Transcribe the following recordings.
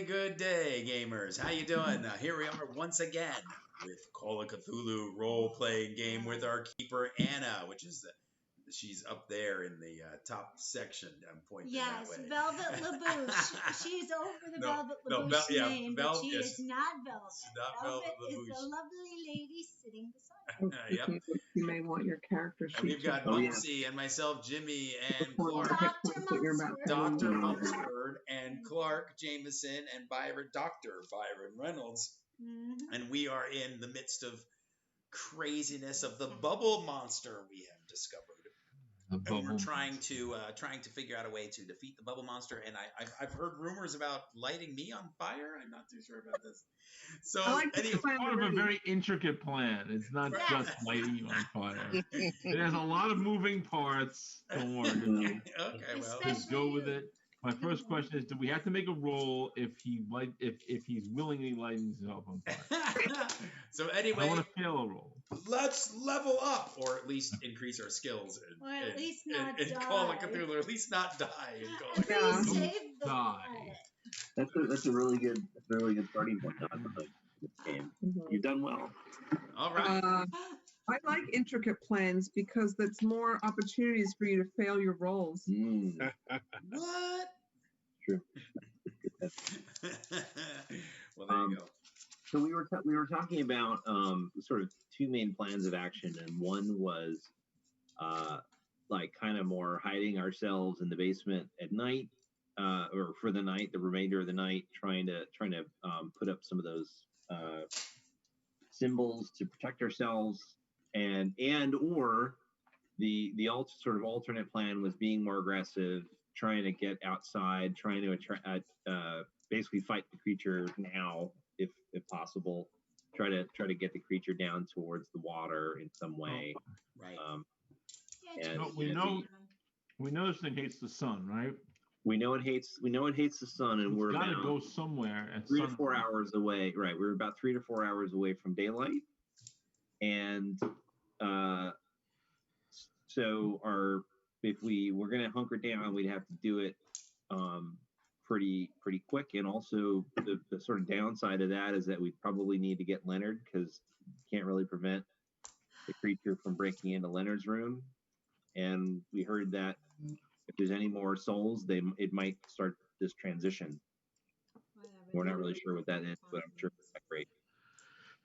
good day, gamers. How you doing? Here we are once again with Call of Cthulhu role-playing game with our keeper Anna, which is she's up there in the top section. I'm pointing that way. Yes, Velvet LaBouche. She's over the Velvet LaBouche name, but she is not Velvet. She's not Velvet Velvet is the lovely lady sitting beside her. Yep. You may want your character sheet. And we've got Muncie and myself, Jimmy, and Clark. Dr. Munster. Dr. Munster and Clark Jameson and Dr. Byron Reynolds. Mm-hmm. And we are in the midst of craziness of the bubble monster we have discovered. And we're trying to figure out a way to defeat the bubble monster. And I've heard rumors about lighting me on fire. I'm not too sure about this. So it's part of a very intricate plan. It's not just lighting you on fire. It has a lot of moving parts. Don't worry. Okay, well, just go with it. My first question is: do we have to make a roll if he's willingly lighting himself on fire? So anyway, I want to fail a roll. Let's level up, or at least increase our skills, or at least not die. Call of Cthulhu, or at least not die. Save the die. That's a really good starting point on this game. Mm-hmm. You've done well. All right. I like intricate plans because that's more opportunities for you to fail your rolls. What? True. Well, there you go. So we were talking about sort of two main plans of action, and one was like kind of more hiding ourselves in the basement at night, or for the night, the remainder of the night, trying to put up some of those symbols to protect ourselves, or the sort of alternate plan was being more aggressive, trying to get outside, trying to basically fight the creature now. If possible, try to get the creature down towards the water in some way. Right. We know this thing hates the sun, right? We know it hates the sun, and we're got to go somewhere at 3 to 4 hours away. Right, we're about 3 to 4 hours away from daylight, and so if we were going to hunker down, we'd have to do it pretty quick. And also the sort of downside of that is that we probably need to get Leonard, because you can't really prevent the creature from breaking into Leonard's room. And we heard that if there's any more souls, it might start this transition. We're not really sure what that is, but I'm sure it's not great.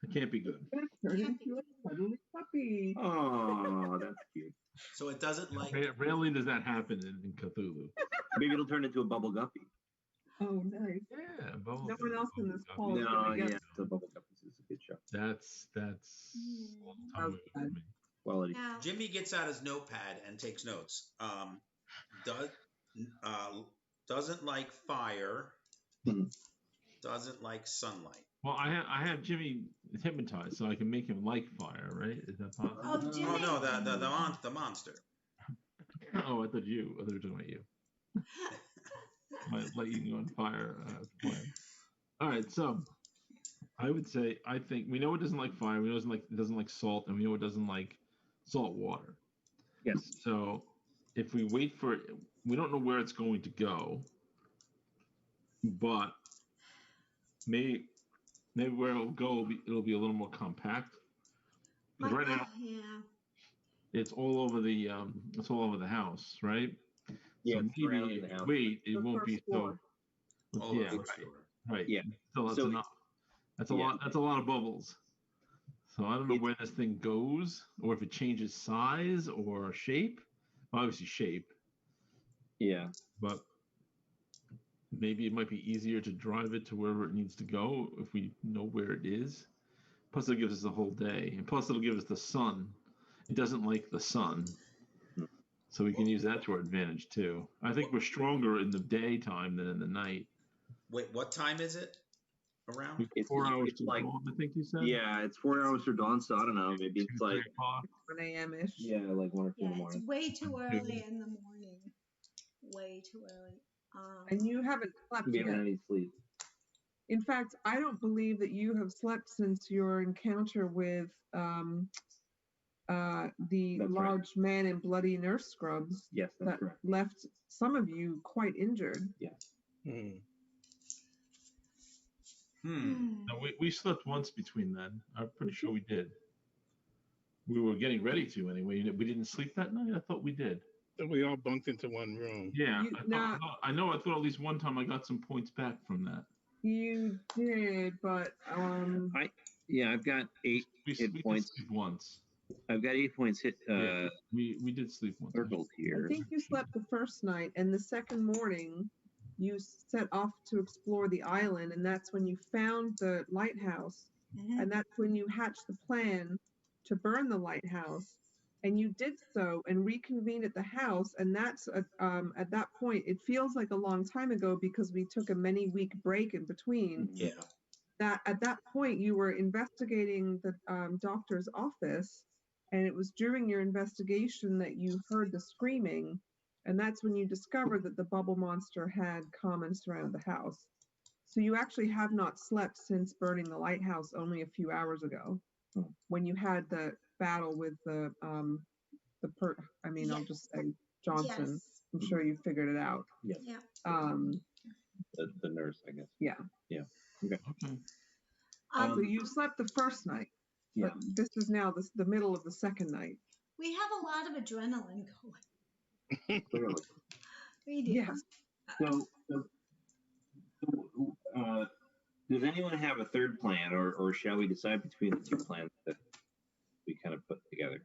It can't be good. Turn into a cuddly puppy. Oh, that's cute. So it doesn't like. Rarely does that happen in Cthulhu. Maybe it'll turn into a bubble guppy. Oh, nice. Yeah, no one else in this call. No, yeah, the bubble guppy is a good show. That's a long time ago for me. Quality. Jimmy gets out his notepad and takes notes. Doesn't like fire. Doesn't like sunlight. Well, I have Jimmy hypnotized, so I can make him like fire, right? Is that possible? Oh, Jimmy. Oh no, the monster. Oh, I thought you were talking about you. Might lighting you on fire plan. All right, so I would say I think we know it doesn't like fire. We know it doesn't like salt, and we know it doesn't like salt water. Yes. So if we wait for it, we don't know where it's going to go, but maybe where it'll go, it'll be a little more compact. Because right now, it's all over the house, right? Yeah, so maybe if you wait, it won't be so. Right. Yeah. So that's enough. That's a lot. That's a lot of bubbles. So I don't know where this thing goes, or if it changes size or shape. Obviously, shape. Yeah. But maybe it might be easier to drive it to wherever it needs to go if we know where it is. Plus, it gives us the whole day, and plus, it'll give us the sun. It doesn't like the sun. So we can use that to our advantage, too. I think we're stronger in the daytime than in the night. Wait, what time is it around? It's 4 hours to dawn, I think you said? Yeah, it's 4 hours to dawn, so I don't know. Maybe it's like 1 a.m.-ish. Yeah, like 1 or 2 in the morning. It's way too early in the morning. Way too early. And you haven't slept We yet. haven't had any sleep. In fact, I don't believe that you have slept since your encounter with the That's large man in bloody nurse scrubs. Yes, that's that correct. left some of you quite injured. Yeah. No, we slept once between then. I'm pretty sure we did. We were getting ready to anyway. We didn't sleep that night. I thought we did. So we all bunked into one room. Yeah, I thought at least one time I got some points back from that. You did, but I've got 8 hit points. Did sleep once. I've got 8 points hit. We did sleep once. Circled here. I think you slept the first night, and the second morning you set off to explore the island, and that's when you found the lighthouse, and that's when you hatched the plan to burn the lighthouse, and you did so and reconvened at the house, and that's at that point it feels like a long time ago because we took a many-week break in between. Yeah. That at that point you were investigating the doctor's office, and it was during your investigation that you heard the screaming, and that's when you discovered that the bubble monster had come and surrounded the house. So you actually have not slept since burning the lighthouse only a few hours ago, when you had the battle with I'll just say Johnson. Yes. I'm sure you figured it out. Yeah. The nurse, I guess. Yeah. Yeah. Okay. So you slept the first night. Yeah. But this is now the middle of the second night. We have a lot of adrenaline going. Clearly. We do. Yes. So does anyone have a third plan, or shall we decide between the 2 plans that we kind of put together?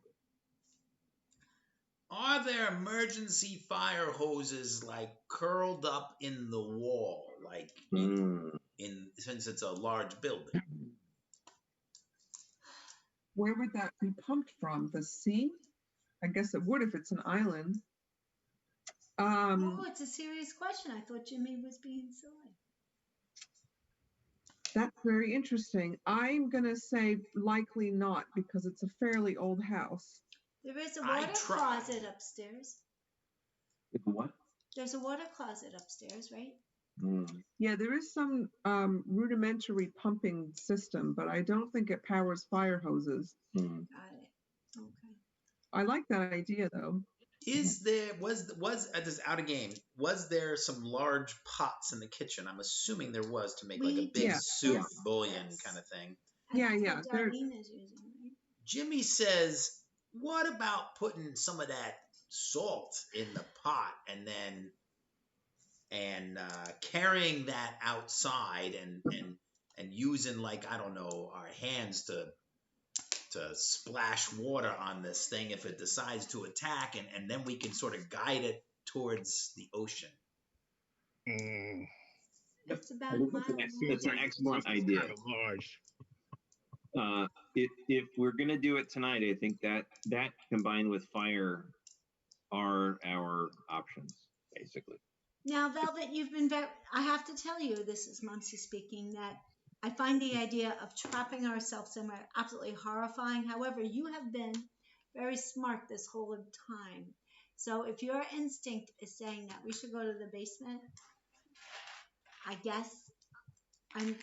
Are there emergency fire hoses like curled up in the wall, like in since it's a large building? Where would that be pumped from? The sea? I guess it would if it's an island. It's a serious question. I thought Jimmy was being silly. That's very interesting. I'm going to say likely not because it's a fairly old house. There is a water closet upstairs. What? There's a water closet upstairs, right? Yeah, there is some rudimentary pumping system, but I don't think it powers fire hoses. Got it. Okay. I like that idea, though. Was this out of game? Was there some large pots in the kitchen? I'm assuming there was to make like a big soup bouillon kind of thing. Yeah. Darlene is using, right? Jimmy says, "What about putting some of that salt in the pot and carrying that outside and using, like, I don't know, our hands to splash water on this thing if it decides to attack, and then we can sort of guide it towards the ocean." It's about that's an excellent idea. Kind of large. If we're gonna do it tonight, I think that combined with fire are our options, basically. Now, Velvet, you've been I have to tell you, this is Muncie speaking, that I find the idea of trapping ourselves somewhere absolutely horrifying. However, you have been very smart this whole time. So if your instinct is saying that we should go to the basement, I guess I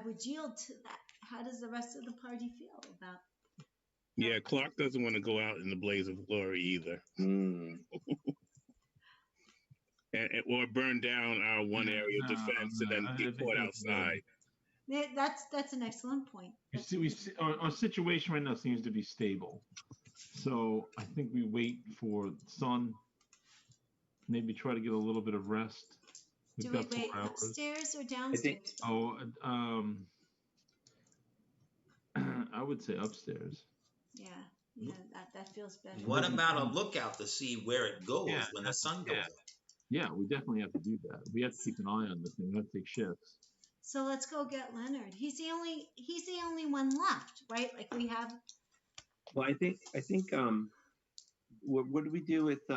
would yield to that. How does the rest of the party feel about that? Yeah, Clark doesn't want to go out in the blaze of glory either. Or burn down our one area of defense and then get caught outside. That's an excellent point. We see our situation right now seems to be stable. So I think we wait for sun, maybe try to get a little bit of rest. Do we wait upstairs or downstairs? I would say upstairs. Yeah, that feels better. What about a lookout to see where it goes when the sun goes up? Yeah, we definitely have to do that. We have to keep an eye on this thing. We have to take shifts. So let's go get Leonard. He's the only one left, right? Like we have. Well, I think what do we do with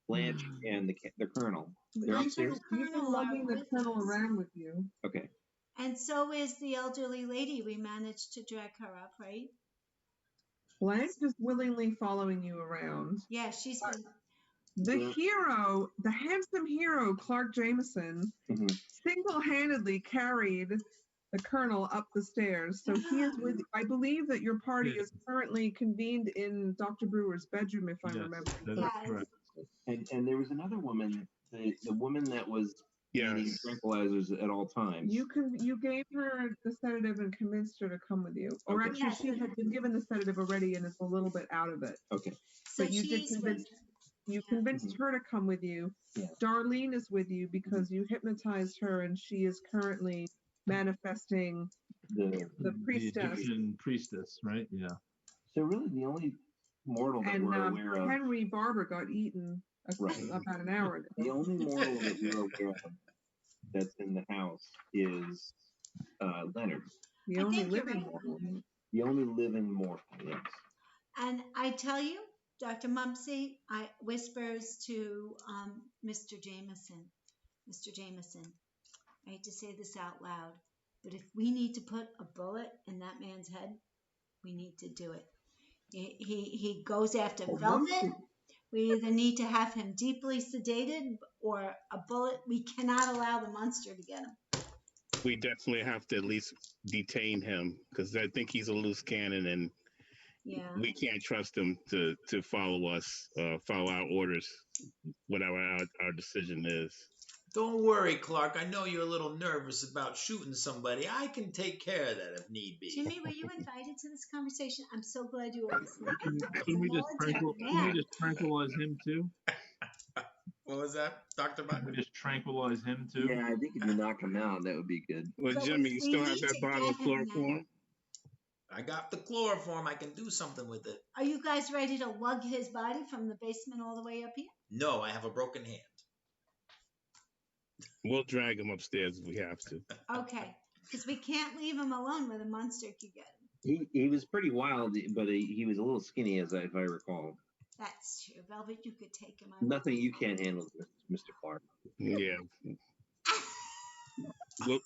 Blanche and the Colonel? They're upstairs. You've been lugging the Colonel around with you. Okay. And so is the elderly lady. We managed to drag her up, right? Blanche is willingly following you around. Yeah, she's been. The hero, the handsome hero, Clark Jameson, single-handedly carried the Colonel up the stairs. So he is with, I believe that your party is currently convened in Dr. Brewer's bedroom, if I remember. That is correct. And there was another woman, the woman that was needing Yes. tranquilizers at all times. You gave her the sedative and convinced her to come with you. Or Okay. actually, Yes. she had been given the sedative already and is a little bit out of it. Okay. So But you did she's convince. with You Yeah. convinced her to come with you. Yeah. Darlene is with you because you hypnotized her, and she is currently manifesting The the priestess. Egyptian priestess, right? Yeah. So really, the only mortal that And we're aware of, Henry Barber got eaten Right. about an hour ago. the only mortal that we're aware of that's in the house is Leonard. The I only think you're living right. mortal. The only living mortal, yes. And I tell you, Dr. Mumpsy, I whispers to Mr. Jameson. Mr. Jameson, I hate to say this out loud, but if we need to put a bullet in that man's head, we need to do it. He goes after Velvet. We either need to have him deeply sedated or a bullet. We cannot allow the monster to get him. We definitely have to at least detain him because I think he's a loose cannon and Yeah. we can't trust him to follow us, follow our orders, whatever our decision is. Don't worry, Clark. I know you're a little nervous about shooting somebody. I can take care of that if need be. Jimmy, were you invited to this conversation? I'm so glad you were listening. Can we just tranquilize him too? What was that, Dr. Can we Button? just tranquilize him too? Yeah, I think if you knock him out, that would be good. Well, But Jimmy, you we still have need that to bottle of get him now. chloroform? I got the chloroform. I can do something with it. Are you guys ready to lug his body from the basement all the way up here? No, I have a broken hand. We'll drag him upstairs if we have to. Okay, because we can't leave him alone where the monster could get him. He was pretty wild, but he was a little skinny, if I recall. That's true. Velvet, you could take him. Nothing you can't handle, Mr. Clark. Yeah. Well,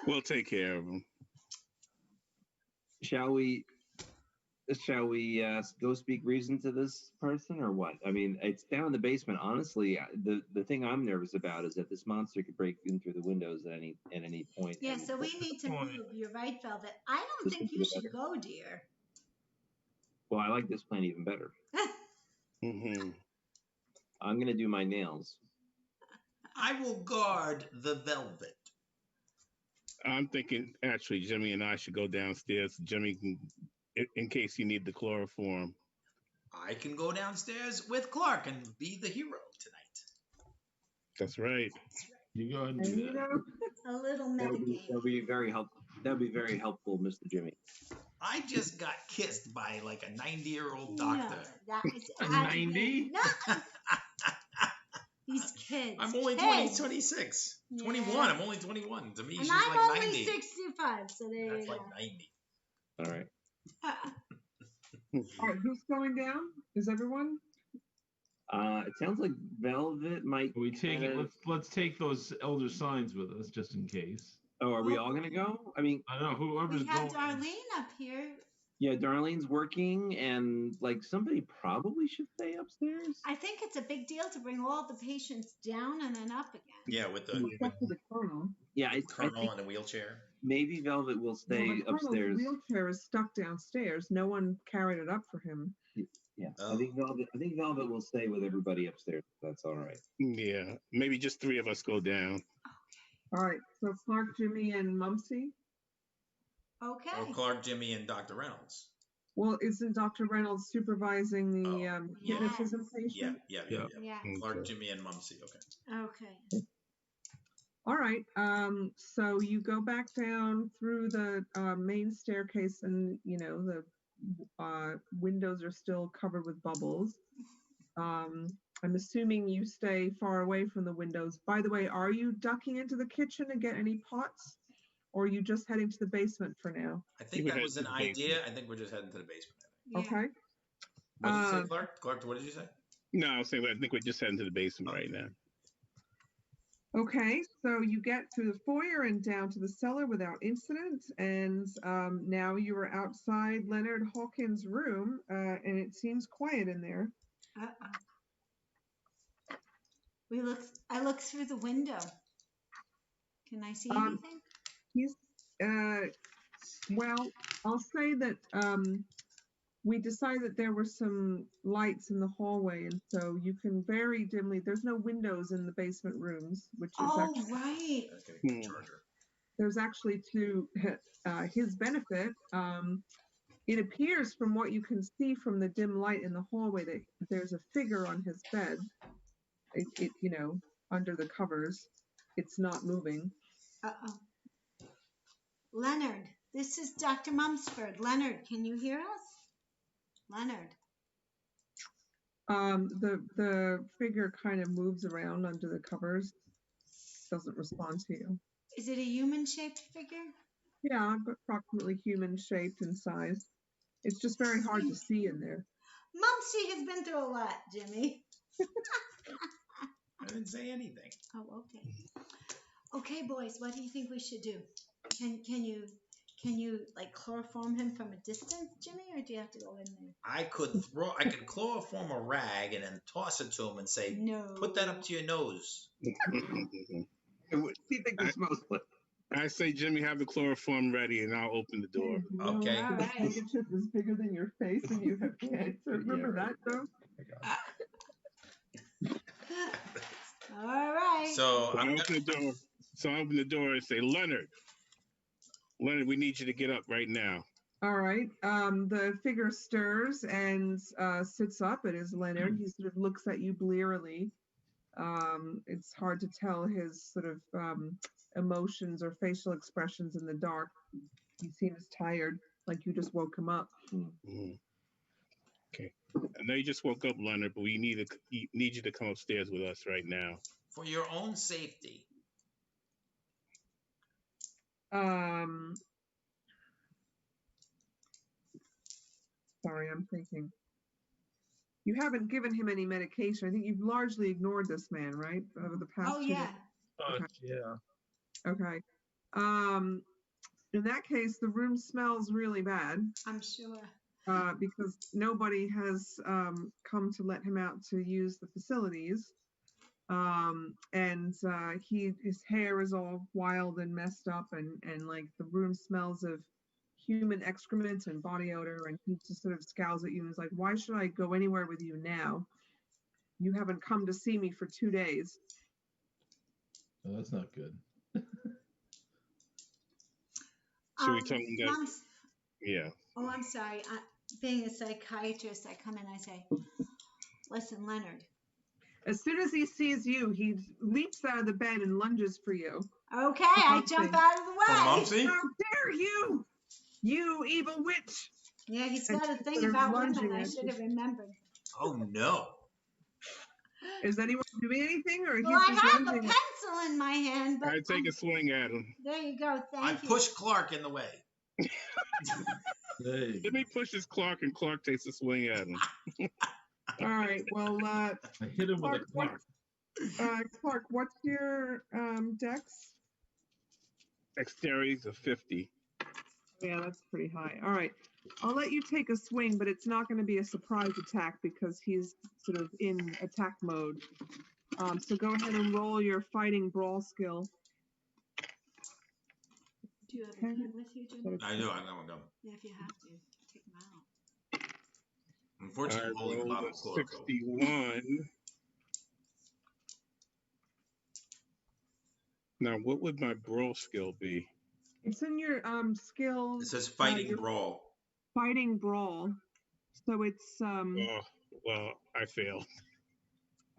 we'll take care of him. Shall we go speak reason to this person or what? I mean, it's down in the basement. Honestly, the thing I'm nervous about is that this monster could break in through the windows at any point. Yeah, so we need to move. You're right, Velvet. I don't think you should go, dear. Well, I like this plan even better. Mm-hmm. I'm gonna do my nails. I will guard the velvet. I'm thinking actually Jimmy and I should go downstairs. Jimmy can, in case you need the chloroform. I can go downstairs with Clark and be the hero tonight. That's right. You go ahead and do that. A little metagame. That'll be very helpful. That'd be very helpful, Mr. Jimmy. I just got kissed by like a 90-year-old No, doctor. that is A 90? No. These kids. I'm only kids. 26. Yeah. 21. I'm only 21. To me, And she's I'm like only 90. 65, so there That's you like go. 90. All right. All right, who's going down? Is everyone? It sounds like Velvet might. We take it. Let's take those elder signs with us just in case. Oh, are we all gonna go? I mean, I don't know whoever's We have going. Darlene up here. yeah, Darlene's working, and like somebody probably should stay upstairs. I think it's a big deal to bring all the patients down and then up again. Yeah, with the Except for the colonel. Yeah, I colonel think in a wheelchair. maybe Velvet will stay Well, the colonel's upstairs. wheelchair is stuck downstairs. No one carried it up for him. Yeah, Oh. I think Velvet will stay with everybody upstairs. That's all right. Yeah. Maybe just 3 of us go down. All right, so Clark, Jimmy, and Mumsy. Okay. Or Clark, Jimmy, and Dr. Reynolds. Well, isn't Dr. Reynolds supervising the Yes. hypnotism Yeah, patient? yeah. Yeah. Clark, Okay. Jimmy, and Mumsy. Okay. Okay. All right. So you go back down through the main staircase, and the windows are still covered with bubbles. I'm assuming you stay far away from the windows. By the way, are you ducking into the kitchen to get any pots, or are you just heading to the basement for now? I think would that head was to an the basement. idea. I think we're just heading to the basement. Yeah. Okay. What did you say, Clark? Clark, what did you say? No, I was saying I think we're just heading to the basement right now. Okay, so you get through the foyer and down to the cellar without incident, and now you are outside Leonard Hawkins' room, and it seems quiet in there. Uh-oh. I look through the window. Can I see anything? He's well, I'll say that we decided that there were some lights in the hallway, and so you can very dimly. There's no windows in the basement rooms, which is actually right. That's gonna be a charger. there's actually to his benefit. It appears from what you can see from the dim light in the hallway that there's a figure on his bed. It under the covers, it's not moving. Uh-oh. Leonard, this is Dr. Mumsford. Leonard, can you hear us? Leonard. The figure kind of moves around under the covers, doesn't respond to you. Is it a human-shaped figure? Yeah, approximately human-shaped in size. It's just very hard to see in there. Mumsy has been through a lot, Jimmy. I didn't say anything. Oh, okay. Okay, boys, what do you think we should do? Can you like chloroform him from a distance, Jimmy, or do you have to go in there? I could chloroform a rag and then toss it to him and say, No. put that up to your nose. What do you think this smells like? I say, Jimmy, have the chloroform ready, and I'll open the door. Okay. All The right. handkerchief is bigger than your face and you have cancer. Remember that, though? All right. So I open the door. So I open the door and say, Leonard, we need you to get up right now. All right. The figure stirs and sits up. It is Leonard. He sort of looks at you blearily. It's hard to tell his sort of emotions or facial expressions in the dark. He seems tired, like you just woke him up. Okay. I know you just woke up, Leonard, but we need you to come upstairs with us right now. for your own safety. Sorry, I'm thinking. You haven't given him any medication. I think you've largely ignored this man, right? Over the past 2 days. Okay. Yeah. Okay. In that case, the room smells really bad. I'm sure. Because nobody has come to let him out to use the facilities. His hair is all wild and messed up, and like the room smells of human excrement and body odor, and he just sort of scowls at you and is like, why should I go anywhere with you now? You haven't come to see me for 2 days. Oh, that's not good. Should we tell him that? Mom's, Yeah. oh, I'm sorry. Being a psychiatrist, I come in, I say, listen, Leonard. As soon as he sees you, he leaps out of the bed and lunges for you. Okay, I jump out of the way. Mumsy? How dare you, you evil witch! Yeah, he's got a thing They're about lunging women I at should you. have remembered. Oh no. Is anyone doing anything, or Well, he's I just have a lunging? pencil in my hand, but I take a swing at him. there you go. I Thank you. pushed Clark in the way. Hey. Jimmy pushes Clark, and Clark takes a swing at him. All right. Well, I hit him with a clock. Clark, what's your dex? Dexterity's a 50. Yeah, that's pretty high. All right. I'll let you take a swing, but it's not going to be a surprise attack because he's sort of in attack mode. So go ahead and roll your fighting brawl skill. Do you have a pen with you, Jim? I know, I'm going to go. Yeah, if you have to, take them out. Unfortunately, I holding a rolled bottle a of chloroform. 61. Now, what would my brawl skill be? It's in your skills. It says fighting your brawl. Fighting brawl. So it's Oh, well, I failed.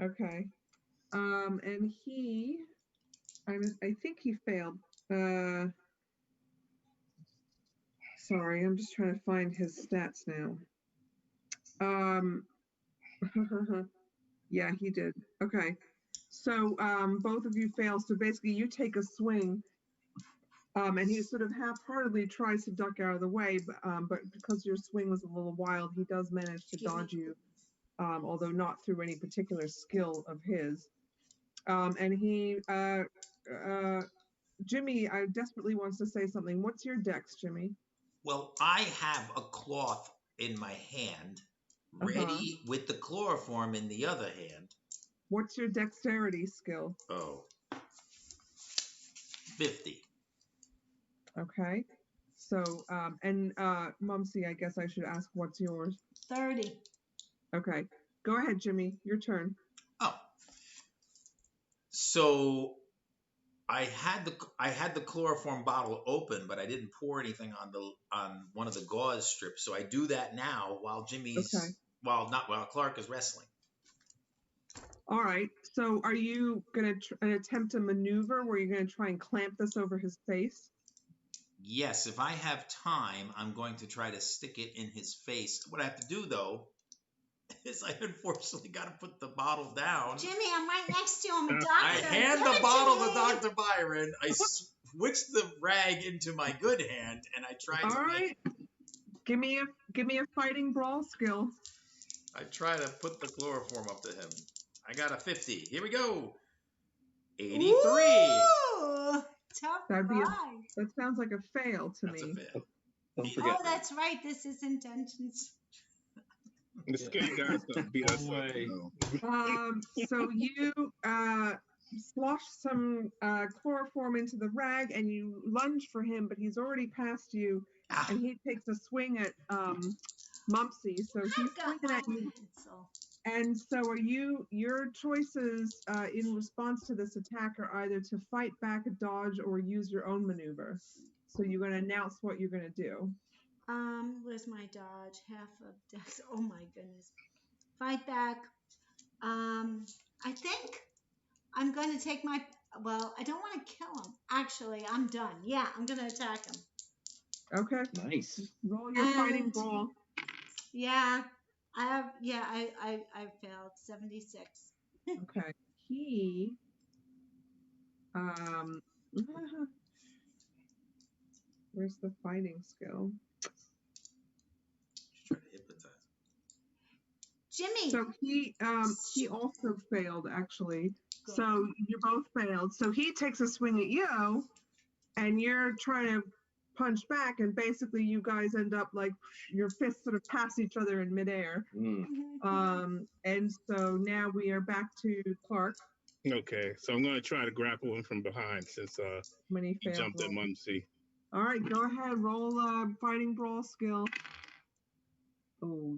okay. And he, I think he failed. Sorry, I'm just trying to find his stats now. Yeah, he did. Okay. So both of you fail. So basically you take a swing, and he sort of half-heartedly tries to duck out of the way, but because your swing was a little wild, he does manage to dodge you, although not through any particular skill of his. And he, Jimmy, I desperately wants to say something. What's your dex, Jimmy? Well, I have a cloth in my hand, ready with the chloroform in the other hand. What's your dexterity skill? Oh. 50. Okay. So, Mumsy, I guess I should ask, what's yours? 30. Okay. Go ahead, Jimmy. Your turn. Oh, so I had the chloroform bottle open, but I didn't pour anything on one of the gauze strips. So I do that now while Okay. while Clark is wrestling. All right. So are you going to attempt a maneuver where you're going to try and clamp this over his face? Yes, if I have time, I'm going to try to stick it in his face. What I have to do, though, is I unfortunately got to put the bottle down. Jimmy, I'm right next to you. I'm a doctor. I hand the bottle to Dr. Byron. I switch the rag into my good hand, and I try to. All right. Give me a fighting brawl skill. I try to put the chloroform up to him. I got a 50. Here we go. 83. Ooh, tough That'd be five. That sounds like a fail to That's me. a fail. Don't forget. Oh, that's right. This is intentions. The skinny guys don't beat us up. Way. So you slosh some chloroform into the rag and you lunge for him, but he's already past you, and he takes a swing at Mumsy. So he's swinging at you. Pencil. And so are your choices in response to this attack are either to fight back, dodge, or use your own maneuver. So you're going to announce what you're going to do. Where's my dodge? Half of dex. Oh my goodness. Fight back. I think I'm going to take my. Well, I don't want to kill him. Actually, I'm done. Yeah, I'm going to attack him. Okay. Nice. Roll your fighting brawl. Yeah, I have. Yeah, I failed 76. Okay. He. Where's the fighting skill? Try to hypnotize. Jimmy. So he also failed actually. Good. So you both failed. So he takes a swing at you, and you're trying to punch back, and basically you guys end up like your fists sort of pass each other in midair. And so now we are back to Clark. Okay, so I'm going to try to grapple him from behind since When he he failed. jumped at Mumsy. All right, go ahead. Roll fighting brawl skill. Oh,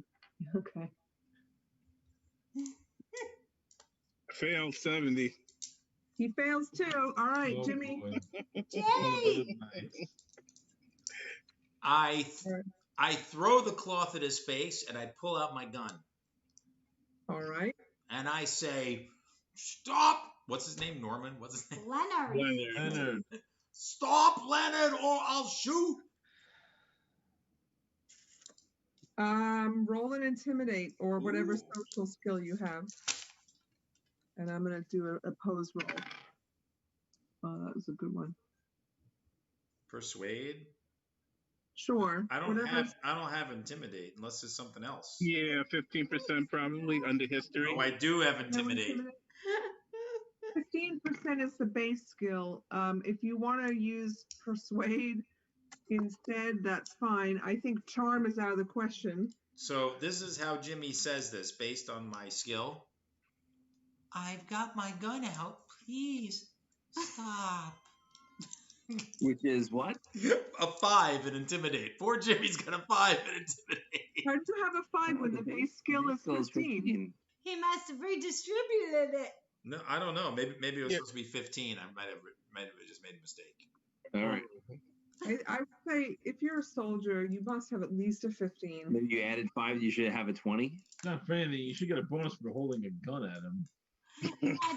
okay. Failed 70. He fails too. All right, Oh, Jimmy. boy. Jay. Nice. I throw the cloth at his face, and I pull out my gun. All right. And I say, "Stop!" What's his name? Norman? What's his name? Leonard. Leonard. Stop, Leonard, or I'll shoot. . Roll an intimidate or whatever Ooh. social skill you have. And I'm gonna do a pose roll. Oh, that was a good one. Persuade. Sure. I don't whatever. have intimidate unless there's something else. Yeah, 15% probably under history. Oh, I do have No intimidate. 15% is the base skill. If you want to use persuade instead, that's fine. I think charm is out of the question. So this is how Jimmy says this based on my skill. I've got my gun out. Please stop. Which is what? A 5 in intimidate. Poor Jimmy's got a 5 in intimidate. Hard to have a 5 when the base skill is 15. He must have redistributed it. No, I don't know. Maybe it was Yeah. supposed to be 15. I might have just made a mistake. All right. I would say if you're a soldier, you must have at least a 15. Maybe you added 5. You should have a 20. Not for anything. You should get a bonus for holding a gun at him.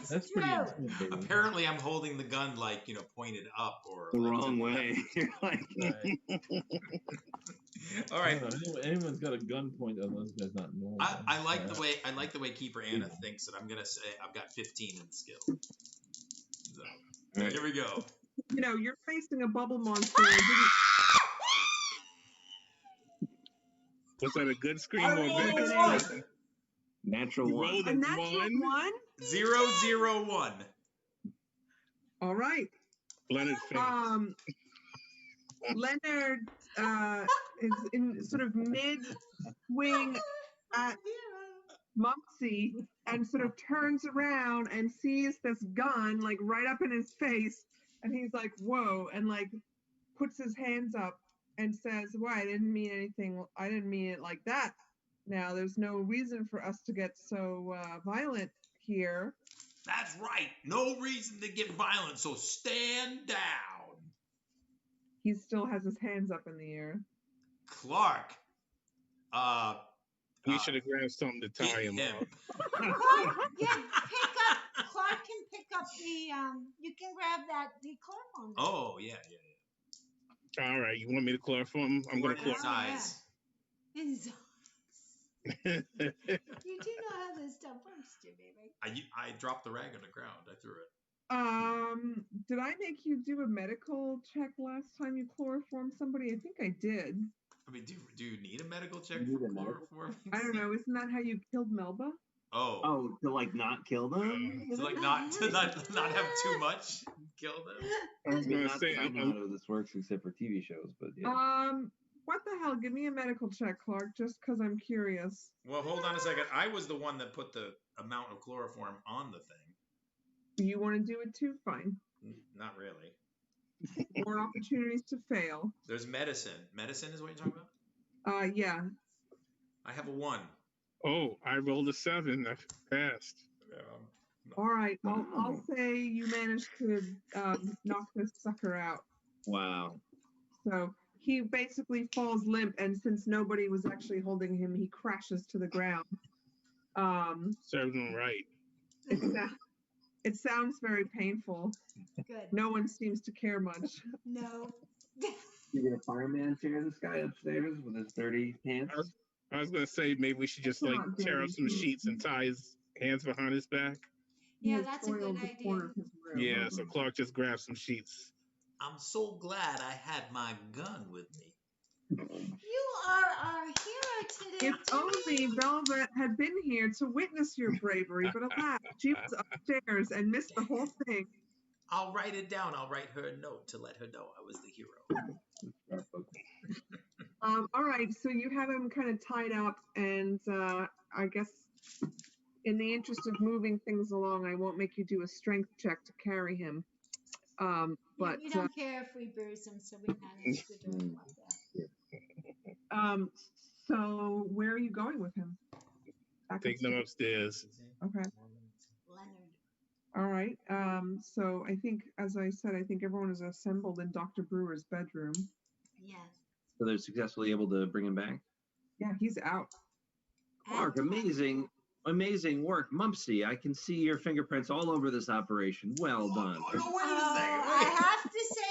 That's Pretty true. intimidating. Apparently, I'm holding the gun like pointed up or The like, wrong way. You're like, Right. All right. I don't know. Anyone's got a gun point on those guys not normal. I like the way Keeper Anna thinks that I'm gonna say I've got 15 in the skill. So, All right. here we go. You know, you're facing a bubble monster. Was that a good scream I or rolled bad a scream? one. natural You one. rolled A natural one? 001. All right. Leonard failed. Leonard is in sort of mid-swing at Mumsy and sort of turns around and sees this gun like right up in his face, and he's like, whoa, and like puts his hands up and says, "Why? I didn't mean anything. Well, I didn't mean it like that. Now, there's no reason for us to get so violent here." That's right. No reason to get violent, so stand down. He still has his hands up in the air. Clark. We should have grabbed something to tie him up. Clark can pick up the you can grab the chloroform. Oh, yeah. All right, you want me to chloroform? I'm going to His chloroform. eyes. In his eyes. You do know how this stuff works, Jimmy, right? I dropped the rag on the ground. I threw it. Did I make you do a medical check last time you chloroformed somebody? I think I did. I mean, do you need a medical check for chloroform? I don't know. Isn't that how you killed Melba? Oh, to like not kill them? To like not have too much, kill them. I was going to say, I don't know how this works except for TV shows, but yeah. What the hell? Give me a medical check, Clark, just because I'm curious. Well, hold on a second. I was the one that put the amount of chloroform on the thing. You want to do it too? Fine. Not really. More opportunities to fail. There's medicine. Medicine is what you're talking about? Yeah. I have a 1. Oh, I rolled a 7. I passed. All right. I'll say you managed to knock this sucker out. Wow. So he basically falls limp, and since nobody was actually holding him, he crashes to the ground. Served him right. It sounds very painful. Good. No one seems to care much. No. You get a fireman chair this guy upstairs with his dirty pants? I was going to say maybe we should just tear up some sheets and tie his hands behind his back. Yeah, that's a good idea. Yeah, so Clark just grabs some sheets. I'm so glad I had my gun with me. You are our hero today. If only Velvet had been here to witness your bravery, but alas, she was upstairs and missed the whole thing. I'll write it down. I'll write her a note to let her know I was the hero. All right, so you have him kind of tied up, and I guess in the interest of moving things along, I won't make you do a strength check to carry him. But we don't care if we bruise him, so we manage to do it like that. So where are you going with him? Take them upstairs. Okay. Leonard. All right. So I think, as I said, I think everyone is assembled in Dr. Brewer's bedroom. Yes. So they're successfully able to bring him back? Yeah, he's out. Clark, amazing work. Mumpsy, I can see your fingerprints all over this operation. Well done. Oh, wait a second. I have to say,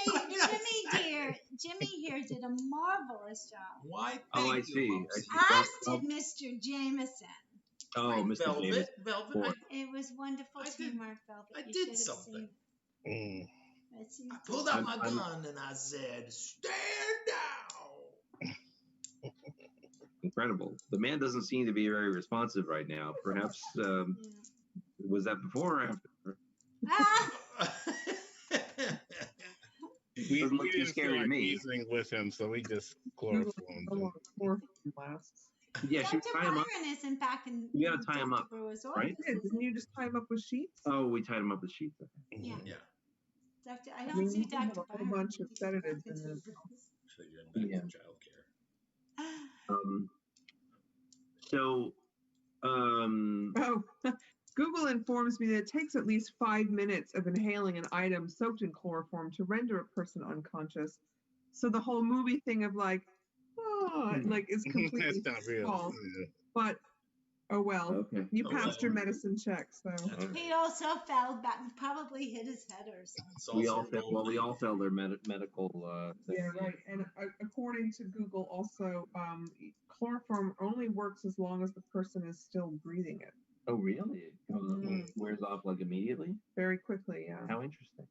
Jimmy here did a marvelous job. Why? Oh, I Thank see. you, As did Mr. Jameson. Oh, Mr. Jameson. Velvet. It was wonderful teamwork, Velvet. I You did should have something. seen it. I pulled out my gun and I said, "Stand down." Incredible. The man doesn't seem to be very responsive right now. Perhaps, was that before or after? We Doesn't look too didn't scary feel to like me. reasoning with him, so we just chloroformed him. Yeah, Dr. should tie him up. Byron isn't back in You gotta tie him up, right? Yeah, didn't you just tie him up with sheets? Oh, we tied him up with sheets. Yeah. Yeah. I I don't mean, see you can have Dr. a whole Byron. bunch of sedatives in this. So you're in back Yeah. for childcare. So, Oh, Google informs me that it takes at least 5 minutes of inhaling an item soaked in chloroform to render a person unconscious. So the whole movie thing of like, is completely That's not real. false. Yeah. But oh well, okay. you Oh, passed well. your medicine check, so He also fell back and probably hit his head or something. It's We also all failed their medical thing. yeah, right. And according to Google, also chloroform only works as long as the person is still breathing it. Oh, really? It wears off like immediately? Very quickly, yeah. How interesting.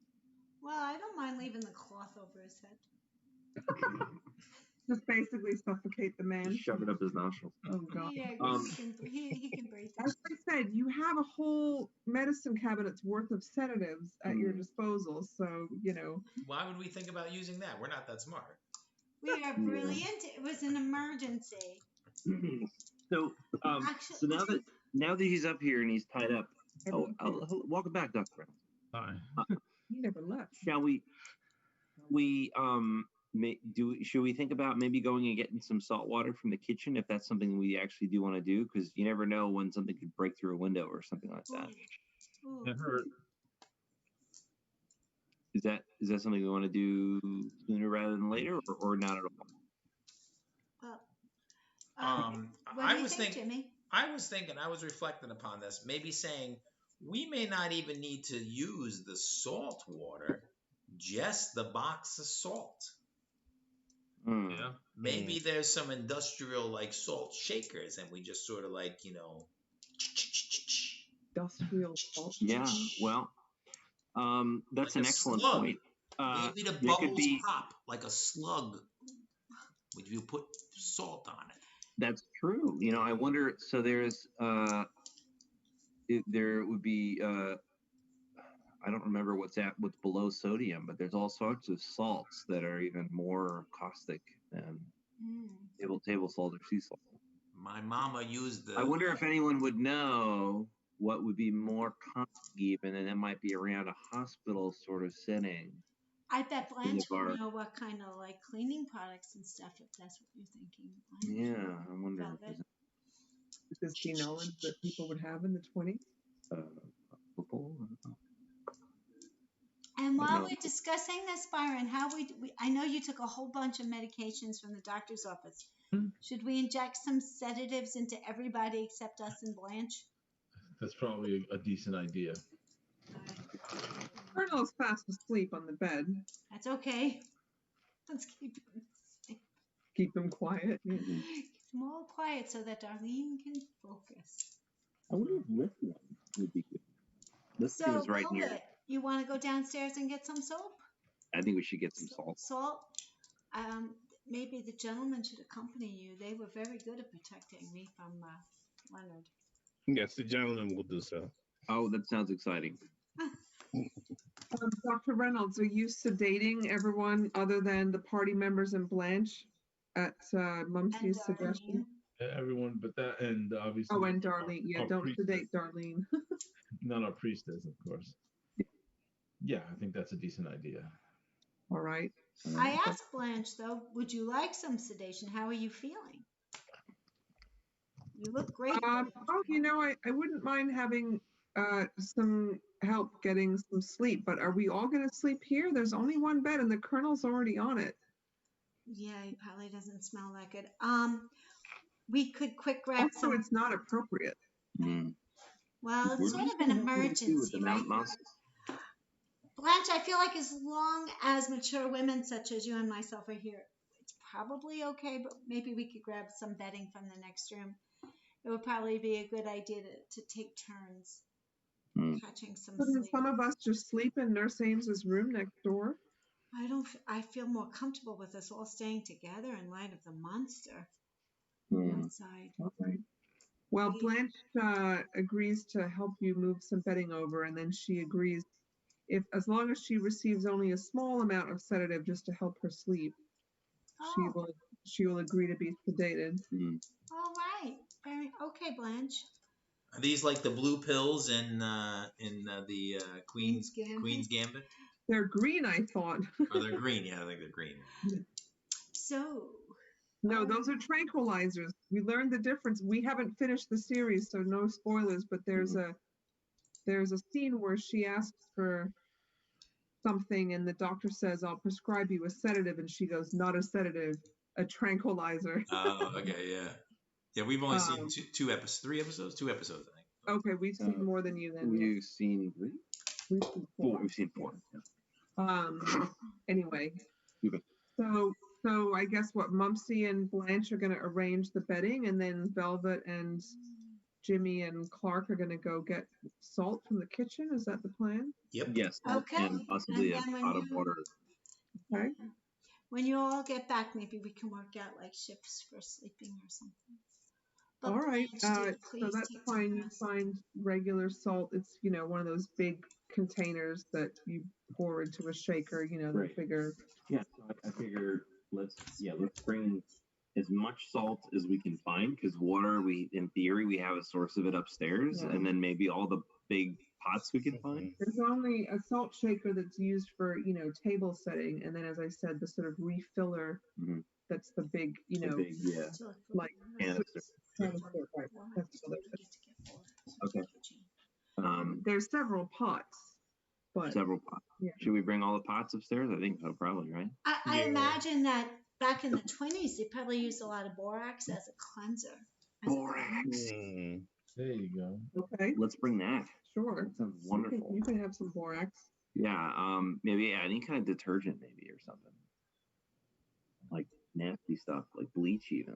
Well, I don't mind leaving the cloth over his head. Just basically suffocate the man. Just shove it up his nostrils. Oh god. Yeah, he can breathe. As I said, you have a whole medicine cabinet's worth of sedatives at your disposal, so Why would we think about using that? We're not that smart. We are brilliant. It was an emergency. So, Actually, so now that he's up here and he's tied up. Welcome back, Dr. Brown. Hi. He never left. Shall we should we think about maybe going and getting some salt water from the kitchen if that's something we actually do want to do? Because you never know when something could break through a window or something like that. Ooh. It hurt. Is that something we want to do sooner rather than later, or not at all? Well, what I do you was think, thinking. Jimmy? I was reflecting upon this, maybe saying we may not even need to use the salt water, just the box of salt. Yeah. Maybe there's some industrial like salt shakers, and we just sort of like Industrial salt. Yeah. Well, that's like an excellent slug. point. Maybe the bubbles pop like a slug when you put salt on it. That's true. I wonder. So there's there would be I don't remember what's below sodium, but there's all sorts of salts that are even more caustic than table salt or sea salt. My mama used the. I wonder if anyone would know what would be more caustic even, and it might be around a hospital sort of setting. I bet Blanche would know what kind of like cleaning products and stuff, if that's what you're thinking. Blanche. Yeah, I wonder. Is this the knowledge that people would have in the 20s? And while we're discussing this, Byron, I know you took a whole bunch of medications from the doctor's office. Should we inject some sedatives into everybody except us and Blanche? That's probably a decent idea. Colonel's fast asleep on the bed. That's okay. Let's keep him asleep. Keep them quiet. Keep them all quiet so that Darlene can focus. I wonder if lithium would be good. Lithium is right here. You want to go downstairs and get some soap? I think we should get some salt. Salt? Maybe the gentleman should accompany you. They were very good at protecting me from Leonard. Yes, the gentleman will do so. Oh, that sounds exciting. Dr. Reynolds, are you sedating everyone other than the party members and Blanche at Mumsy's suggestion? Everyone but that, and obviously. Oh, and Darlene. Yeah, don't sedate Darlene. Not our priestess, of course. Yeah, I think that's a decent idea. All right. I asked Blanche, though, would you like some sedation? How are you feeling? You look great. I wouldn't mind having some help getting some sleep, but are we all going to sleep here? There's only one bed and the Colonel's already on it. Yeah, he probably doesn't smell that good. We could quick grab also, some. It's not appropriate. Well, it's sort of an emergency, right? Blanche, I feel like as long as mature women such as you and myself are here, it's probably okay, but maybe we could grab some bedding from the next room. It would probably be a good idea to take turns catching some Couldn't sleep. some of us just sleep in Nurse Ames's room next door? I feel more comfortable with us all staying together in light of the monster outside. All right. Well, Blanche agrees to help you move some bedding over, and then she agrees as long as she receives only a small amount of sedative just to help her sleep, she will agree to be sedated. All right. Okay, Blanche. Are these like the blue pills in the Queen's Gambit? They're green, I thought. Oh, they're green. Yeah, I think they're green. So. No, those are tranquilizers. We learned the difference. We haven't finished the series, so no spoilers. But there's a scene where she asks for something, and the doctor says, "I'll prescribe you a sedative," and she goes, "Not a sedative, a tranquilizer." Oh, okay, yeah. Yeah, we've only seen 2 episodes, 3 episodes, 2 episodes, I think. Okay, we've seen more than you then. We've seen 3? We've seen 4. We've seen 4. Yeah. Anyway, so I guess what Mumsy and Blanche are going to arrange the bedding, and then Velvet and Jimmy and Clark are going to go get salt from the kitchen. Is that the plan? Yep. Yes. Okay. And possibly a pot of water. Okay. When you all get back, maybe we can work out like shifts for sleeping or something. But all right. Blanche, so that's fine. You find regular salt. It's, one of those big containers that you pour into a shaker, the bigger. Yeah. So I figure let's bring as much salt as we can find, because water, in theory, we have a source of it upstairs, and then maybe all the big pots we can find? There's only a salt shaker that's used for, table setting. And then, as I said, the sort of refiller, that's the big, Yeah. like Canister. canister, right? That's what it is. Okay. There's several pots, but Several pots. yeah. Should we bring all the pots upstairs? I think so, probably, right? I imagine that back in the 20s, they probably used a lot of borax as a cleanser. Borax. There you go. Okay, Let's bring that. sure. That sounds wonderful. You can have some borax. Yeah. Maybe any kind of detergent, maybe, or something. Like nasty stuff, like bleach, even.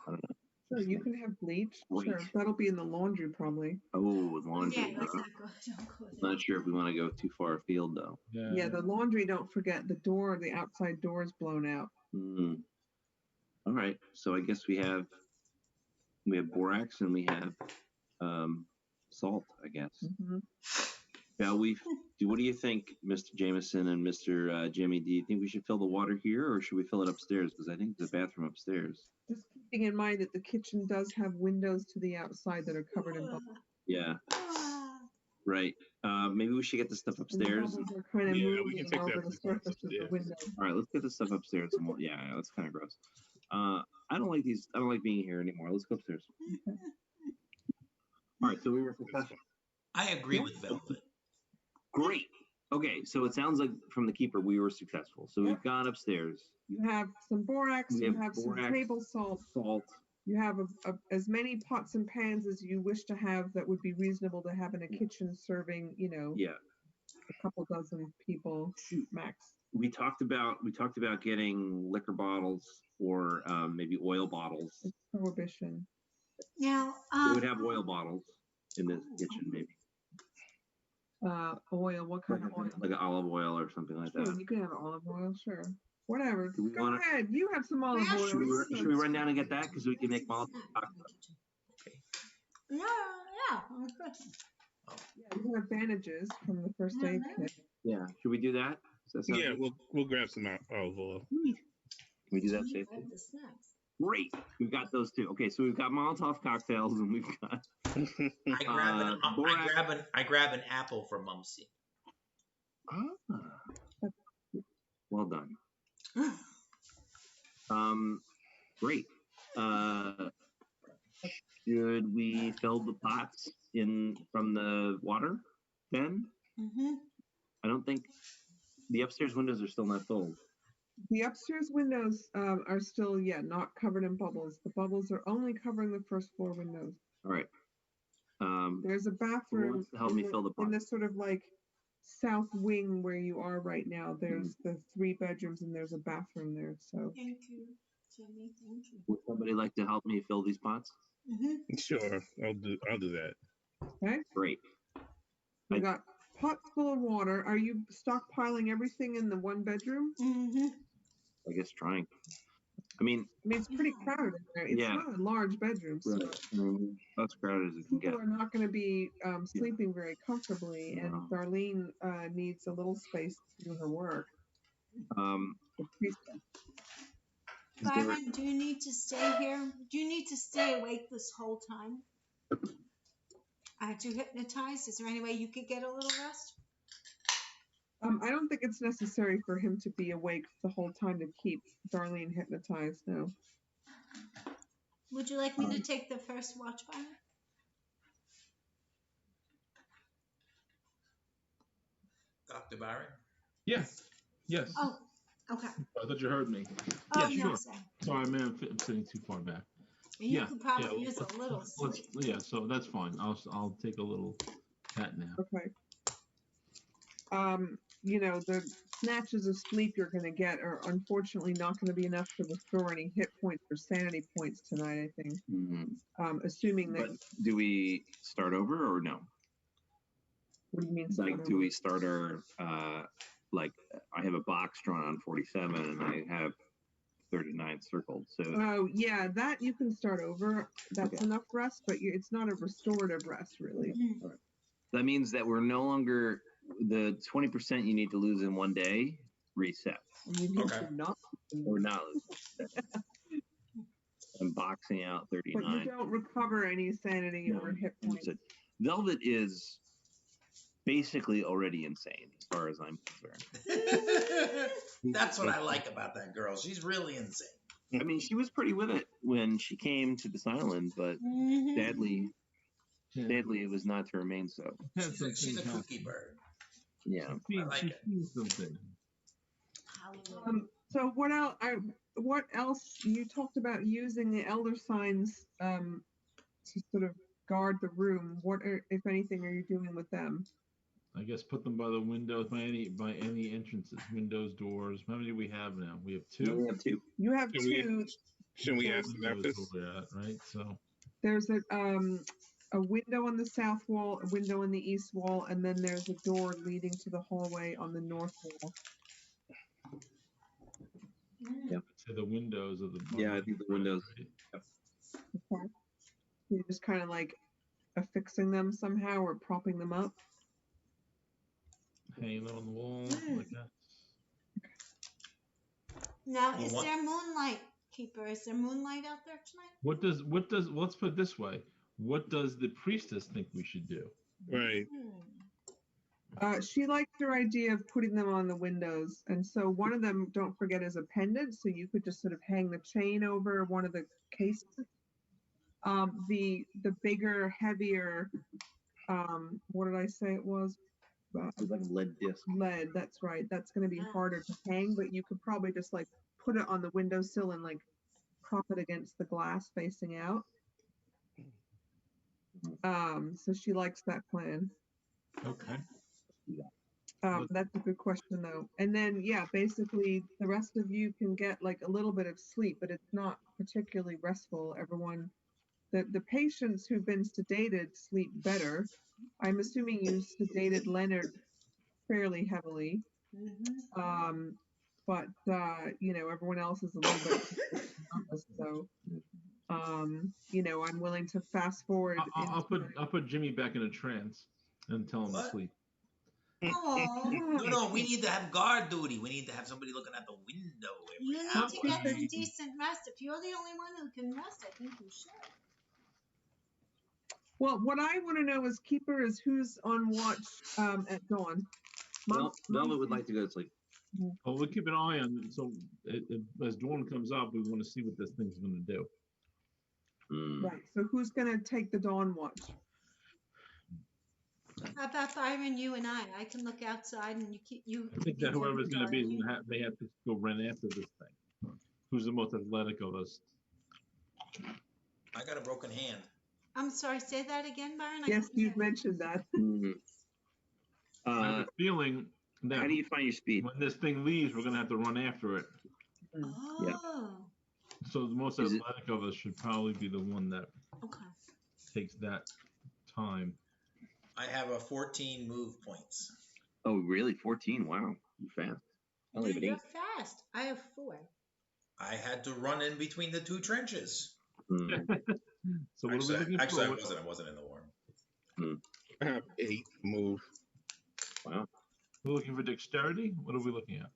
I don't know. Sure, you can have bleach. Bleach. Sure, that'll be in the laundry probably. Oh, with laundry. Yeah, let's not go. Don't go I'm there. not sure if we want to go too far afield, though. Yeah, the laundry. Don't forget the outside door is blown out. All right. So I guess we have borax and we have salt, I guess. Shall we? What do you think, Mr. Jameson and Mr. Jimmy? Do you think we should fill the water here, or should we fill it upstairs? Because I think there's a bathroom upstairs. Just keeping in mind that the kitchen does have windows to the outside that are covered in bubbles. Yeah. Right. Maybe we should get the stuff upstairs. And the bubbles are kind of Yeah, we can moving take over that the surface of the upstairs. window. All right, let's get the stuff upstairs. And yeah, that's kind of gross. I don't like these. I don't like being here anymore. Let's go upstairs. All right, so we were successful. I agree with Velvet. Great. Okay, so it sounds like from the keeper we were successful. So we've gone upstairs. You have some borax. We You have have some borax, table salt. Salt. You have as many pots and pans as you wish to have that would be reasonable to have in a kitchen serving, Yeah. a couple dozen people max. We talked about getting liquor bottles or maybe oil bottles. It's prohibition. Now, We would have oil bottles in this kitchen, maybe. Oil. What kind of oil? Like olive oil or something like Sure, that. you can have olive oil. Sure. Whatever. Do we Go wanna- ahead. You have some olive oil. Should we run down and get that? Because we can make Molotov cocktails. yeah. Yeah, you have bandages from the first aid kit. Yeah. Should we do that? Does that sound Yeah, good? we'll grab some olive oil. Can we do that safely? The snacks. Great. We've got those two. Okay, so we've got Molotov cocktails and we've got I grab an apple for Mumsy. Well done. Great. Should we fill the pots in from the water then? I don't think the upstairs windows are still not filled. The upstairs windows are still, not covered in bubbles. The bubbles are only covering the first floor windows. All right. There's a bathroom wants to help me fill the in pot? this sort of like south wing where you are right now. There's the 3 bedrooms and there's a bathroom there. So Thank you, Jimmy. Thank you. Would somebody like to help me fill these pots? Sure, I'll do that. okay, Great. we got pots full of water. Are you stockpiling everything in the 1 bedroom? I guess trying. I mean, It's pretty crowded in there. It's Yeah. not a large bedroom, so that's crowded as it can get. people are not going to be sleeping very comfortably, and No. Darlene needs a little space to do her work. Is there- Byron, do you need to stay here? Do you need to stay awake this whole time? Aren't you hypnotized? Is there any way you could get a little rest? I don't think it's necessary for him to be awake the whole time to keep Darlene hypnotized, no. Would you like me to take the first watch, Byron? Dr. Byron? Yes. Yes. Oh, okay. I thought you heard me. Oh, Yeah, no, sure. sorry. Sorry, man. I'm sitting too far back. You Yeah, could probably yeah, use a little sleep. Yeah, so that's fine. I'll take a little cat nap. Okay. The snatches of sleep you're going to get are unfortunately not going to be enough to restore any hit points or sanity points tonight, I think. Assuming that. But do we start over or no? What do you mean? Like, do we start our, like, I have a box drawn on 47 and I have 39 circled. So, Oh, yeah, that you can start over. That's Okay. enough rest, but it's not a restorative rest, really. that means that we're no longer, the 20% you need to lose in 1 day resets. And you need Okay. to not. Or not lose. I'm boxing out But you 39. don't recover any sanity or hit points. Understood. Velvet is basically already insane as far as I'm concerned. That's what I like about that girl. She's really insane. I mean, she was pretty with it when she came to this island, but sadly, it was not to remain so. She's a kooky bird. Yeah, I like it. Something. So what else? You talked about using the elder signs to sort of guard the room. What, if anything, are you doing with them? I guess put them by the windows, by any entrances, windows, doors. How many do we have now? We have two. we have two. You have two. Should we ask about this? Right. So There's a window on the south wall, a window on the east wall, and then there's a door leading to the hallway on the north wall. Yep. To the windows of the. Yeah, I think the windows. Right? Okay. You're just kind of like affixing them somehow or propping them up. Hanging on the wall like that. Now, is there moonlight, Keeper? Is there moonlight out there tonight? What does let's put it this way. What does the priestess think we should do? Right. She liked your idea of putting them on the windows, and so one of them, don't forget, is a pendant, so you could just sort of hang the chain over one of the cases. The bigger, heavier, what did I say it was? Like a lead disc. Lead, that's right. That's going to be harder to hang, but you could probably just like put it on the windowsill and like prop it against the glass facing out. So she likes that plan. Okay. That's a good question though. And then yeah, basically the rest of you can get like a little bit of sleep, but it's not particularly restful. Everyone, the patients who've been sedated sleep better. I'm assuming you sedated Leonard fairly heavily. But you know, everyone else is a little bit nervous, so you know, I'm willing to fast forward. I'll put Jimmy back in a trance and tell him to sleep. No, we need to have guard duty. We need to have somebody looking at the window. You need to get some decent rest. If you're the only one who can rest, I think you should. Well, what I want to know is, Keeper, is who's on watch at dawn. Well, Velvet would like to go to sleep. Well, we'll keep an eye on it. So as dawn comes up, we want to see what this thing's going to do. Right. So who's going to take the dawn watch? How about Byron, you and I? I can look outside and you. I think that whoever's going to be, they have to go run after this thing. Who's the most athletic of us? I got a broken hand. I'm sorry, say that again, Byron? Yes, you've mentioned that. I have a feeling that how do you find your speed? When this thing leaves, we're going to have to run after it. Oh. Yeah. So the most athletic of us should probably be the one that takes that time. I have a 14 move points. Oh, really? 14? Wow. You're fast. I only have an 8. You're fast. I have 4. I had to run in between the two trenches. So what are we looking actually, for? I wasn't in the war. I have 8 move. Wow. We're looking for dexterity? What are we looking at?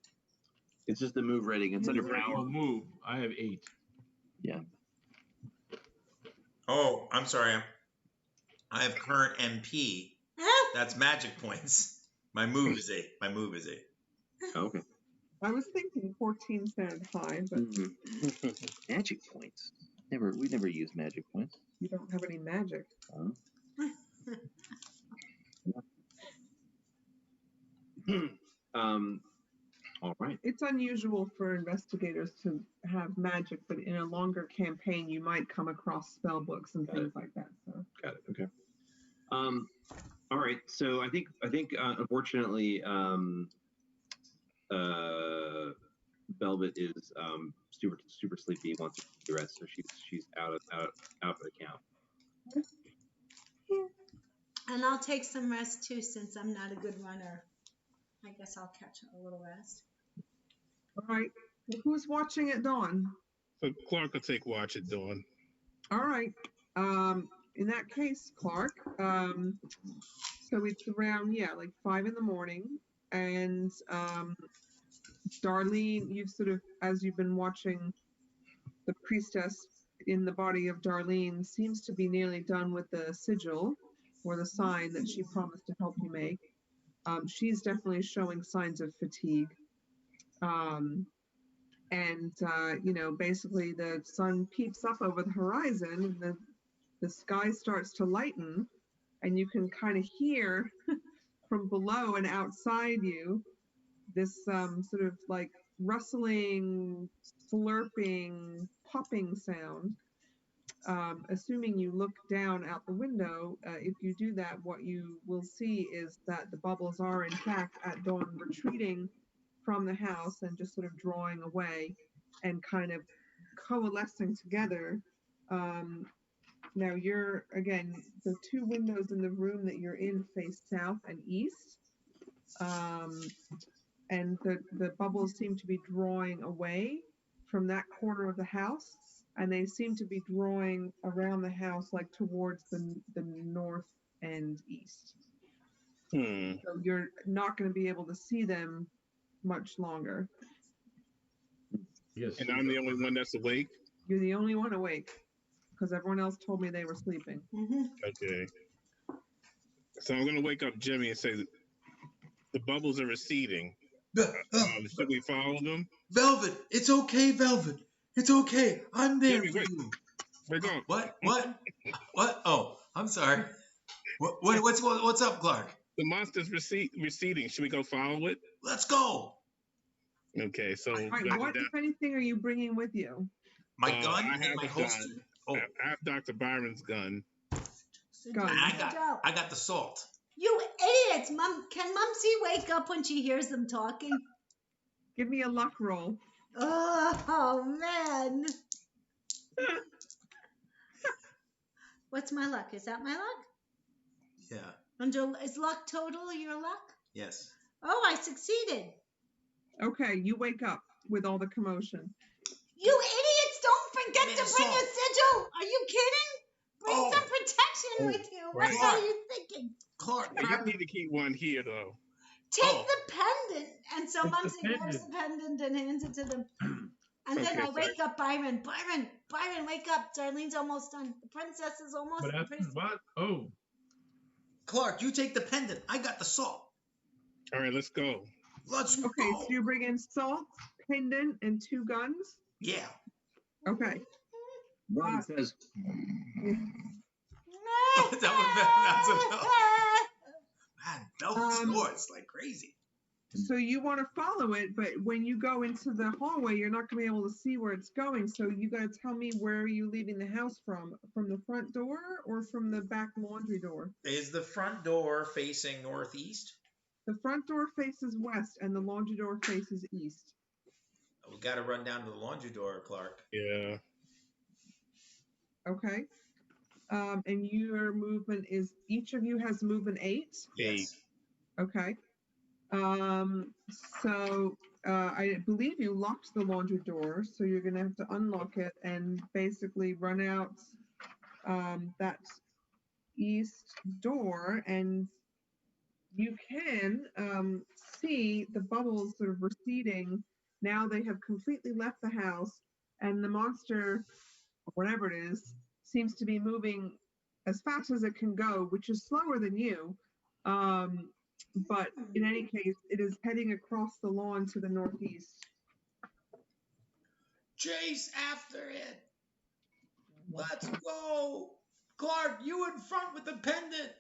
It's just the move rating. It's under power. Oh, move. I have 8. Yeah. Oh, I'm sorry. I have current MP. That's magic points. My move is 8. Oh, okay. I was thinking 14 sounded high, but magic points. We never use magic points. You don't have any magic. All right. It's unusual for investigators to have magic, but in a longer campaign, you might come across spell books and things like that. So. Got it. Okay. All right. So I think unfortunately, Velvet is super sleepy, wants to rest, so she's out for the count. And I'll take some rest too, since I'm not a good runner. I guess I'll catch a little rest. All right. Well, who's watching at dawn? So Clark will take watch at dawn. All right. In that case, Clark, so it's around, like 5 in the morning, and Darlene, you've sort of, as you've been watching, the priestess in the body of Darlene seems to be nearly done with the sigil. or the sign that she promised to help you make. She's definitely showing signs of fatigue. Basically the sun peeps up over the horizon, and the sky starts to lighten, and you can kind of hear from below and outside you this sort of like rustling, slurping, popping sound. Assuming you look down out the window, if you do that, what you will see is that the bubbles are in fact at dawn retreating from the house and just sort of drawing away and kind of coalescing together. Now the two windows in the room that you're in face south and east. And the bubbles seem to be drawing away from that corner of the house, and they seem to be drawing around the house, like towards the north and east. So you're not going to be able to see them much longer. Yes. And I'm the only one that's awake? You're the only one awake, because everyone else told me they were sleeping. Mm-hmm. Okay. So I'm going to wake up Jimmy and say, the bubbles are receding. Should we follow them? Velvet, it's okay, Velvet. It's okay. I'm there Jimmy, for you. Wake up. What? Oh, I'm sorry. What's up, Clark? The monster's receding. Should we go follow it? Let's go. Okay, so... All right, what, if anything, are you bringing with you? My gun and my holster. Oh. I have Dr. Byron's gun. Gun. I got the salt. You idiots! Can Mumsy wake up when she hears them talking? Give me a luck roll. Oh man. What's my luck? Is that my luck? Yeah. Is luck total your luck? Yes. Oh, I succeeded. Okay, you wake up with all the commotion. You idiots! Don't forget to bring a sigil. Are you kidding? Bring some protection with you. Right. What are you thinking? Clark, You need to keep one here, though. Take the pendant. And so Mumsy grabs the pendant and hands it to them. And then I wake up Byron. Byron, wake up. Darlene's almost done. The princess is almost done. What? Oh. Clark, you take the pendant. I got the salt. All right, let's go. Let's go. Okay, so you bring in salt, pendant, and 2 guns? Yeah. Okay. One says, That's Man, Velvet snores like crazy. So you want to follow it, but when you go into the hallway, you're not going to be able to see where it's going. So you got to tell me, where are you leaving the house from the front door or from the back laundry door? Is the front door facing northeast? The front door faces west and the laundry door faces east. We got to run down to the laundry door, Clark. Yeah. Okay. And your movement is, each of you has movement 8? Yes. Okay. So I believe you locked the laundry door, so you're going to have to unlock it and basically run out that east door, and you can see the bubbles sort of receding. Now they have completely left the house, and the monster, whatever it is, seems to be moving as fast as it can go, which is slower than you. But in any case, it is heading across the lawn to the northeast. Chase after it. Let's go. Clark, you in front with the pendant.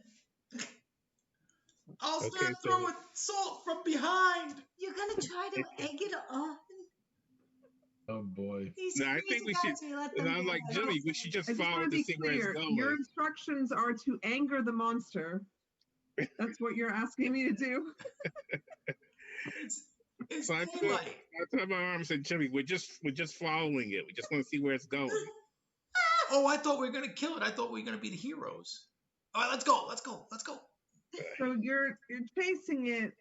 I'll start throwing salt from behind. You're going to try to egg it on? Oh boy. No, I think we should. And I'm like, Jimmy, we should just follow to see where it's going. Your instructions are to anger the monster. That's what you're asking me to do. It's so I put my arm and said, Jimmy, we're just following it. We just want to see where it's going. Oh, I thought we were gonna kill it. I thought we were gonna be the heroes. All right, let's go. So you're chasing it.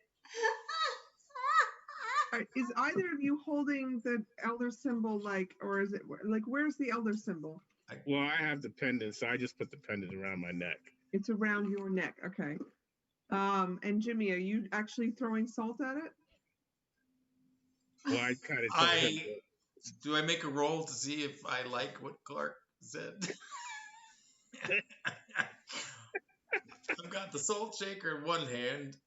Is either of you holding the elder symbol, or is it where's the elder symbol? Well, I have the pendant, so I just put the pendant around my neck. It's around your neck, okay. And Jimmy, are you actually throwing salt at it? Well, I kind of. Do I make a roll to see if I like what Clark said? I've got the salt shaker in one hand,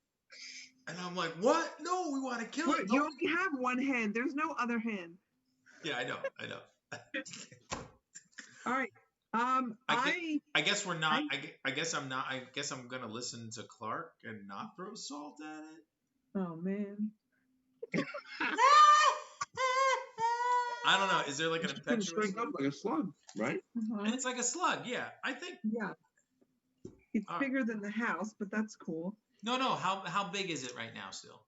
and I'm like, what? No, we want to kill What? it. You No. only have one hand. There's no other hand. Yeah, I know. All right. I guess we're not. I guess I'm not. I guess I'm gonna listen to Clark and not throw salt at it. Oh man. I don't know. Is there like an It's gonna impetuous? shrink up like a slug, right? And it's like a slug. Yeah, I think. Yeah. It's All right. bigger than the house, but that's cool. No. How big is it right now? Still.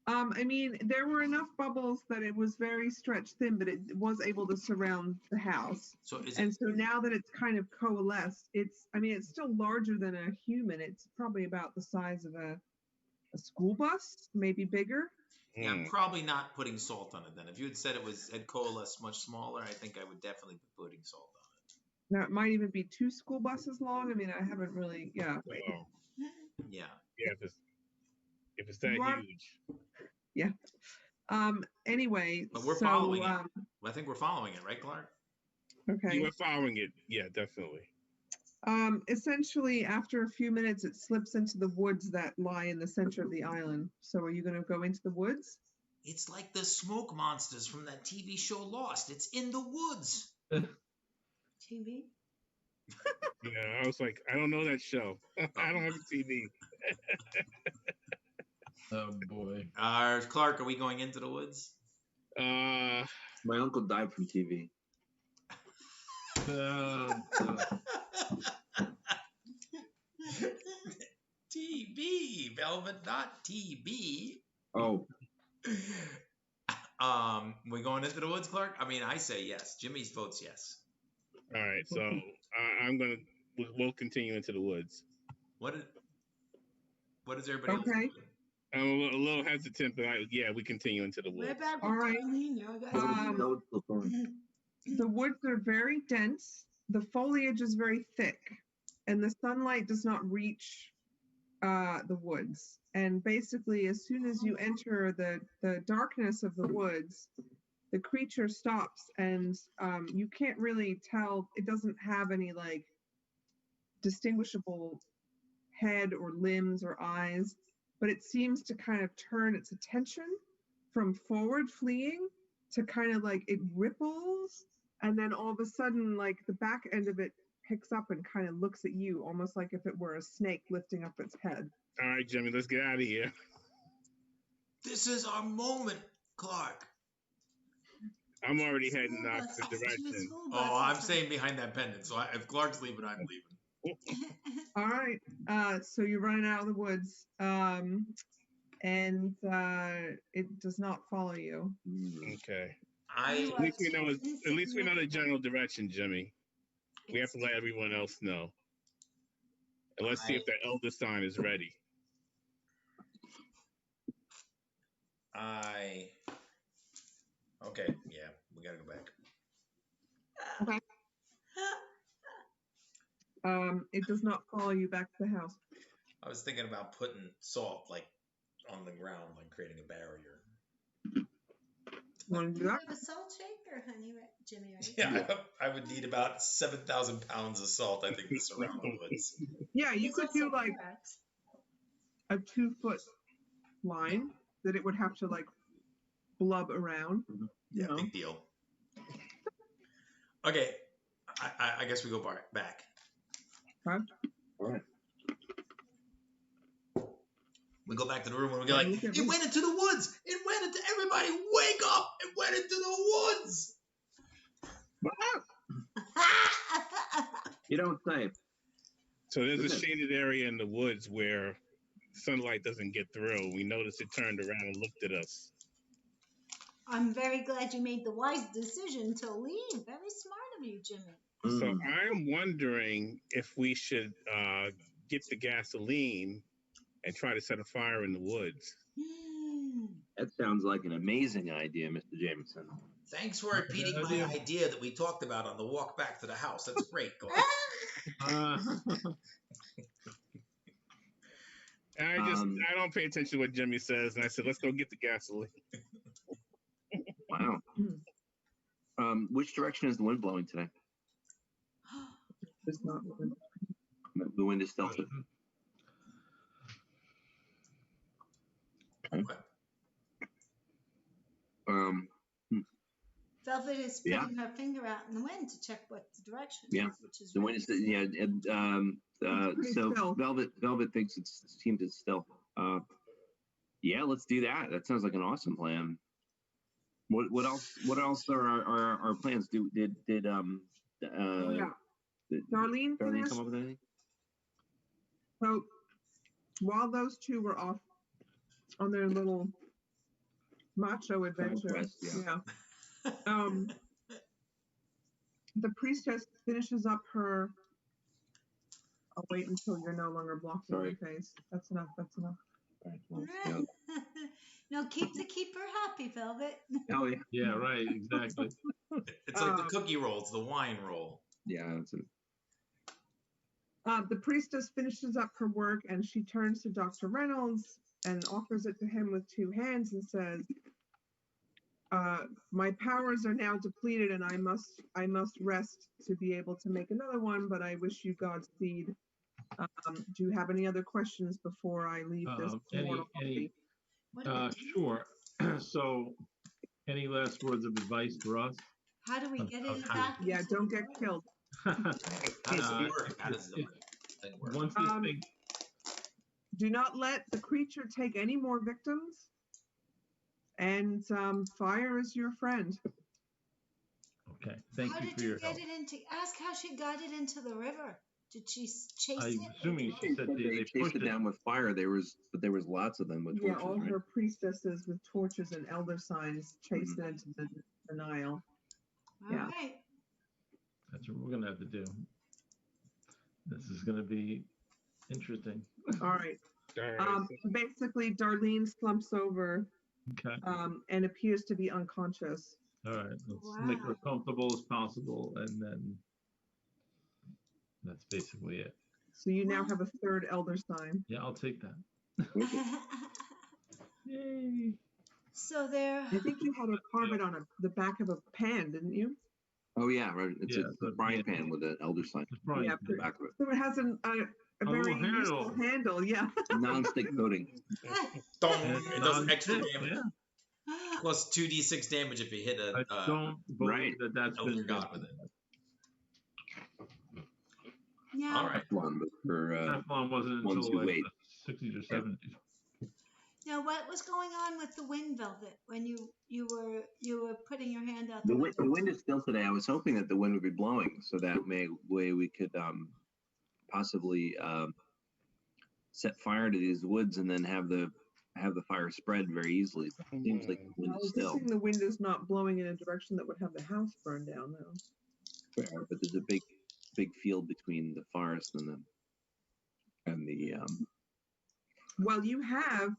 I mean, there were enough bubbles that it was very stretched thin, but it was able to surround the house. So is And it? so now that it's kind of coalesced, it's still larger than a human. It's probably about the size of a school bus, maybe bigger. Yeah, I'm probably not putting salt on it then. If you had said it had coalesced much smaller, I think I would definitely be putting salt on it. Now, it might even be 2 school buses long. I mean, I haven't really, yeah. Oh, Yeah. yeah, if it's that You are- huge. Yeah. Anyway, But we're so, following it. Well, I think we're following it, right, Clark? okay. You were following it. Yeah, definitely. Essentially, after a few minutes, it slips into the woods that lie in the center of the island. So are you going to go into the woods? It's like the smoke monsters from that TV show Lost. It's in the woods. TV. Yeah, I was like, I don't know that show. I don't have a TV. Oh boy. Clark, are we going into the woods? My uncle died from TV. TB, Velvet, not TB. Oh, We going into the woods, Clark? I mean, I say yes. Jimmy's votes yes. all right. So we'll continue into the woods. What is everybody else Okay. doing? I'm a little hesitant, but we continue into the What woods. about All right. Darlene? You guys no, it's still going. The woods are very dense. The foliage is very thick, and the sunlight does not reach the woods. And basically, as soon as you enter the darkness of the woods, the creature stops, and you can't really tell. It doesn't have any like distinguishable head or limbs or eyes, but it seems to kind of turn its attention from forward fleeing to kind of like it ripples, and then all of a sudden, like the back end of it picks up and kind of looks at you, almost like if it were a snake lifting up its head. All right, Jimmy, let's get out of here. This is our moment, Clark. I'm already heading opposite direction. Oh, I'm staying behind that pendant. So if Clark's leaving, I'm leaving. All right, so you're running out of the woods, and it does not follow you. Okay. I At least we know the general direction, Jimmy. We have to let everyone else know. And let's see if the elder sign is ready. Okay, yeah, we gotta go back. It does not follow you back to the house. I was thinking about putting salt like on the ground, like creating a barrier. Want to do You that? have a salt shaker, honey, right? Jimmy, right? Yeah, I would need about 7,000 pounds of salt, I think, to surround the woods. Yeah, you He's could also do like correct. a 2-foot line that it would have to like blub around. Yeah, No. big deal. Okay, I guess we go back. Okay. All right. We go back to the room and we go like, Look at it me. went into the woods. It went into, everybody wake up. It went into the woods. You don't say. So there's a shaded area in the woods where sunlight doesn't get through. We noticed it turned around and looked at us. I'm very glad you made the wise decision to leave. Very smart of you, Jimmy. So I'm wondering if we should get the gasoline and try to set a fire in the woods. That sounds like an amazing idea, Mr. Jameson. Thanks for repeating my idea that we talked about on the walk back to the house. That's great. I don't pay attention to what Jimmy says, and I said, let's go get the gasoline. Wow. Which direction is the wind blowing today? It's not. The wind is still. Okay. Velvet is putting her finger out in the wind to check what the direction Yeah. is, which is The wind is so still. Velvet thinks it seems it's still. Yeah, let's do that. That sounds like an awesome plan. What else are our plans? Did Darlene finished. come up with anything? So while those two were off on their little macho adventure, Quest, yeah. The priestess finishes up her. I'll wait until you're no longer blocking my face. That's enough. That's enough. Right, well, yeah. No, keep her happy, Velvet. Oh yeah. Yeah, right, exactly. It's like the cookie roll. It's the wine roll. Yeah, that's it. The priestess finishes up her work and she turns to Dr. Reynolds and offers it to him with two hands and says, my powers are now depleted and I must rest to be able to make another one, but I wish you Godspeed. Do you have any other questions before I leave this mortal body? Sure. So, any last words of advice for us? How do we get it back? Yeah, don't get killed. How does it work? How does the thing work? Once this thing, do not let the creature take any more victims. And fire is your friend. okay, thank you for your help. Ask how she got it into the river. Did she chase I'm it? assuming she said they chased pushed it down with fire. There was lots of them with torches. Yeah, all right? her priestesses with torches and elder signs chased it into the Nile. All right. That's what we're gonna have to do. This is gonna be interesting. All right. Basically, Darlene slumps over Okay. and appears to be unconscious. All right. Let's make her comfortable as possible, and then that's basically it. So you now have a third elder sign. Yeah, I'll take that. Yay! So there. I think you had to carve it on the back of a pan, didn't you? Oh yeah, right. It's a frying pan with an elder sign on the back of it. So it has a very useful handle. Yeah. Non-stick coating. It does extra damage. Plus 2d6 damage if you hit a. I don't believe that's elder been god with it. Yeah. All right. Teflon wasn't until like the 60s or 70s. Now, what was going on with the wind, Velvet, when you were putting your hand out? The wind is still today. I was hoping that the wind would be blowing, so that way we could possibly set fire to these woods and then have the fire spread very easily. It seems like the wind is still. The wind is not blowing in a direction that would have the house burned down, though. Fair, but there's a big field between the forest and the. Well, you have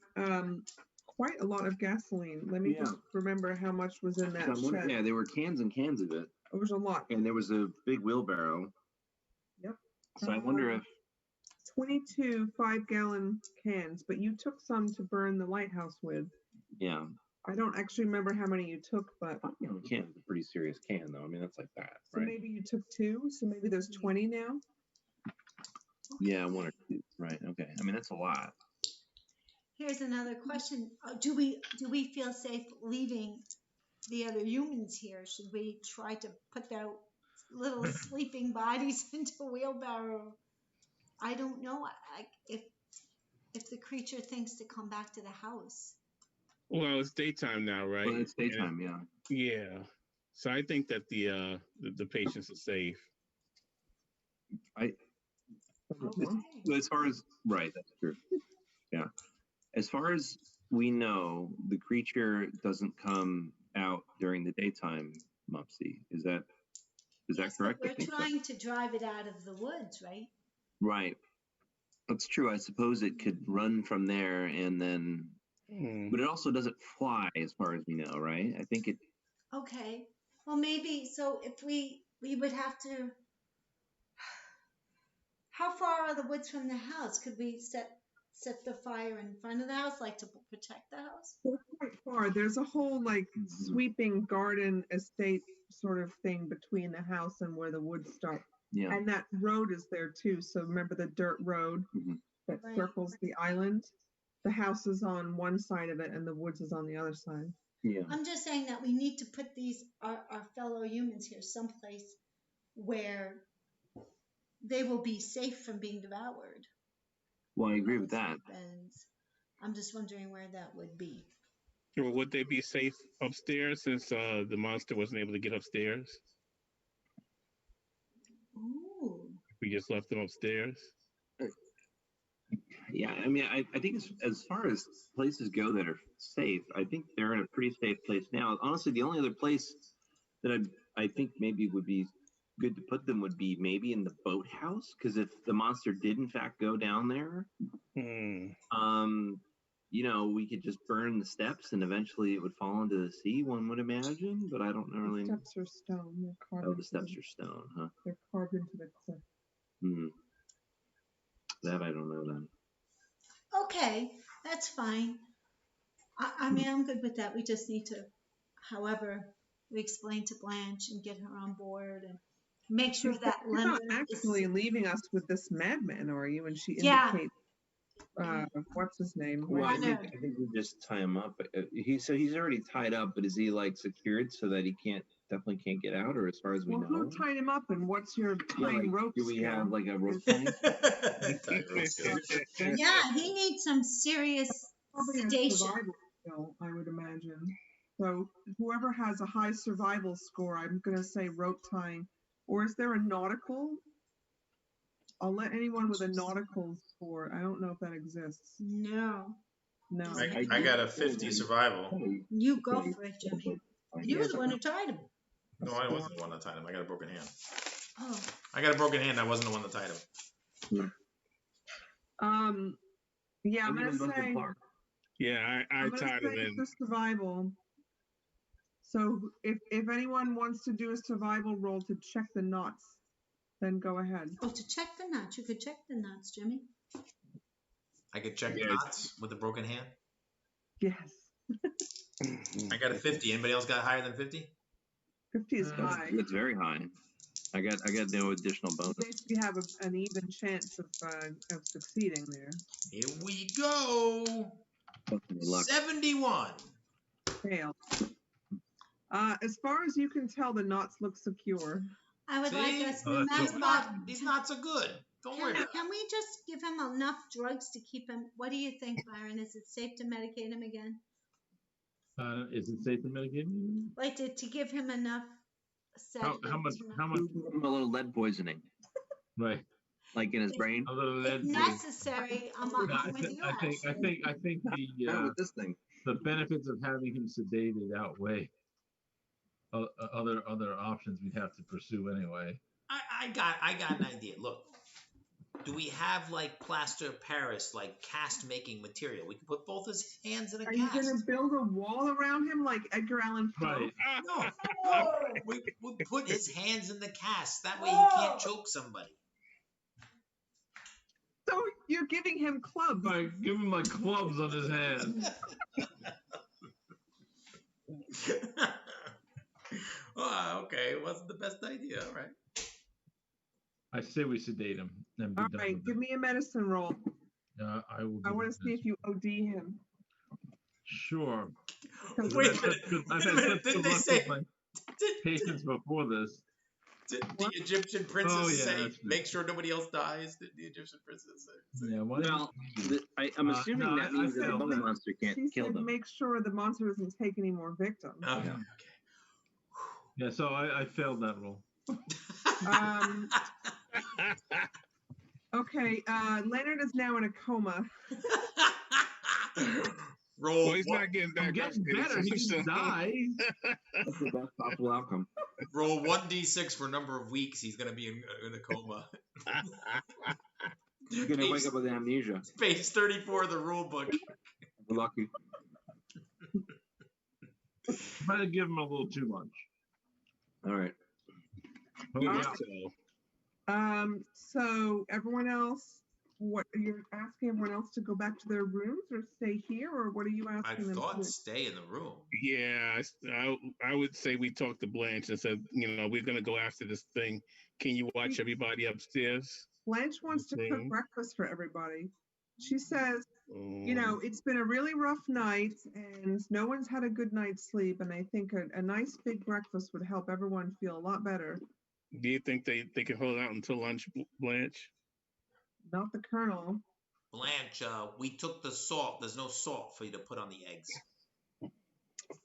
quite a lot of gasoline. Let me just remember how much was in that shed. Yeah, there were cans and cans of it. It was a lot. And there was a big wheelbarrow. Yep. So I wonder if 22 5-gallon cans, but you took some to burn the lighthouse with. Yeah. I don't actually remember how many you took, but can is a pretty serious can, though. I mean, that's like that, so right? Maybe you took 2, so maybe there's 20 now. Yeah, 1 or 2, right? Okay. I mean, that's a lot. Here's another question: Do we feel safe leaving the other humans here? Should we try to put their little sleeping bodies into a wheelbarrow? I don't know. If the creature thinks to come back to the house. Well, it's daytime now, right? Well, it's daytime, yeah. Yeah. So I think that the patients are safe. As far as that's true. Yeah. As far as we know, the creature doesn't come out during the daytime, Mopsy. Is that correct? We're trying to drive it out of the woods, right? Right. That's true. I suppose it could run from there and then, but it also doesn't fly, as far as we know, right? I think it. Okay. Well, maybe. So if we would have to. How far are the woods from the house? Could we set the fire in front of the house, like to protect the house? They're quite far. There's a whole sweeping garden estate sort of thing between the house and where the woods start Yeah. And that road is there too. So remember the dirt road that Right. circles the island? The house is on one side of it and the woods is on the other side. Yeah. I'm just saying that we need to put our fellow humans here someplace where they will be safe from being devoured. Well, I agree with that. And I'm just wondering where that would be. Or would they be safe upstairs since the monster wasn't able to get upstairs? Ooh. We just left them upstairs. Yeah, I mean, I think as far as places go that are safe, I think they're in a pretty safe place now. Honestly, the only other place that I think maybe would be good to put them would be maybe in the boathouse, because if the monster did in fact go down there, you know, we could just burn the steps and eventually it would fall into the sea, one would imagine, but I don't really The steps are stone. They're carved Oh, the steps are stone, huh? They're carved into the cliff. That I don't know then. Okay, that's fine. I mean, I'm good with that. We just need to, however, we explain to Blanche and get her on board and make sure that You're not Leonard actually is... leaving us with this madman, are you? And she Yeah. indicates, what's his name? Well, I Leonard. think we just tie him up. He's already tied up, but is he like secured so that he definitely can't get out, or as far as we know? Who tied him up, and what's your tying rope? Do we skill? have like a rope tying? Yeah, he needs some serious Probably a sedation. survival skill, I would imagine. So whoever has a high survival score, I'm going to say rope tying. Or is there a nautical? I'll let anyone with a nautical score. I don't know if that exists. No. No. I got a 50 survival. You go for it, Jimmy. You were the one who tied him. No, I wasn't the one that tied him. I got a broken hand. Oh. I got a broken hand. I wasn't the one that tied him. Yeah, I'm going to say... Yeah, I tied him in. For survival. So if anyone wants to do a survival roll to check the knots, then go ahead. Oh, to check the knots. You could check the knots, Jimmy. I could check the knots with a broken hand. Yes. I got a 50. Anybody else got higher than 50? 50 is high. It's very high. I got no additional bonus. You have an even chance of succeeding there. Here we go. 71. Fail. As far as you can tell, the knots look secure. I would like us These knots are good. Don't worry about it. Can we just give him enough drugs to keep him? What do you think, Byron? Is it safe to medicate him again? Is it safe to medicate him? Like to give him enough? How much? Give him a little lead poisoning. Right. Like in his brain. A little lead. If necessary, I'm with you. I think with this thing. The benefits of having him sedated outweigh other options we'd have to pursue anyway. I got an idea. Look, do we have like plaster of Paris, like cast making material? We can put both his hands in a cast. Are you going to build a wall around him like Edgar Allan Poe? Right. No. We put his hands in the cast. That way he can't choke somebody. So you're giving him clubs. Right, give him like clubs on his hands. Oh, okay. Wasn't the best idea. All right. I say we sedate him. And be All done right, with give it. me a medicine roll. I will. I want to see if you OD him. Sure. Wait a minute. I've had such Didn't good they luck say? with my patients before this. Did the Egyptian princess say, that's "Make sure nobody else dies"? Did the Egyptian princess say? Yeah. Well, I'm assuming that means that the bubble monster can't kill them. Make sure the monster doesn't take any more victims. Okay. Yeah. So I failed that roll. Okay, Leonard is now in a coma. Roll. Well, he's not getting back up. Getting better. He didn't die. That's the best possible outcome. Roll 1d6 for number of weeks. He's gonna be in a coma. You're gonna wake up with amnesia. Page 34 of the rule book. We're lucky. Might have given him a little too much. All right. So everyone else, what you're asking everyone else to go back to their rooms or stay here, or what are you asking them to thought do? stay in the room. Yeah, I would say we talked to Blanche and said, we're going to go after this thing. Can you watch everybody upstairs? Blanche wants to cook breakfast for everybody. She says, you know, it's been a really rough night and no one's had a good night's sleep. And I think a nice big breakfast would help everyone feel a lot better. Do you think they can hold out until lunch, Blanche? Not the Colonel. Blanche, we took the salt. There's no salt for you to put on the eggs.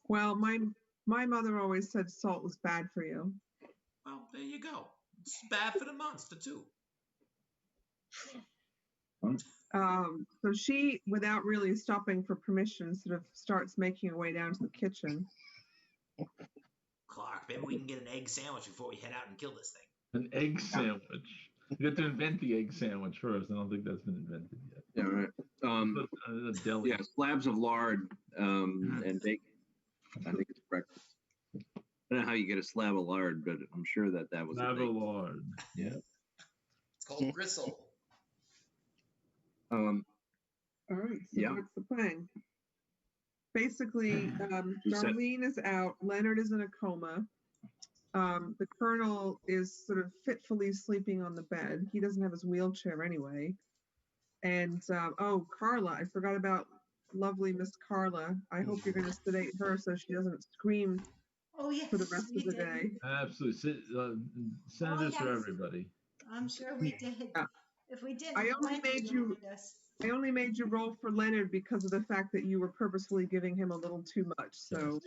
Well, my mother always said salt was bad for you. Well, there you go. It's bad for the monster, too. So she, without really stopping for permission, sort of starts making her way down to the kitchen. Clark, maybe we can get an egg sandwich before we head out and kill this thing. An egg sandwich. You have to invent the egg sandwich first. I don't think that's been invented yet. Yeah, right. A deli. Yeah, slabs of lard and bacon. I think it's breakfast. I don't know how you get a slab of lard, but I'm sure that was slab of lard. Yeah. It's called gristle. All right, so what's the plan? Basically, Darlene is out. Leonard is in a coma. The Colonel is sort of fitfully sleeping on the bed. He doesn't have his wheelchair anyway. And, Carla, I forgot about lovely Miss Carla. I hope you're going to sedate her so she doesn't scream for the rest of the day. Absolutely. Senators for everybody. I'm sure we did. If we didn't, I only made you roll for Leonard because of the fact that you were purposefully giving him a little too much. So,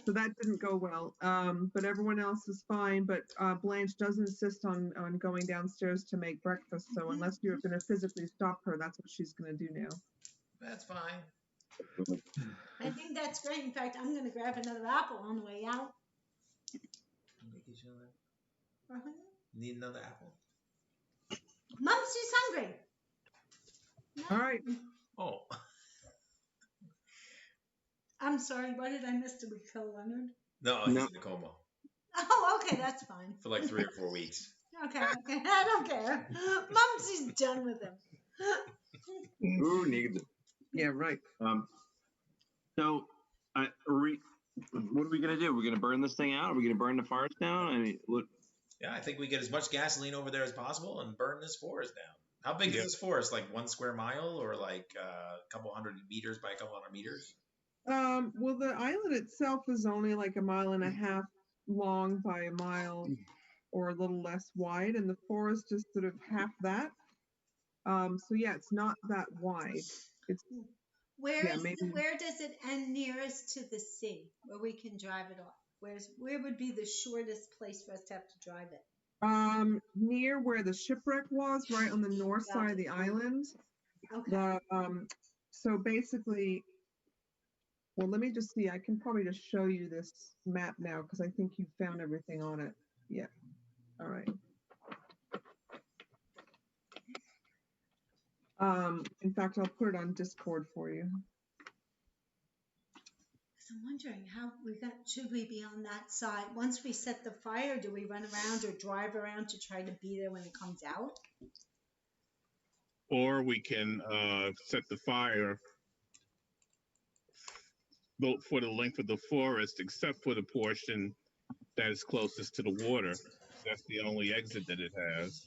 so that didn't go well. But everyone else is fine. But Blanche does insist on going downstairs to make breakfast. So unless you're going to physically stop her, that's what she's going to do now. That's fine. I think that's great. In fact, I'm going to grab another apple on the way out. Need another apple? Mumsy's hungry. All right. Oh. I'm sorry. What did I miss? Did we kill Leonard? No, he's in a coma. Oh, okay. That's fine. For like 3 or 4 weeks. Okay. I don't care. Mumsy's done with him. Who needs it? Yeah, right. So, what are we going to do? We're going to burn this thing out? Are we going to burn the forest down? I mean, what? Yeah, I think we get as much gasoline over there as possible and burn this forest down. How big is this forest? Like 1 square mile or like a couple hundred meters by a couple hundred meters? Well, the island itself is only like 1.5 miles long by 1 mile or a little less wide, and the forest is sort of half that. So yeah, it's not that wide. It's where does it end nearest to the sea where we can drive it off? Where would be the shortest place for us to have to drive it? Near where the shipwreck was, right on the north side of the island. Okay. So basically, well, let me just see. I can probably just show you this map now because I think you found everything on it. Yeah. All right. In fact, I'll put it on Discord for you. So I'm wondering should we be on that side? Once we set the fire, do we run around or drive around to try to be there when it comes out? Or we can set the fire for the length of the forest, except for the portion that is closest to the water. That's the only exit that it has.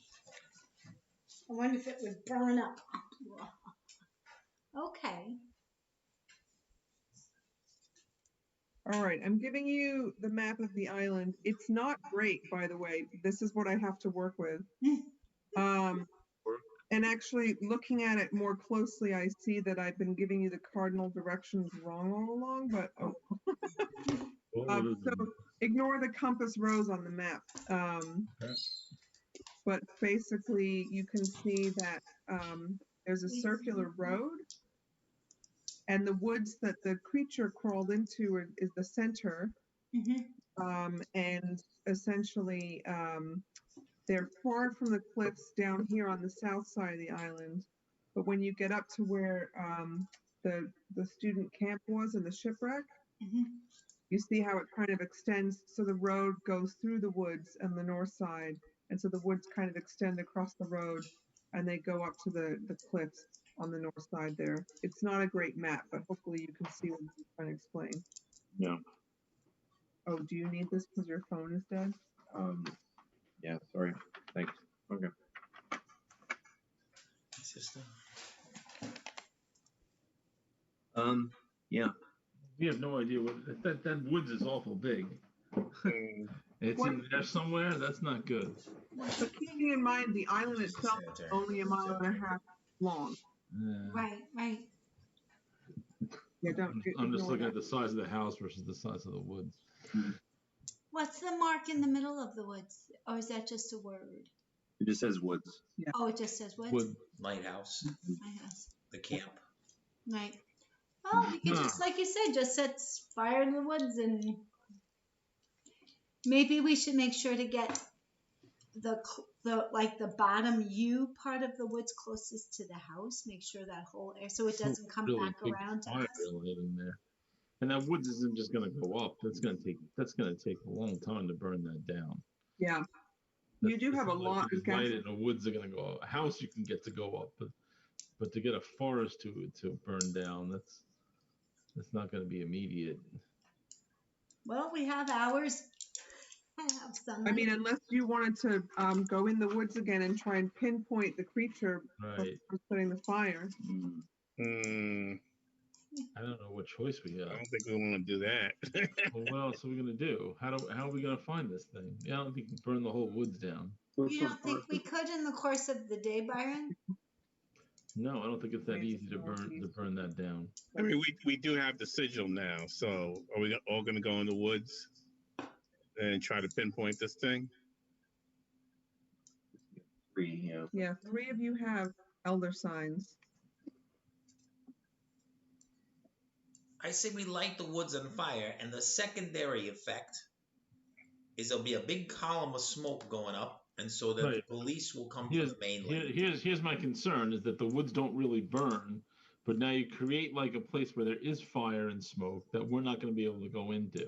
I wonder if it would burn up. Okay. All right, I'm giving you the map of the island. It's not great, by the way. This is what I have to work with. And actually, looking at it more closely, I see that I've been giving you the cardinal directions wrong all along, but so ignore the compass rose on the map. But basically, you can see that there's a circular road, and the woods that the creature crawled into is the center. And essentially, they're far from the cliffs down here on the south side of the island. But when you get up to where the student camp was in the shipwreck, you see how it kind of extends. So the road goes through the woods on the north side. And so the woods kind of extend across the road and they go up to the cliffs on the north side there. It's not a great map, but hopefully you can see what I'm trying to explain. Yeah. Oh, do you need this because your phone is dead? Yeah, sorry. Thanks. Okay. Yeah. We have no idea what that woods is awful big. Mm, It's What- in there somewhere. That's not good. But keeping in mind the island itself is only a mile and a half long. Yeah. Right. Yeah, don't I'm just ignore looking that. at the size of the house versus the size of the woods. What's the mark in the middle of the woods? Or is that just a word? It just says woods. Oh, it just says woods? Wood. Lighthouse, Lighthouse. the camp. Right. Well, you could just, like you said, just set fire in the woods, and maybe we should make sure to get the bottom U part of the woods closest to the house. Make sure that whole area, so it doesn't come Really back big around to fire us. really in there. And that woods isn't just going to go up. That's going to take a long time to burn that down. Yeah. You do have a lot of gas. Light in the woods are going to go up. A house you can get to go up, but to get a forest to burn down, that's not going to be immediate. Well, we have hours. I have some. I mean, unless you wanted to go in the woods again and try and pinpoint the creature Right. before putting the fire. I don't know what choice we I got. don't think we want to do that. Well, what else are we going to do? How are we going to find this thing? Yeah, I don't think we can burn the whole woods down. You don't think we could in the course of the day, Byron? No, I don't think it's that easy to burn that down. I mean, we do have the sigil now, so are we all going to go in the woods and try to pinpoint this thing? 3, yeah. Yeah, 3 of you have elder signs. I say we light the woods on fire, and the secondary effect is there'll be a big column of smoke going up, and so that the police will come to the mainland. Here's my concern is that the woods don't really burn, but now you create like a place where there is fire and smoke that we're not going to be able to go into.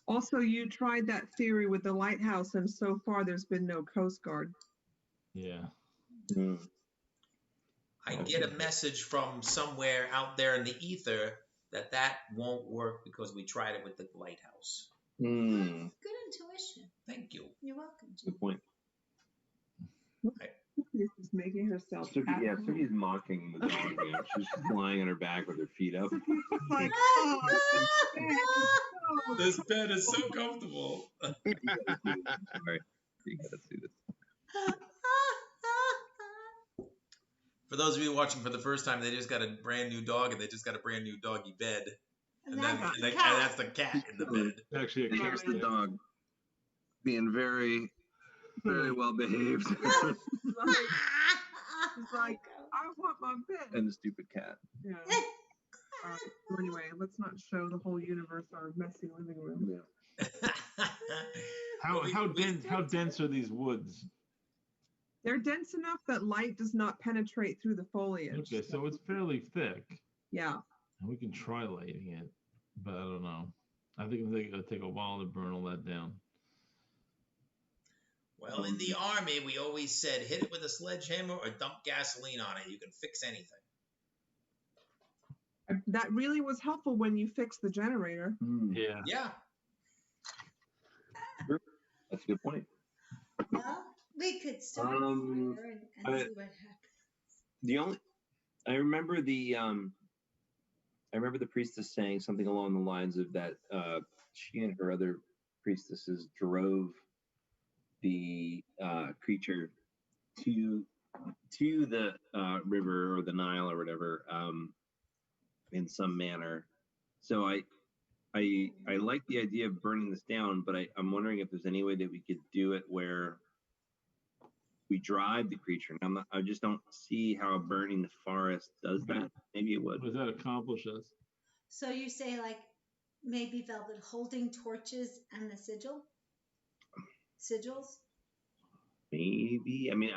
Also, you tried that theory with the lighthouse, and so far there's been no Coast Guard. Yeah. I get a message from somewhere out there in the ether that won't work because we tried it with the lighthouse. Good intuition. Thank you. You're welcome. Good point. This is making herself. Sophie's mocking the dog. She's just lying on her back with her feet up. Like, This bed is so comfortable. All right, you gotta see this. For those of you watching for the first time, they just got a brand new dog and they just got a brand new doggy bed. And that's the cat in the bed. Actually, And here's the dog being very, very well behaved. It's like, I want my bed. And the stupid cat. Yeah. So anyway, let's not show the whole universe our messy living room. How dense are these woods? They're dense enough that light does not penetrate through the foliage. Okay, so it's fairly thick. Yeah. And we can try lighting it, but I don't know. I think it's going to take a while to burn all that down. Well, in the army, we always said hit it with a sledgehammer or dump gasoline on it. You can fix anything. That really was helpful when you fixed the generator. Yeah. Yeah. That's a good point. Well, we could start fire and see what happens. I remember the priestess saying something along the lines of that she and her other priestesses drove the creature to the river or the Nile or whatever in some manner. So I like the idea of burning this down, but I'm wondering if there's any way that we could do it where we drive the creature. And I just don't see how burning the forest does that. Maybe it would. What does that accomplish us? So you say like maybe Velvet holding torches and the sigils? Maybe. I mean,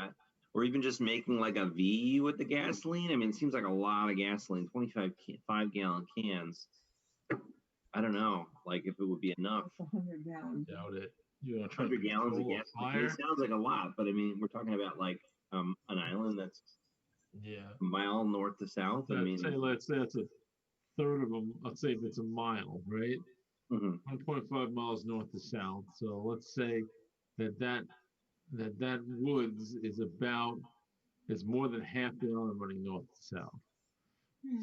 or even just making like a V with the gasoline. I mean, it seems like a lot of gasoline, 25 5-gallon cans. I don't know, like if it would be enough. 100 gallons. Doubt it. You're gonna try 100 to gallons of control a gasoline. fire? It sounds like a lot, but I mean, we're talking about like an island that's a mile north to south. Let's say it's a third of a. Let's say if it's a mile, right? Mhm. 1.5 miles north to south. So let's say that woods is more than half the island running north to south. Hmm.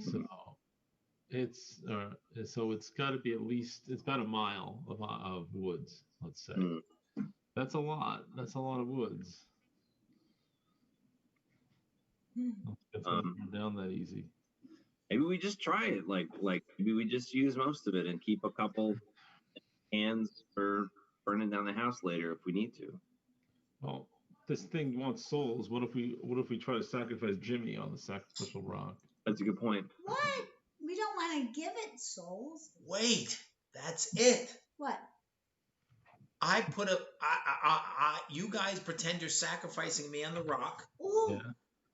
So it's got to be at least it's about a mile of woods. Let's say Mm. that's a lot. That's a lot of woods. Hmm. It's not going down that easy. Maybe we just try it. Like maybe we just use most of it and keep a couple hands for burning down the house later if we need to. Well, this thing wants souls. What if we try to sacrifice Jimmy on the sacrificial rock? That's a good point. What? We don't want to give it souls. Wait, that's it. What? I put you guys pretend you're sacrificing me on the rock. Ooh. Yeah.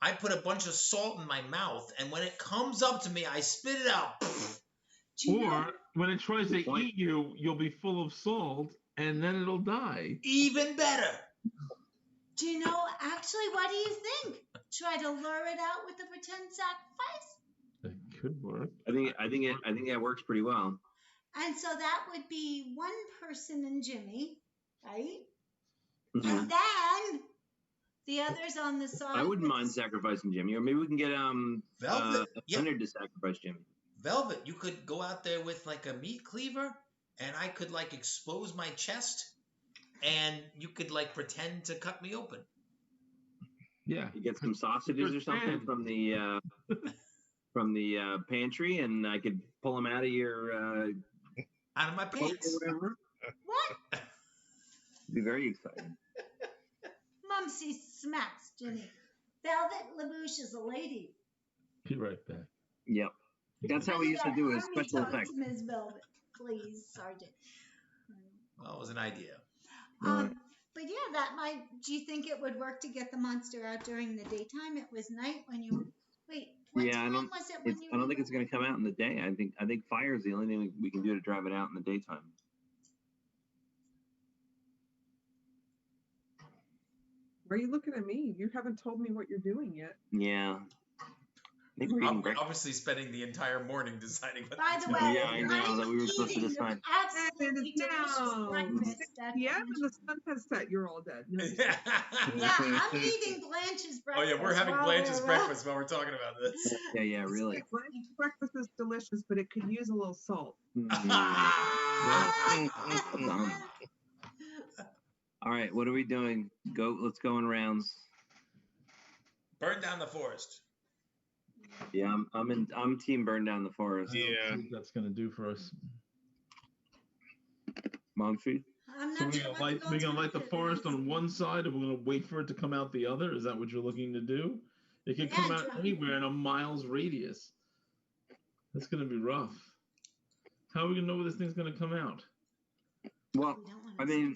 I put a bunch of salt in my mouth, and when it comes up to me, I spit it out. Do you know? Or when it tries to eat you, you'll be full of salt, and then it'll die. Even better. Do you know? Actually, what do you think? Try to lure it out with the pretend sacrifice. That could work. I think that works pretty well. And so that would be one person and Jimmy, right? Mhm. And then the others on the side. I wouldn't mind sacrificing Jimmy, or maybe we can get Velvet. Yeah. Leonard to sacrifice Jimmy. Velvet, you could go out there with like a meat cleaver, and I could like expose my chest, and you could like pretend to cut me open. Yeah. You get some sausages or something from the pantry, and I could pull them out of your Out of my cloak pants. or whatever. What? It'd be very exciting. Mumsy smacks Jimmy. Velvet LaBouche is a lady. Be right back. Yep. That's how we used to do it. Special effects. Ms. Velvet, please, Sergeant. Well, it was an idea. But yeah, that might. Do you think it would work to get the monster out during the daytime? It was night when you. Wait, what time was it when you? I don't think it's going to come out in the day. I think fire is the only thing we can do to drive it out in the daytime. Why are you looking at me? You haven't told me what you're doing yet. Yeah. I think we're eating breakfast. Obviously, spending the entire morning deciding what. By the way, Yeah, I know that we were supposed to decide. Absolutely delicious breakfast. Yeah, the sun has set. You're all dead. No. Yeah, I'm eating Blanche's breakfast. Oh yeah, we're having Blanche's breakfast while we're talking about this. Yeah, really. Blanche's breakfast is delicious, but it could use a little salt. All right, what are we doing? Let's go in rounds. Burn down the forest. Yeah, I'm team burn down the forest. Yeah. I don't think that's going to do for us. Momsy? I'm So not sure we're gonna light the forest on one side, and we're gonna wait for it to come out the other. Is that what you're looking to do? It can come out anywhere in a mile's radius. That's gonna be rough. How are we gonna know where this thing's gonna come out? Well, I mean,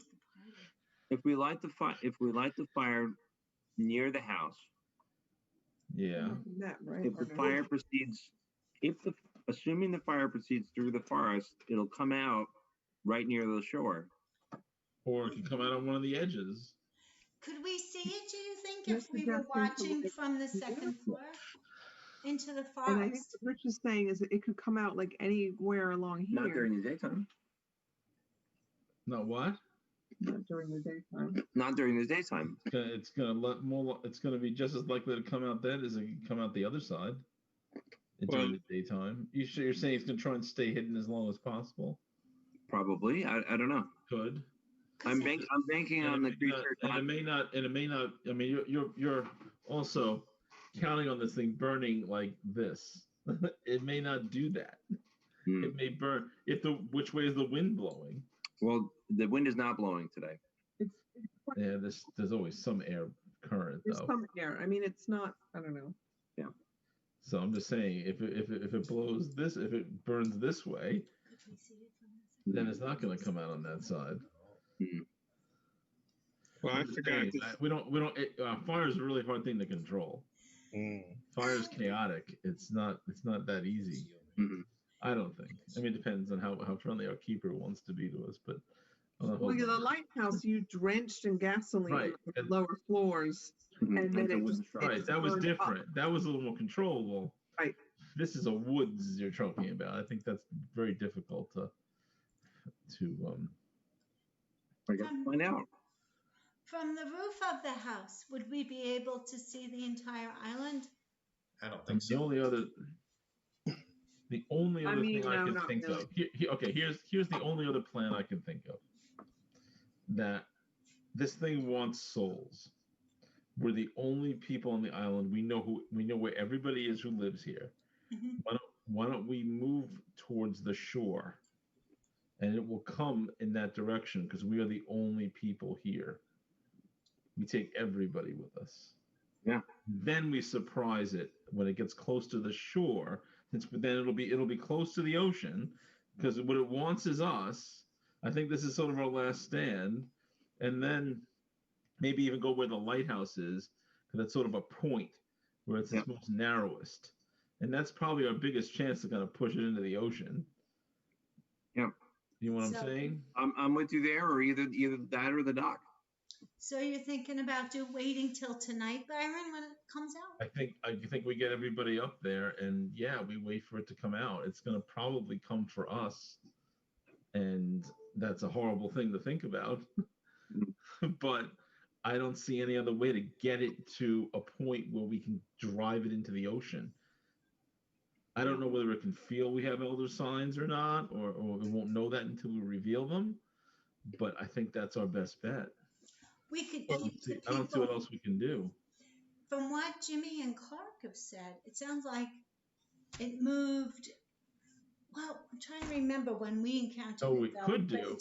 if we light the fire near the house, Yeah. That, right? if the fire proceeds, assuming the fire proceeds through the forest, it'll come out right near the shore. Or it can come out on one of the edges. Could we see it, do you think, You're if we were suggesting watching from the second floor into the And I think forest? what Rich is saying is that it could come out like anywhere along here. Not during the daytime. Not what? Not during the daytime. Not during the daytime. It's gonna be just as likely to come out then as it can come out the other side during the daytime. You're saying it's gonna try and stay hidden as long as possible? Probably. I don't know. Could. I'm banking on the creature. And it may not. I mean, you're also counting on this thing burning like this. It may not do that. It may burn. Which way is the wind blowing? Well, the wind is not blowing today. Yeah, there's always some air current There's though. some air. I mean, it's not. I don't know. Yeah. So I'm just saying, if it blows this, if it burns this way, then it's not going to come out on that side. Well, I forgot. We don't. Fire is a really hard thing to control. Fire is chaotic. It's not that easy. I don't think. I mean, it depends on how friendly our keeper wants to be to us, but. Well, the lighthouse you drenched in gasoline Right. on the lower floors, and then it just right. That was burned different. up. That was a little more controllable. Right. This is a woods you're talking about. I think that's very difficult to I got to find out. From the roof of the house, would we be able to see the entire island? I don't think so. The only other thing I no, can not think really. of. Okay, here's the only other plan I can think of. That this thing wants souls. We're the only people on the island. We know where everybody is who lives here. Mm-hmm. Why don't we move towards the shore, and it will come in that direction because we are the only people here. We take everybody with us. Yeah. Then we surprise it when it gets close to the shore. Then it'll be close to the ocean because what it wants is us. I think this is sort of our last stand, and then maybe even go where the lighthouse is because that's sort of a point where it's its most narrowest, and that's probably our biggest chance to kind of push it into the ocean. Yeah. You know what I'm saying? I'm with you there, or either that or the dock. So you're thinking about waiting till tonight, Byron, when it comes out? I think we get everybody up there, and we wait for it to come out. It's going to probably come for us, and that's a horrible thing to think about. But I don't see any other way to get it to a point where we can drive it into the ocean. I don't know whether it can feel we have elder signs or not, or we won't know that until we reveal them. But I think that's our best bet. We could I don't see what else we can do. From what Jimmy and Clark have said, it sounds like it moved. Well, I'm trying to remember when we encountered we it. Could do.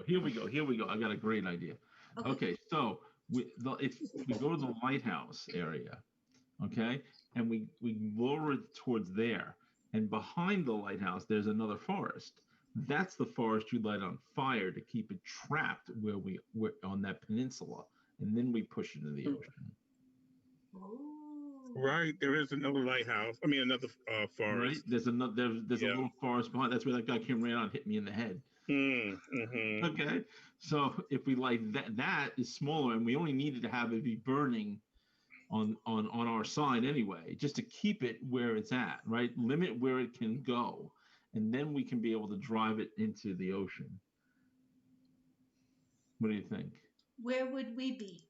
Here we go. I got a great idea. Okay, so if we go to the lighthouse area, okay, and we lower it towards there, and behind the lighthouse there's another forest. That's the forest you light on fire to keep it trapped where we're on that peninsula, and then we push it into the ocean. Right, there is another lighthouse. I mean, another forest. Right, there's a little forest behind. That's where that guy came right on and hit me in the head. Mm-hmm. Okay, so if we light that is smaller, and we only needed to have it be burning on our sign anyway, just to keep it where it's at, right? Limit where it can go, and then we can be able to drive it into the ocean. What do you think? Where would we be?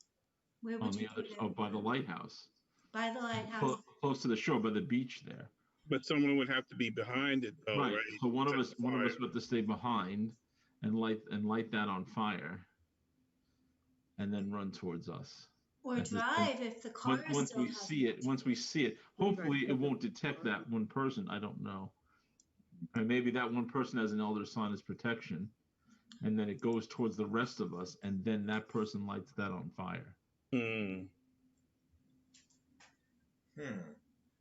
Where would you be? By the lighthouse. By the lighthouse. Close to the shore, by the beach there. But someone would have to be behind it, though, right? So one of us would have to stay behind and light that on fire, and then run towards us. Or drive if the car once we see it, hopefully it won't detect that one person. I don't know. Or maybe that one person has an elder sign as protection, and then it goes towards the rest of us, and then that person lights that on fire.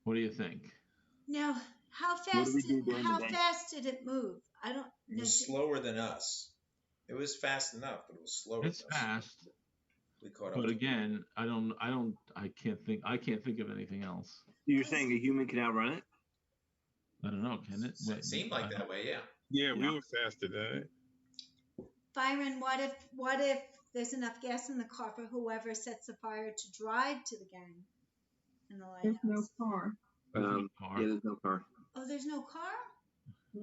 What do you think? Now, how fast did it move? I don't know. It was slower than us. It was fast enough, but it was slower. It's fast. We caught up. But again, I can't think of anything else. You're saying a human can outrun it? I don't know, can it? It seemed like that way, yeah. Yeah, we were faster than it. Byron, what if there's enough gas in the car for whoever sets the fire to drive to the gang in the lighthouse? There's no car. Yeah, there's no car. Oh, there's no car?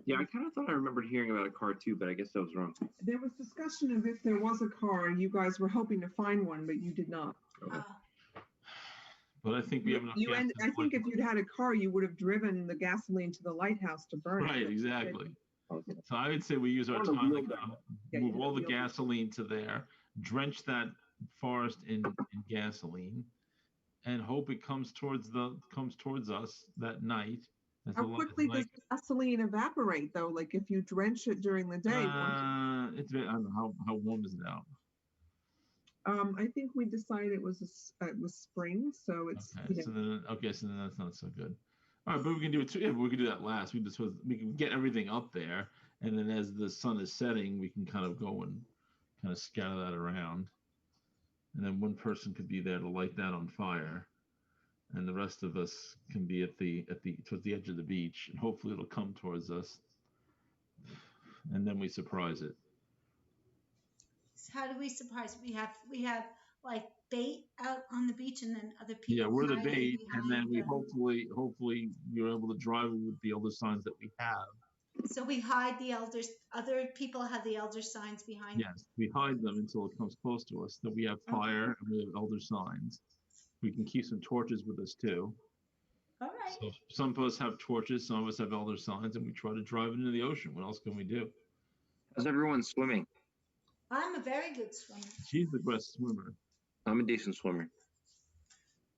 Yeah, I kind of thought I remembered hearing about a car too, but I guess I was wrong. There was discussion of if there was a car, you guys were hoping to find one, but you did not. But I think we have enough gas. I think if you'd had a car, you would have driven the gasoline to the lighthouse to burn it. Right, exactly. So I would say we use our time to move all the gasoline to there, drench that forest in gasoline, and hope it comes towards us that night. How quickly does gasoline evaporate, though? Like if you drench it during the day? I don't know how warm is it out. I think we decided it was spring, so it's. Okay, so then that's not so good. All right, but we can do it too. Yeah, we can do that last. We can get everything up there, and then as the sun is setting, we can kind of go and kind of scatter that around, and then one person could be there to light that on fire, and the rest of us can be towards the edge of the beach, and hopefully it'll come towards us, and then we surprise it. How do we surprise? We have like bait out on the beach, and then other people. Yeah, we're the bait, and then we hopefully you're able to drive with the other signs that we have, So we hide the elders. Other people have the elder signs behind. Yes, we hide them until it comes close to us. Then we have fire and we have elder signs. We can keep some torches with us too. All right. So some of us have torches, some of us have elder signs, and we try to drive it into the ocean. What else can we do? How's everyone swimming? I'm a very good swimmer. She's the best swimmer. I'm a decent swimmer.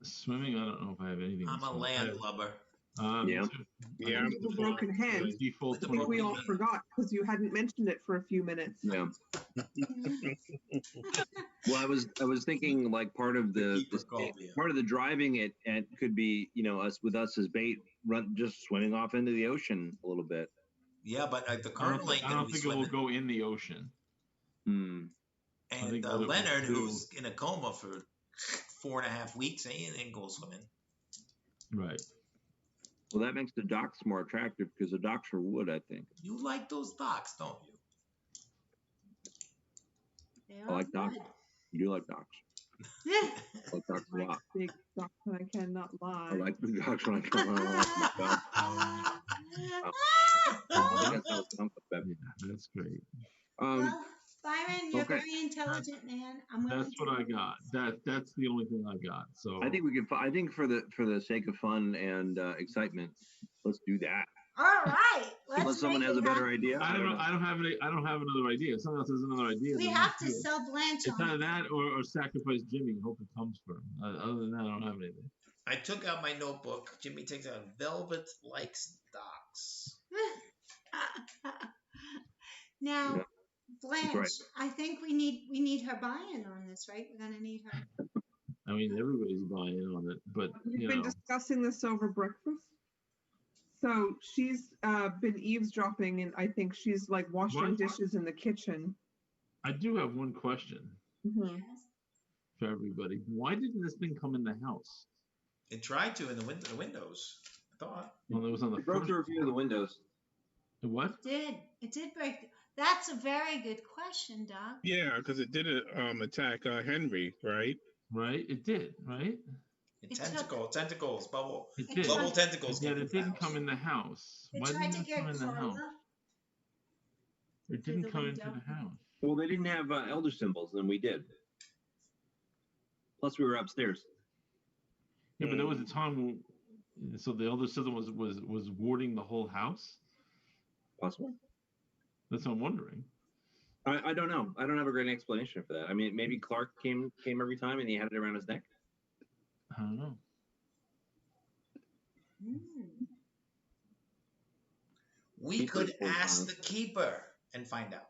Swimming, I don't know if I have anything. I'm a landlubber. Yeah. Yeah. The broken hand. Default I think we all forgot because you hadn't mentioned it for a few minutes. Yeah. Well, I was thinking like part of the driving it could be, you know, us as bait, just swimming off into the ocean a little bit. Yeah, but the I Colonel ain't don't gonna be think it will swimming. go in the ocean. Hmm. And Leonard, who's in a coma for 4.5 weeks, he ain't going swimming. Right. Well, that makes the docks more attractive because the docks are wood, I think. You like those docks, don't you? They I like docks. good. You do like docks. I like docks a lot. Big stuff, and I cannot lie. I like the docks when I come on. Yeah, that's great. Well, Byron, you're okay. a very intelligent man. I'm willing That's what I got. That's the only thing I got. So I think we can. I think for the sake of fun and excitement, let's do that. All right. Unless someone has a better idea. I don't know. I don't have another idea. Someone else has another idea. We have to sell Blanche It's on either it. that or sacrifice Jimmy and hope it comes for him. Other than that, I don't have anything. I took out my notebook. Jimmy takes out Velvet likes docks. Now, Yeah. Blanche, right. I think we need her buy-in on this, right? We're gonna need her. I mean, everybody's buying in on it, but We've you been know, discussing this over breakfast. So she's been eavesdropping, and I think she's like washing What? dishes in the kitchen. I do have one question Mhm. Yes. for everybody. Why didn't this thing come in the house? It tried to in the windows. I thought. Well, it was on the We broke first. through a few of the windows. The what? It did break. That's a very good question, Doc. Yeah, because it did attack Henry, right? Right? It did. Right? It It tentacles, bubble It did. bubble tentacles. Yet came it from the didn't house. come in the house. It Why tried to didn't it get come in the house? Carla. It through didn't the come into window. the house. Well, they didn't have elder symbols, and we did. Plus, we were upstairs. Yeah, but there was a time when, so the elder sister was warding the whole house. Possible. That's what I'm wondering. I don't know. I don't have a great explanation for that. I mean, maybe Clark came every time, and he had it around his neck. I don't know. We could ask the keeper and find out.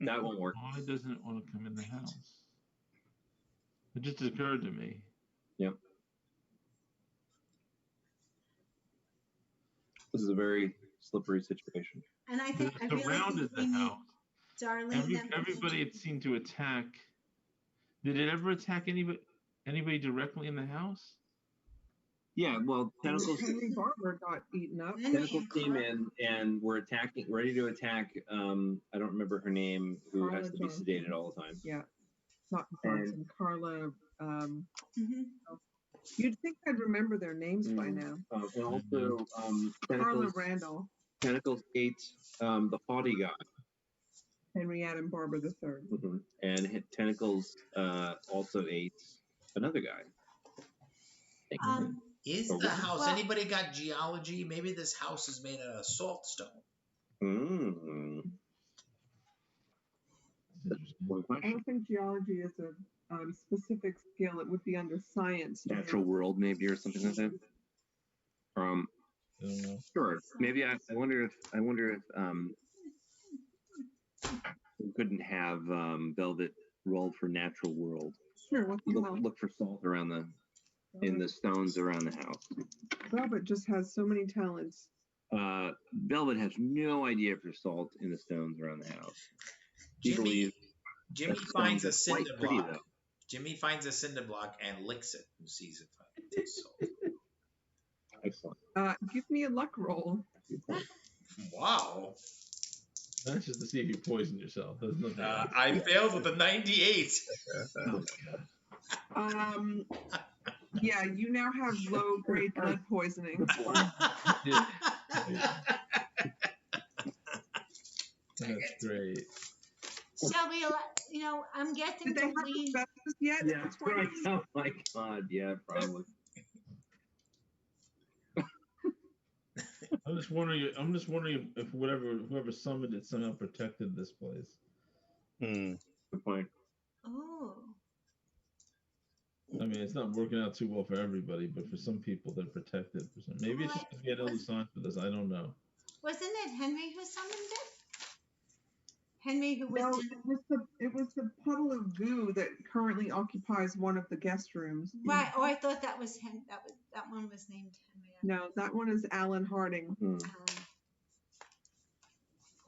That won't work. Why doesn't it want to come in the house? It just occurred to me. Yep. This is a very slippery situation. And I think I It really surrounded think we the need house. Darlene. Everybody had seemed to attack. Did it ever attack anybody directly in the house? Yeah, well, Tentacles Henry Barber got eaten up. Tentacles came in and were attacking, ready to attack. I don't remember her name, who Carla has to be Johnson. sedated all the time. Yeah, not Johnson, Carla. Mm-hmm. You'd think I'd remember their names by now. And also, Carla Randall, Tentacles ate the haughty guy. Henry Adam Barber III. And Tentacles also ate another guy. Is Or the what? house? Well- Anybody got geology? Maybe this house is made out of salt stone. That's one I question. don't think geology is a specific skill. It would be under science. Natural world, maybe, or something like that. I don't know. Sure. Maybe I wonder if we couldn't have Velvet roll for natural world. Sure, what the hell? Look for salt around in the stones around the house. Velvet just has so many talents. Velvet has no idea if there's salt in the stones around the house. He believes Jimmy that finds a stones are quite cinder pretty, block. though. Jimmy finds a cinder block and licks it and sees if it tastes salt. Excellent. Give me a luck roll. Wow. That's just to see if you poison yourself. There's nothing else. I failed with a 98. Yeah, you now have low-grade lead poisoning. That's great. Shall we, I'm guessing Did they have Darlene. asbestos yet? Yeah, right. Oh my God. Yeah, probably. I'm just wondering if whoever summoned it somehow protected this place. Hmm. Good point. Oh. I mean, it's not working out too well for everybody, but for some people, they're protected. For some, maybe it's just because we had other signs for this. I don't know. Wasn't it Henry who summoned it? Henry who was. No, it was the puddle of goo that currently occupies one of the guest rooms. Right. Oh, I thought that was that one was named Henry. No, that one is Alan Harding.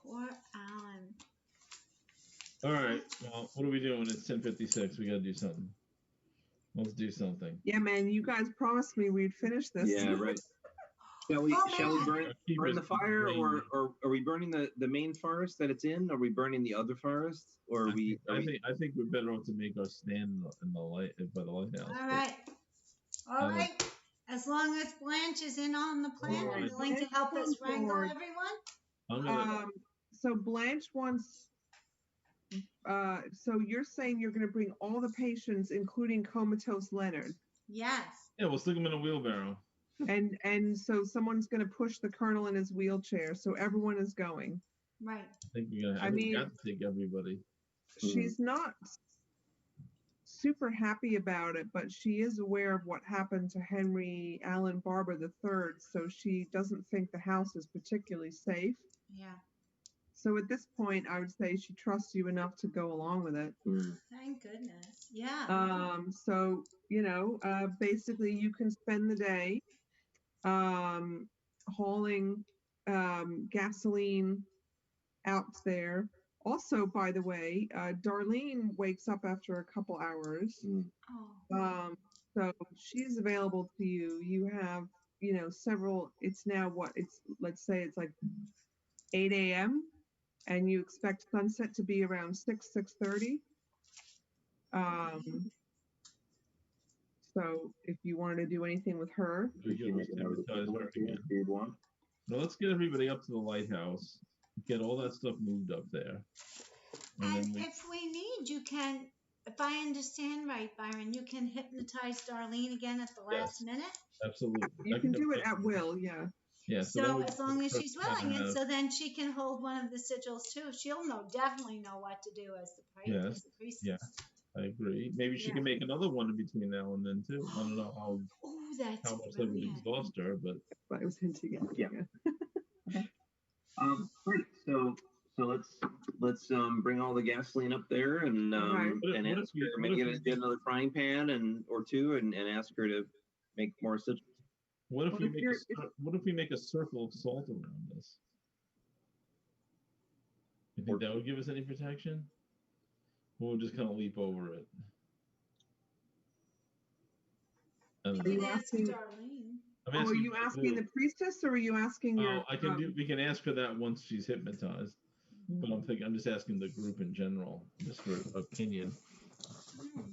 Poor Alan. All right. Well, what are we doing? It's 10:56. We got to do something. Let's do something. Yeah, man, you guys promised me we'd finish this. Yeah, right. Shall we burn the fire, or are we burning the main forest that it's in? Are we burning the other forest, or I think we're better off to make our stand in the light by the lighthouse. All right. As long as Blanche is in on the plan and willing to help us wrangle everyone. So Blanche wants. So you're saying you're going to bring all the patients, including comatose Leonard. Yes. Yeah, we'll stick them in a wheelbarrow. And so someone's going to push the colonel in his wheelchair, so everyone is going. Right. I think we got to take everybody. She's not super happy about it, but she is aware of what happened to Henry Allen Barber III, so she doesn't think the house is particularly safe. Yeah. So at this point, I would say she trusts you enough to go along with it. Thank goodness. Yeah. So, basically you can spend the day hauling gasoline out there. Also, by the way, Darlene wakes up after a couple hours. So she's available to you. You have, several, it's now let's say it's like 8 a.m. and you expect sunset to be around 6:30. So if you wanted to do anything with her, Well, let's get everybody up to the lighthouse, get all that stuff moved up there. And if we need, you can, if I understand right, Byron, you can hypnotize Darlene again at the last minute. Absolutely. You can do it at will, yeah. Yeah. So as long as she's willing, and so then she can hold one of the sigils too. She'll definitely know what to do as the priestess. Yeah, I agree. Maybe she can make another one in between now and then too. I don't know how much that would exhaust her, but I was hinting at. Yeah. Great. So let's bring all the gasoline up there and ask her, maybe get another frying pan or two and ask her to make more sigils. What if we make a circle of salt around this? You think that would give us any protection? Or we'll just kind of leap over it? Are you asking the priestess, or are you asking your? We can ask her that once she's hypnotized. But I'm just asking the group in general, just for opinion.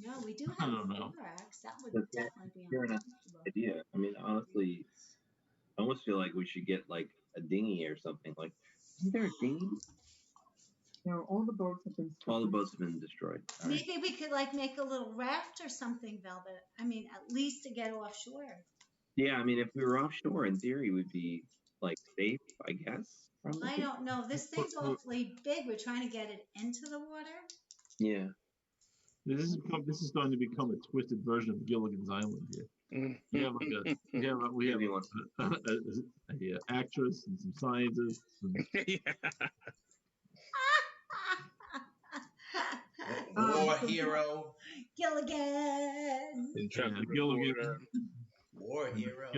No, we do have thorax. That would definitely be an idea. I mean, honestly, I almost feel like we should get like a dinghy or something. Like, is there a dinghy? No, all the boats have been destroyed. Maybe we could make a little raft or something, Velvet. I mean, at least to get offshore. Yeah, I mean, if we were offshore, in theory, we'd be safe, I guess. Probably. I don't know. This thing's awfully big. We're trying to get it into the water. Yeah. This is going to become a twisted version of Gilligan's Island here. We have a actress and some scientists. War hero. Gilligan. Gilligan. War hero.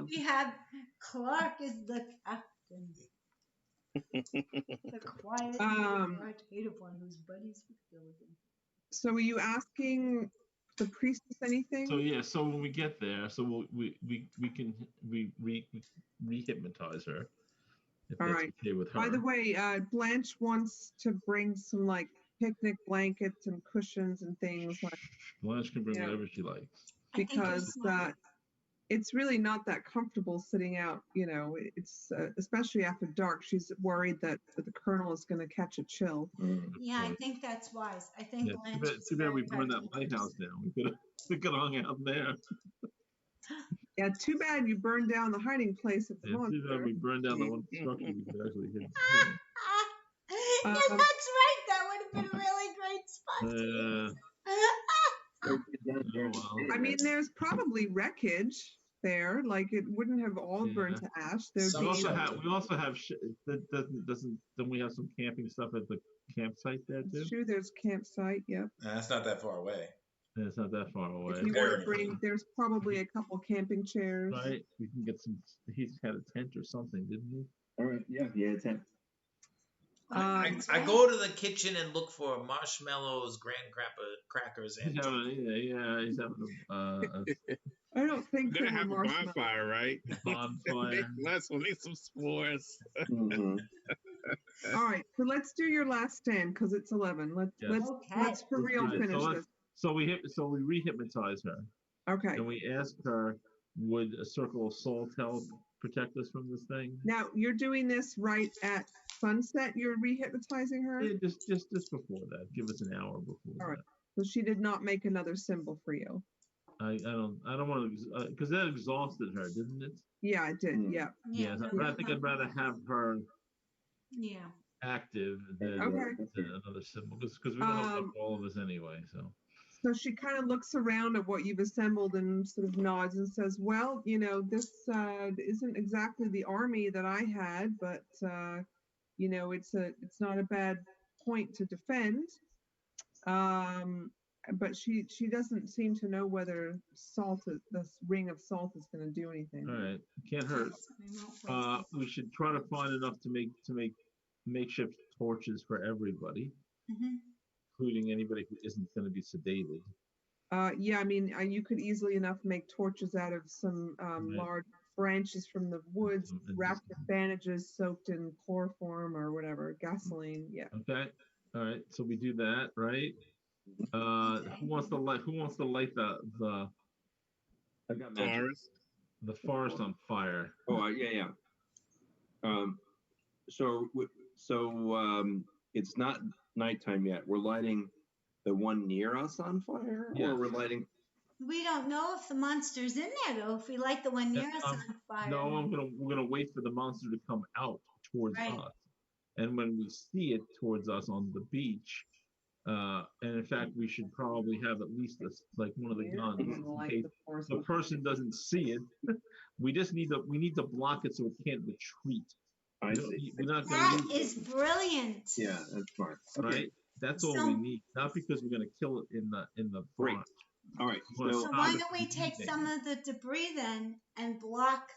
We have Clark is the captain. The quiet, authoritative one who's buddies with Gilligan. So are you asking the priestess anything? So when we get there, we can re-hypnotize her. All right. Okay with her. By the way, Blanche wants to bring some picnic blankets and cushions and things. Blanche can bring whatever she likes. Because it's really not that comfortable sitting out. It's especially after dark. She's worried that the colonel is going to catch a chill. Yeah, I think that's wise. I think Yeah, Blanche is too bad we very burned that lighthouse down. We could have hung out there. Yeah, too bad you burned down the hiding place of the Yeah, too bad monster. we burned down the one structure we could actually hit. Yeah, that's right. That would have been a really great spot. Oh, well. I mean, there's probably wreckage there. Like it wouldn't have all burned to ash. There'd So be We also have that doesn't we have some camping stuff at the campsite there too? It's true. There's campsite. Yep. That's not that far away. Yeah, it's not that far away. If you want to bring, there's probably a couple camping chairs. Right, we can get some. He's had a tent or something, didn't he? All right. Yeah, a tent. I go to the kitchen and look for marshmallows, graham crackers, and He's having I don't think We're there gonna were have a marshmallows. bonfire, right? a bonfire. Let's make some s'mores. All right, so let's do your last stand because it's 11. Let's Okay. for real Right, finish this. So we re-hypnotize her, Okay. and we ask her, would a circle of salt help protect us from this thing? Now you're doing this right at sunset. You're rehypnotizing her. Yeah, just before that. Give us an hour before All right. that. So she did not make another symbol for you. I don't want to, because that exhausted her, didn't it? Yeah, it did. Yeah. Yeah, I think I'd rather have her Yeah. active than another symbol, because we're gonna help all of us anyway. So she kind of looks around at what you've assembled and sort of nods and says, "Well, this isn't exactly the army that I had, but it's not a bad point to defend." But she doesn't seem to know whether this ring of salt is going to do anything. All right, can't hurt. We should try to find enough to make makeshift torches for everybody, including anybody who isn't going to be sedated. Yeah, I mean, you could easily enough make torches out of some large branches from the woods, wrapped with bandages, soaked in chloroform or whatever, gasoline. Yeah. Okay. All right. So we do that, right? Who wants to light the I've got magic. Forest. the forest on fire? Oh, yeah. So it's not nighttime yet. We're lighting the one near us on fire, or we're lighting. We don't know if the monster's in there though. If we light the one near us on fire. No, we're gonna wait for the monster to come out towards us, and when we see it towards us on the beach, and in fact, we should probably have at least one of the guns in case the person doesn't see it. We need to block it so it can't retreat. I see. That is brilliant. Yeah, that's smart. Right? Okay. That's all we need. Not because we're gonna kill it in the Great. front. All right. So why don't we take some of the debris then and block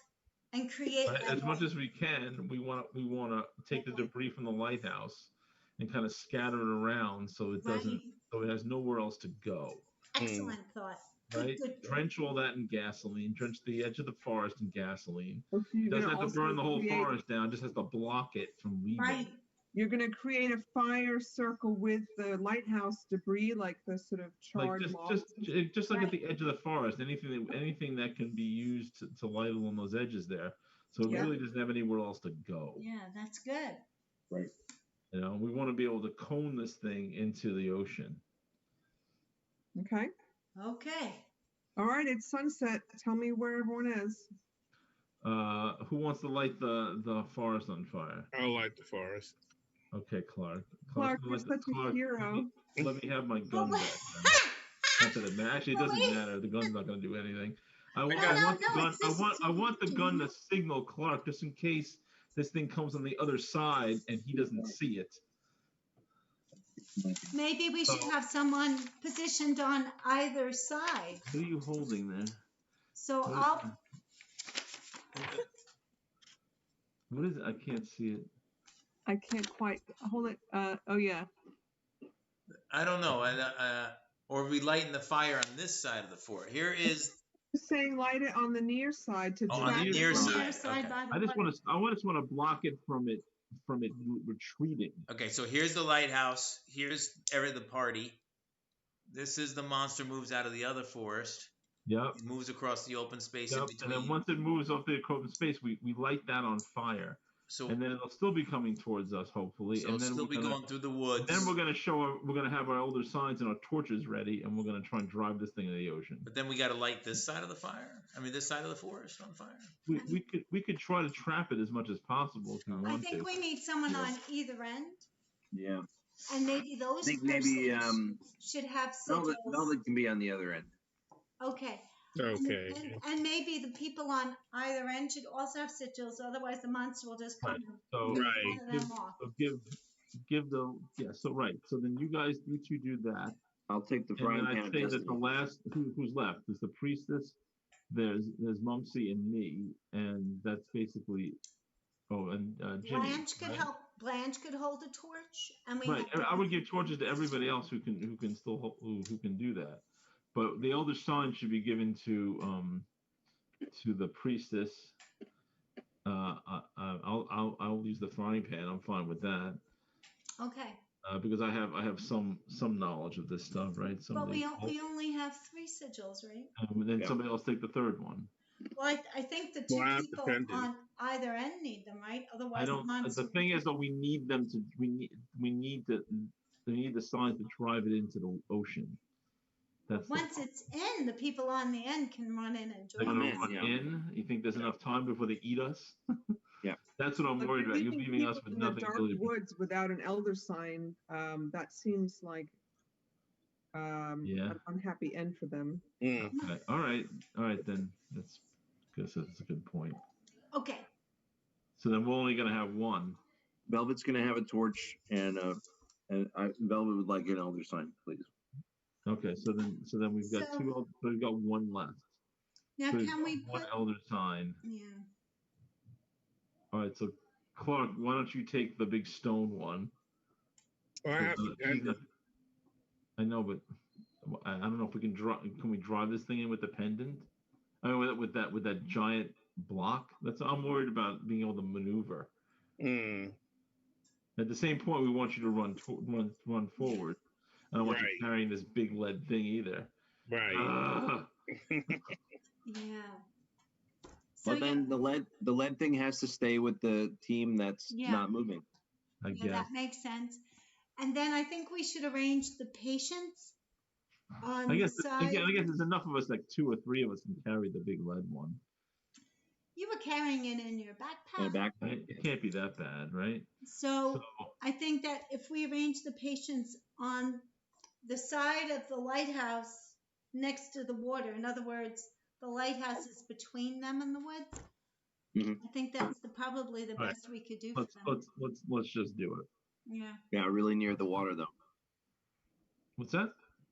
and create as much as we can. We want to take the debris from the lighthouse and kind of scatter it around so it doesn't, so it has nowhere else to go. Excellent thought. Right? Good. Drench all that in gasoline. Drench the edge of the forest in gasoline. So Doesn't have to burn the whole forest down. Just has to block it from leaving. Right. You're going to create a fire circle with the lighthouse debris, like the sort of charred logs. Just like at the edge of the forest. Anything that can be used to light along those edges there. So it really doesn't have anywhere else to go. Yeah, that's good. Right. We want to be able to cone this thing into the ocean. Okay. Okay. All right, it's sunset. Tell me where everyone is. Who wants to light the forest on fire? I'll light the forest. Okay, Clark. Clark, you're such a hero. Let me have my gun back. Not that it matters. Actually, it doesn't matter. The gun's not going to do anything. I want the gun to signal Clark just in case this thing comes on the other side and he doesn't see it. Maybe we should have someone positioned on either side. What are you holding there? So What is it? I can't see it. I can't quite hold it. Oh yeah. I don't know. Or we lighten the fire on this side of the fort. Here is. Saying light it on the near side to on the near side. Okay. I just want to block it from it retreating. Okay, so here's the lighthouse. Here's the party. This is the monster moves out of the other forest. Yep. It moves across the open space in Yep. between. And then once it moves off the open space, we light that on fire. So, and then it'll still be coming towards us, hopefully. so and it'll then still we're be gonna, going through the woods. And then we're gonna have our older signs and our torches ready, and we're gonna try and drive this thing in the ocean. But then we got to light this side of the fire. I mean, this side of the forest on fire. We could try to trap it as much as possible if we want to. I think we need someone on either end, Yeah. and maybe those I think persons should have sigils. Velvet can be on the other end. Okay. Okay. And maybe the people on either end should also have sigils, otherwise the monster will just come Right. and So, rip Right. one of them off. give the So right. So then you two do that. I'll take the And frying then pan. I'd say that the last who's left is the priestess. There's Mumsy and me, and that's basically. Oh, and Jimmy. Blanche could help. Blanche could hold a torch, and we. Right. I would give torches to everybody else who can still who can do that. But the elder sign should be given to the priestess. I'll use the frying pan. I'm fine with that. Okay. Because I have some knowledge of this stuff, right? But we only have 3 sigils, right? And then somebody else take the third one. Well, I think the 2 people on either end need them, right? Otherwise, I don't. The thing is, though, we need them to. We need the signs to drive it into the ocean. That's once it's in, the people on the end can run in and join us. In? You think there's enough time before they eat us? Yeah. That's what I'm worried about. You're leaving us with nothing. In the dark woods without an elder sign, that seems like an unhappy end for them. Mm. Okay. All right then. That's a good point. Okay. So then we're only gonna have one. Velvet's gonna have a torch, and Velvet would like an elder sign, please. Okay, so then we've got we've got one left. Now, so can we one put elder sign? Yeah. All right, so Clark, why don't you take the big stone one? I know, but I don't know if we can drive. Can we drive this thing in with the pendant? I mean, with that giant block. I'm worried about being able to maneuver. Mm. At the same point, we want you to run forward. I don't want you carrying this big lead thing either. Right. Yeah. But then the lead thing has to stay with the team that's not moving. I guess that makes sense. And then I think we should arrange the patients on the side. I guess there's enough of us, like 2 or 3 of us, can carry the big lead one. You were carrying it in your backpack. It can't be that bad, right? So I think that if we arrange the patients on the side of the lighthouse next to the water, in other words, the lighthouse is between them and the woods. Mm-hmm. I think that's probably the best we could do for them. Let's just do it. Yeah. Yeah, really near the water though. What's that?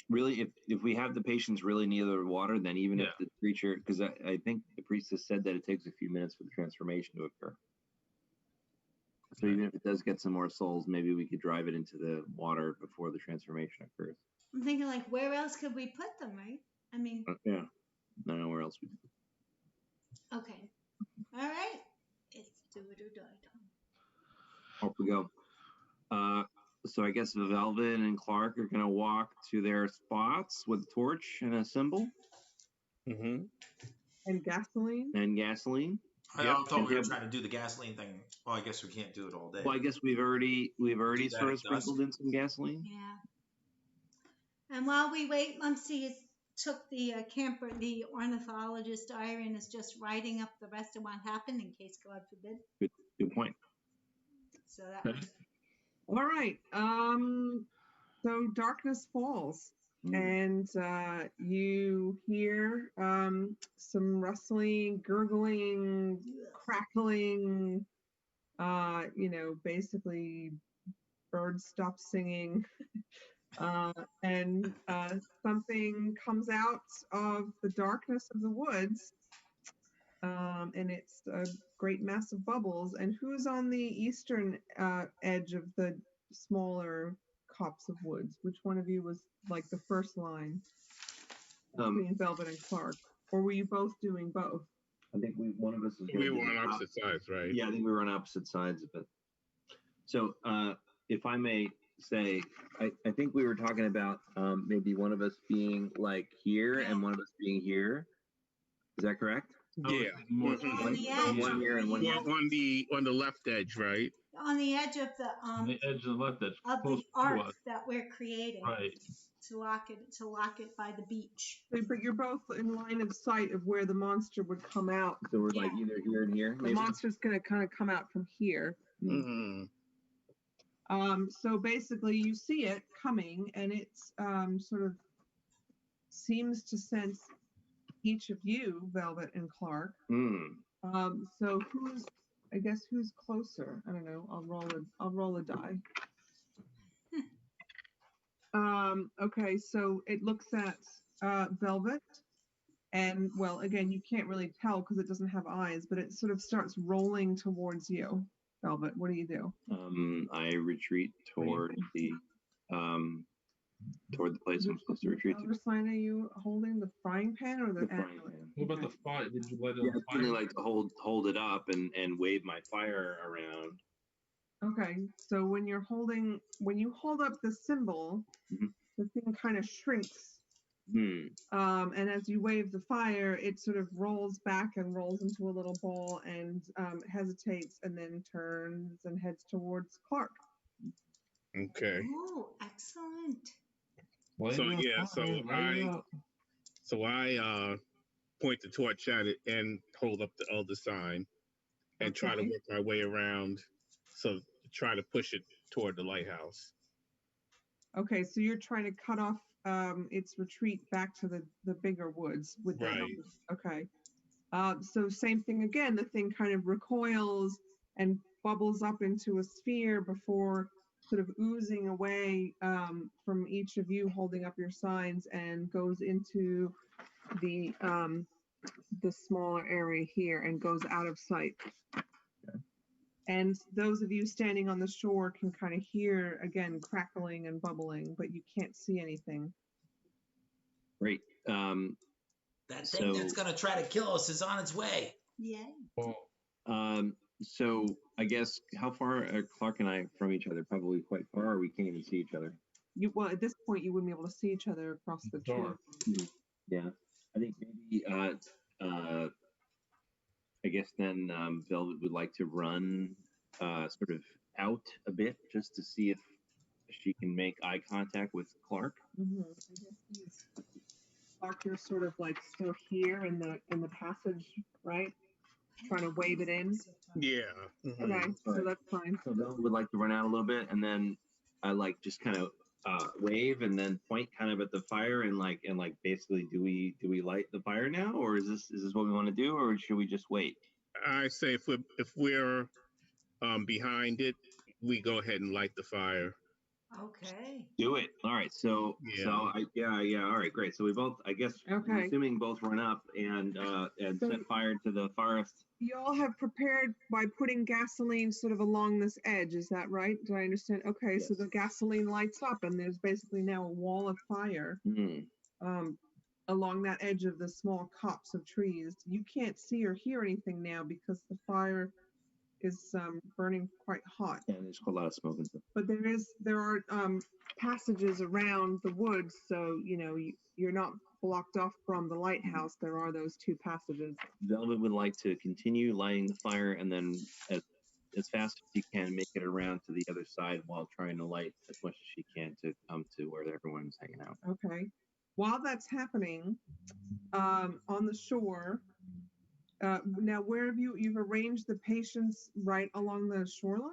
Really, if we have the patients really near the water, then even if the creature, because I think the priestess said that it takes a few minutes for the transformation to occur. So even if it does get some more souls, maybe we could drive it into the water before the transformation occurs. I'm thinking, like, where else could we put them, right? I mean. Yeah. I don't know where else we do. Okay. All right. It's do it or die time. Off we go. So I guess Velvet and Clark are going to walk to their spots with a torch and a symbol. Mm-hmm. And gasoline. I thought we were trying to do the gasoline thing. Well, I guess we can't do it all day. Well, I guess we've already sort of sprinkled in some gasoline. Yeah. And while we wait, Mumsy took the the ornithologist diary and is just writing up the rest of what happened in case, God forbid. Good point. So that. All right. So darkness falls, and you hear some rustling, gurgling, crackling. Basically, birds stop singing. And something comes out of the darkness of the woods, and it's a great mass of bubbles. And who's on the eastern edge of the smaller copse of woods? Which one of you was like the first line between Velvet and Clark? Or were you both doing both? I think one of us is. We were on opposite sides, right? Yeah, I think we were on opposite sides of it. So, if I may, say, I think we were talking about maybe one of us being like here and one of us being here. Is that correct? Yeah. More On the edge. One here and one here. On the left edge, right? On the edge of the on the edge of the left edge, of close the to arc us. that we're creating. Right. To lock it by the beach. But you're both in line of sight of where the monster would come out. So we're like either here and here. The Maybe? monster's going to kind of come out from here. Mm-hmm. So basically, you see it coming, and it's sort of seems to sense each of you, Velvet and Clark. So who's closer? I don't know. I'll roll a die. Okay, so it looks at Velvet, and well, again, you can't really tell because it doesn't have eyes, but it sort of starts rolling towards you. Velvet, what do you do? I retreat toward the place I'm supposed to retreat to. What sign are you holding? The frying pan or the frying pan? What about the fire? Did you light it on I fire? really like to hold it up and wave my fire around. Okay, so when you hold up the symbol, the thing kind of shrinks. And as you wave the fire, it sort of rolls back and rolls into a little ball and hesitates and then turns and heads towards Clark. Okay. Oh, excellent. So I point the torch at it and hold up the other sign and try to work my way around. So try to push it toward the lighthouse. Okay, so you're trying to cut off its retreat back to the bigger woods with that. Right. Okay. So same thing again. The thing kind of recoils and bubbles up into a sphere before sort of oozing away from each of you holding up your signs and goes into the smaller area here and goes out of sight. And those of you standing on the shore can kind of hear, again, crackling and bubbling, but you can't see anything. Great. That thing that's going to try to kill us is on its way. Yeah. So I guess how far are Clark and I from each other? Probably quite far, or we can't even see each other. Well, at this point, you wouldn't be able to see each other across the tree. Yeah. I think maybe I guess then Velvet would like to run sort of out a bit just to see if she can make eye contact with Clark. Clark, you're sort of like still here in the passage, right? Trying to wave it in. Yeah. Okay, so that's fine. So Velvet would like to run out a little bit, and then I like just kind of wave and then point kind of at the fire and basically do we light the fire now, or is this what we want to do, or should we just wait? I say if we're behind it, we go ahead and light the fire. Okay. Do it. All right. So all right, great. So we both, I guess, I'm assuming both run up and set fire to the forest. You all have prepared by putting gasoline sort of along this edge. Is that right? Do I understand? Okay, yes. So the gasoline lights up, and there's basically now a wall of fire along that edge of the small copse of trees. You can't see or hear anything now because the fire is burning quite hot. Yeah, there's a lot of smoke and stuff. But there are passages around the woods, so you're not blocked off from the lighthouse. There are those two passages. Velvet would like to continue lighting the fire and then as fast as she can make it around to the other side while trying to light as much as she can to come to where everyone's hanging out. Okay. While that's happening, on the shore, now where have you've arranged the patients right along the shoreline?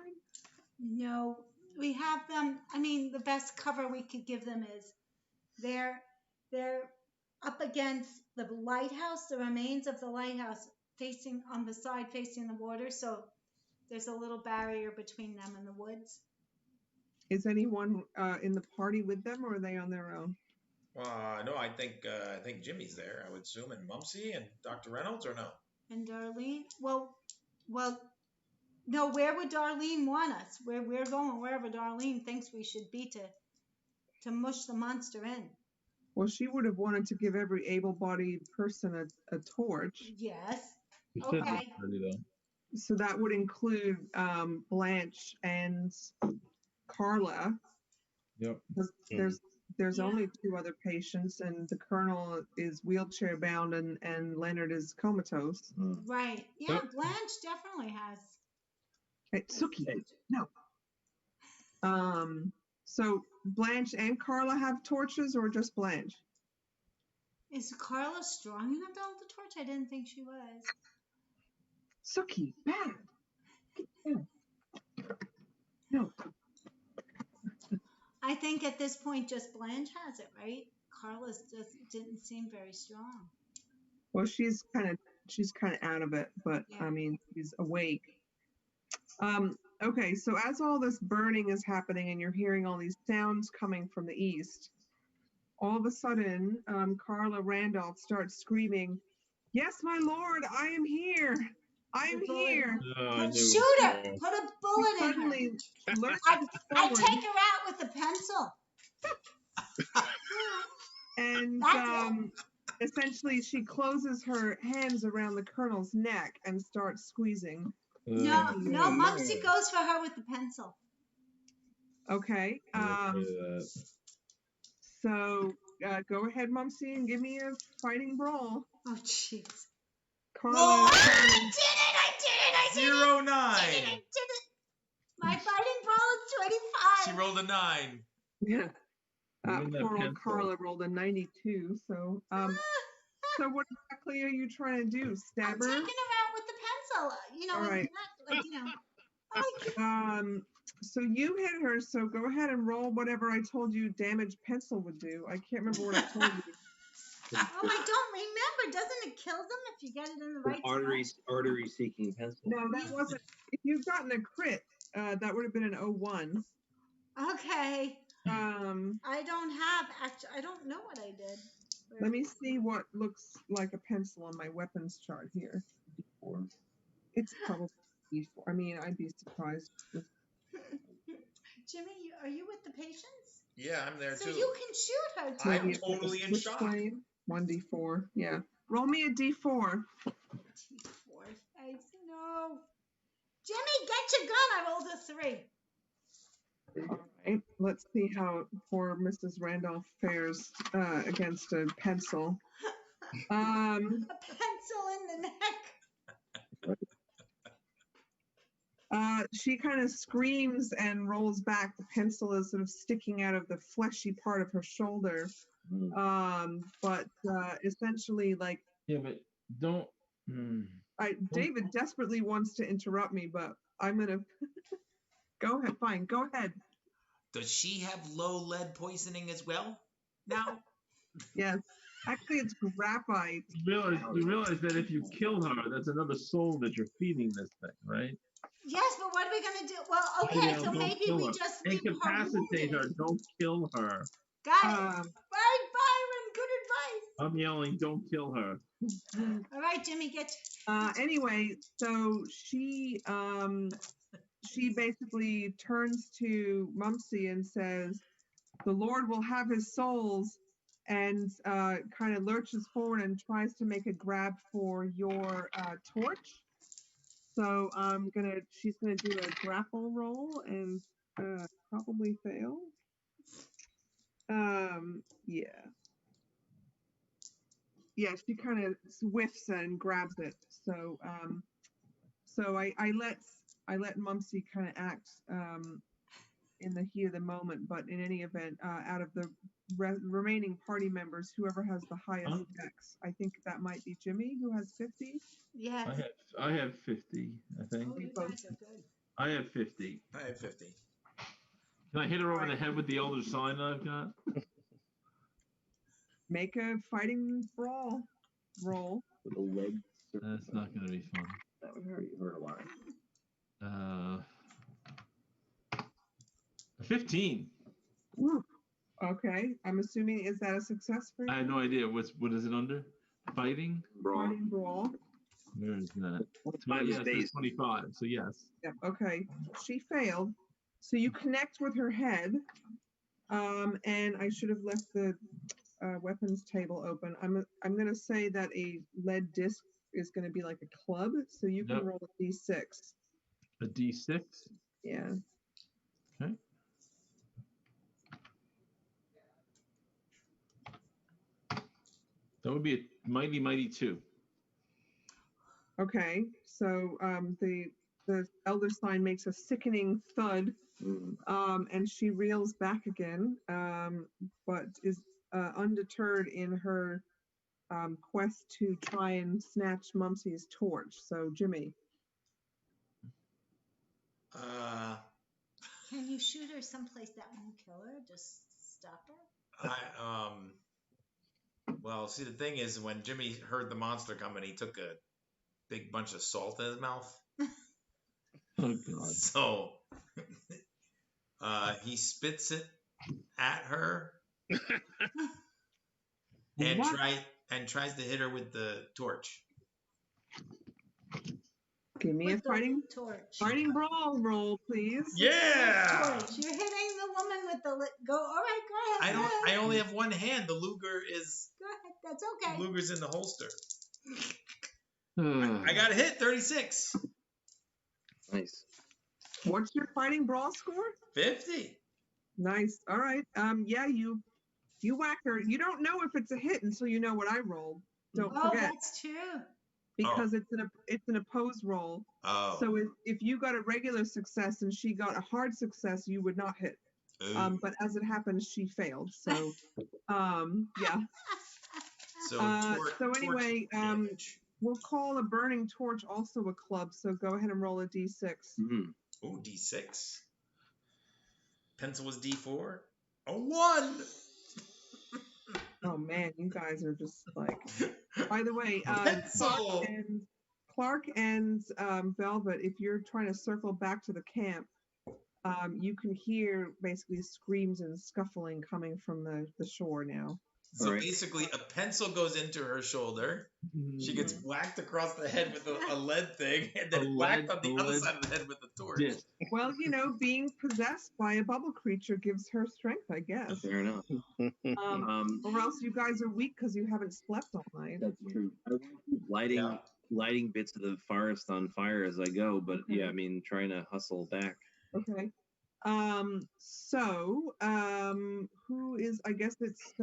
No, we have them. I mean, the best cover we could give them is they're up against the lighthouse, the remains of the lighthouse facing on the side facing the water. So there's a little barrier between them and the woods. Is anyone in the party with them, or are they on their own? No, I think Jimmy's there, I would assume, and Mumsy and Dr. Reynolds, or no? And Darlene? Well, no, where would Darlene want us? We're going wherever Darlene thinks we should be to mush the monster in. Well, she would have wanted to give every able-bodied person a torch. Yes. You okay. said that already, though. So that would include Blanche and Carla. Yep. There's Yeah. only 2 other patients, and the colonel is wheelchair bound, and Leonard is comatose. Right. Yeah, Yep. Blanche definitely has. Hey, Suki, no. So Blanche and Carla have torches, or just Blanche? Is Carla strong enough to hold the torch? I didn't think she was. Suki, bad. No. No. I think at this point just Blanche has it, right? Carla's just didn't seem very strong. Well, she's kind of out of it, but Yeah. I mean, she's awake. Okay, so as all this burning is happening and you're hearing all these sounds coming from the east, all of a sudden, Carla Randolph starts screaming, "Yes, my lord, I am here. I am here." Shoot her! Put a bullet in her. Suddenly lurches I forward, take her out with a pencil. and That's it. essentially she closes her hands around the colonel's neck and starts squeezing. No, Mumsy goes for her with the pencil. Okay. So go ahead, Mumsy, and give me a fighting brawl. Oh, jeez. Carla. Whoa, I did it! 09. I did it! My fighting brawl is 25. She rolled a 9. Yeah. Even that Poor old pencil. Carla rolled a 92. So so what exactly are you trying to do? I'm Stab taking her? her out with the pencil. You know, All with right. the neck, like, you know. So you hit her, so go ahead and roll whatever I told you damage pencil would do. I can't remember what I told you. Oh, I don't remember. Doesn't it kill them if you get it in the right spot? Artery seeking pencil. No, that wasn't. If you've gotten a crit, that would have been an 01. Okay. I don't know what I did. Let me see what looks like a pencil on my weapons chart here. D4. It's probably D4. I mean, I'd be surprised. Jimmy, are you with the patients? Yeah, I'm there so too. So you can shoot her too. I'm totally in shock. 1d4. Yeah. Roll me a d4. D4. No. Jimmy, get your gun. I rolled a 3. All right. Let's see how poor Mrs. Randolph fares against a pencil. A pencil in the neck. She kind of screams and rolls back. The pencil is sort of sticking out of the fleshy part of her shoulder. But essentially, like. Yeah, but don't. David desperately wants to interrupt me, but I'm gonna. Go ahead. Fine. Go ahead. Does she have low lead poisoning as well? Now. Yes. Actually, it's graphite. You realize that if you kill her, that's another soul that you're feeding this thing, right? Yes, but what are we going to do? Well, okay, so maybe we just leave incapacitate her. Don't kill her. Got it. Right, Byron. Good advice. I'm yelling, don't kill her. All right, Jimmy, get. Anyway, so she basically turns to Mumsy and says, "The Lord will have his souls," and kind of lurches forward and tries to make a grab for your torch. So she's gonna do a grapple roll and probably fail. Yeah, she kind of whiffs and grabs it. So so I let Mumsy kind of act in the heat of the moment, but in any event, out of the remaining party members, whoever has the highest dex, I think that might be Jimmy, who has 50. Yeah. I have 50, I think. Oh, you guys are good. I have 50. I have 50. Can I hit her over the head with the elder sign I've got? Make a fighting brawl roll. With a leg. That's not going to be fun. That would hurt a lot. 15. Ooh. Okay, I'm assuming, is that a success for you? I had no idea. What is it under? Fighting? Fighting brawl. Where is that? It's 25, so yes. Yep, okay. She failed. So you connect with her head, and I should have left the weapons table open. I'm going to say that a lead disc is going to be like a club, so you can roll a d6. A d6? Yeah. Okay. That would be a mighty 2. Okay, so the elder sign makes a sickening thud, and she reels back again, but is undeterred in her quest to try and snatch Mumsy's torch. So, Jimmy. Can you shoot her someplace that won't kill her? Just stop her? Well, see, the thing is, when Jimmy heard the monster coming, he took a big bunch of salt in his mouth. Oh God! So he spits it at her and tries to hit her with the torch. Give me with a fighting brawl roll, please. Yeah. You're hitting the woman with the go. All right, go ahead. I only have one hand. The Luger is. Go ahead. That's okay. Luger's in the holster. I got a hit, 36. Nice. What's your fighting brawl score? 50. Nice. All right. Yeah, you whack her. You don't know if it's a hit until you know what I rolled. Don't forget. Oh, that's true. Because it's an opposed roll. Oh. So if you got a regular success and she got a hard success, you would not hit. But as it happens, she failed. So yeah. So anyway, we'll call a burning torch also a club. So go ahead and roll a d6. Mm-hmm. Oh, d6. Pencil was d4. A 1. Oh man, you guys are just like. By the way, Clark and Velvet, if you're trying to circle back to the camp, you can hear basically screams and scuffling coming from the shore now. So basically, a pencil goes into her shoulder. She gets whacked across the head with a lead thing, and then whacked on the other side of the head with a torch. Yeah. Well, being possessed by a bubble creature gives her strength, I guess. Fair enough. Or else you guys are weak because you haven't slept all night. That's true. Lighting bits of the forest on fire as I go, but yeah, I mean, trying to hustle back. Okay. Who is? I guess it's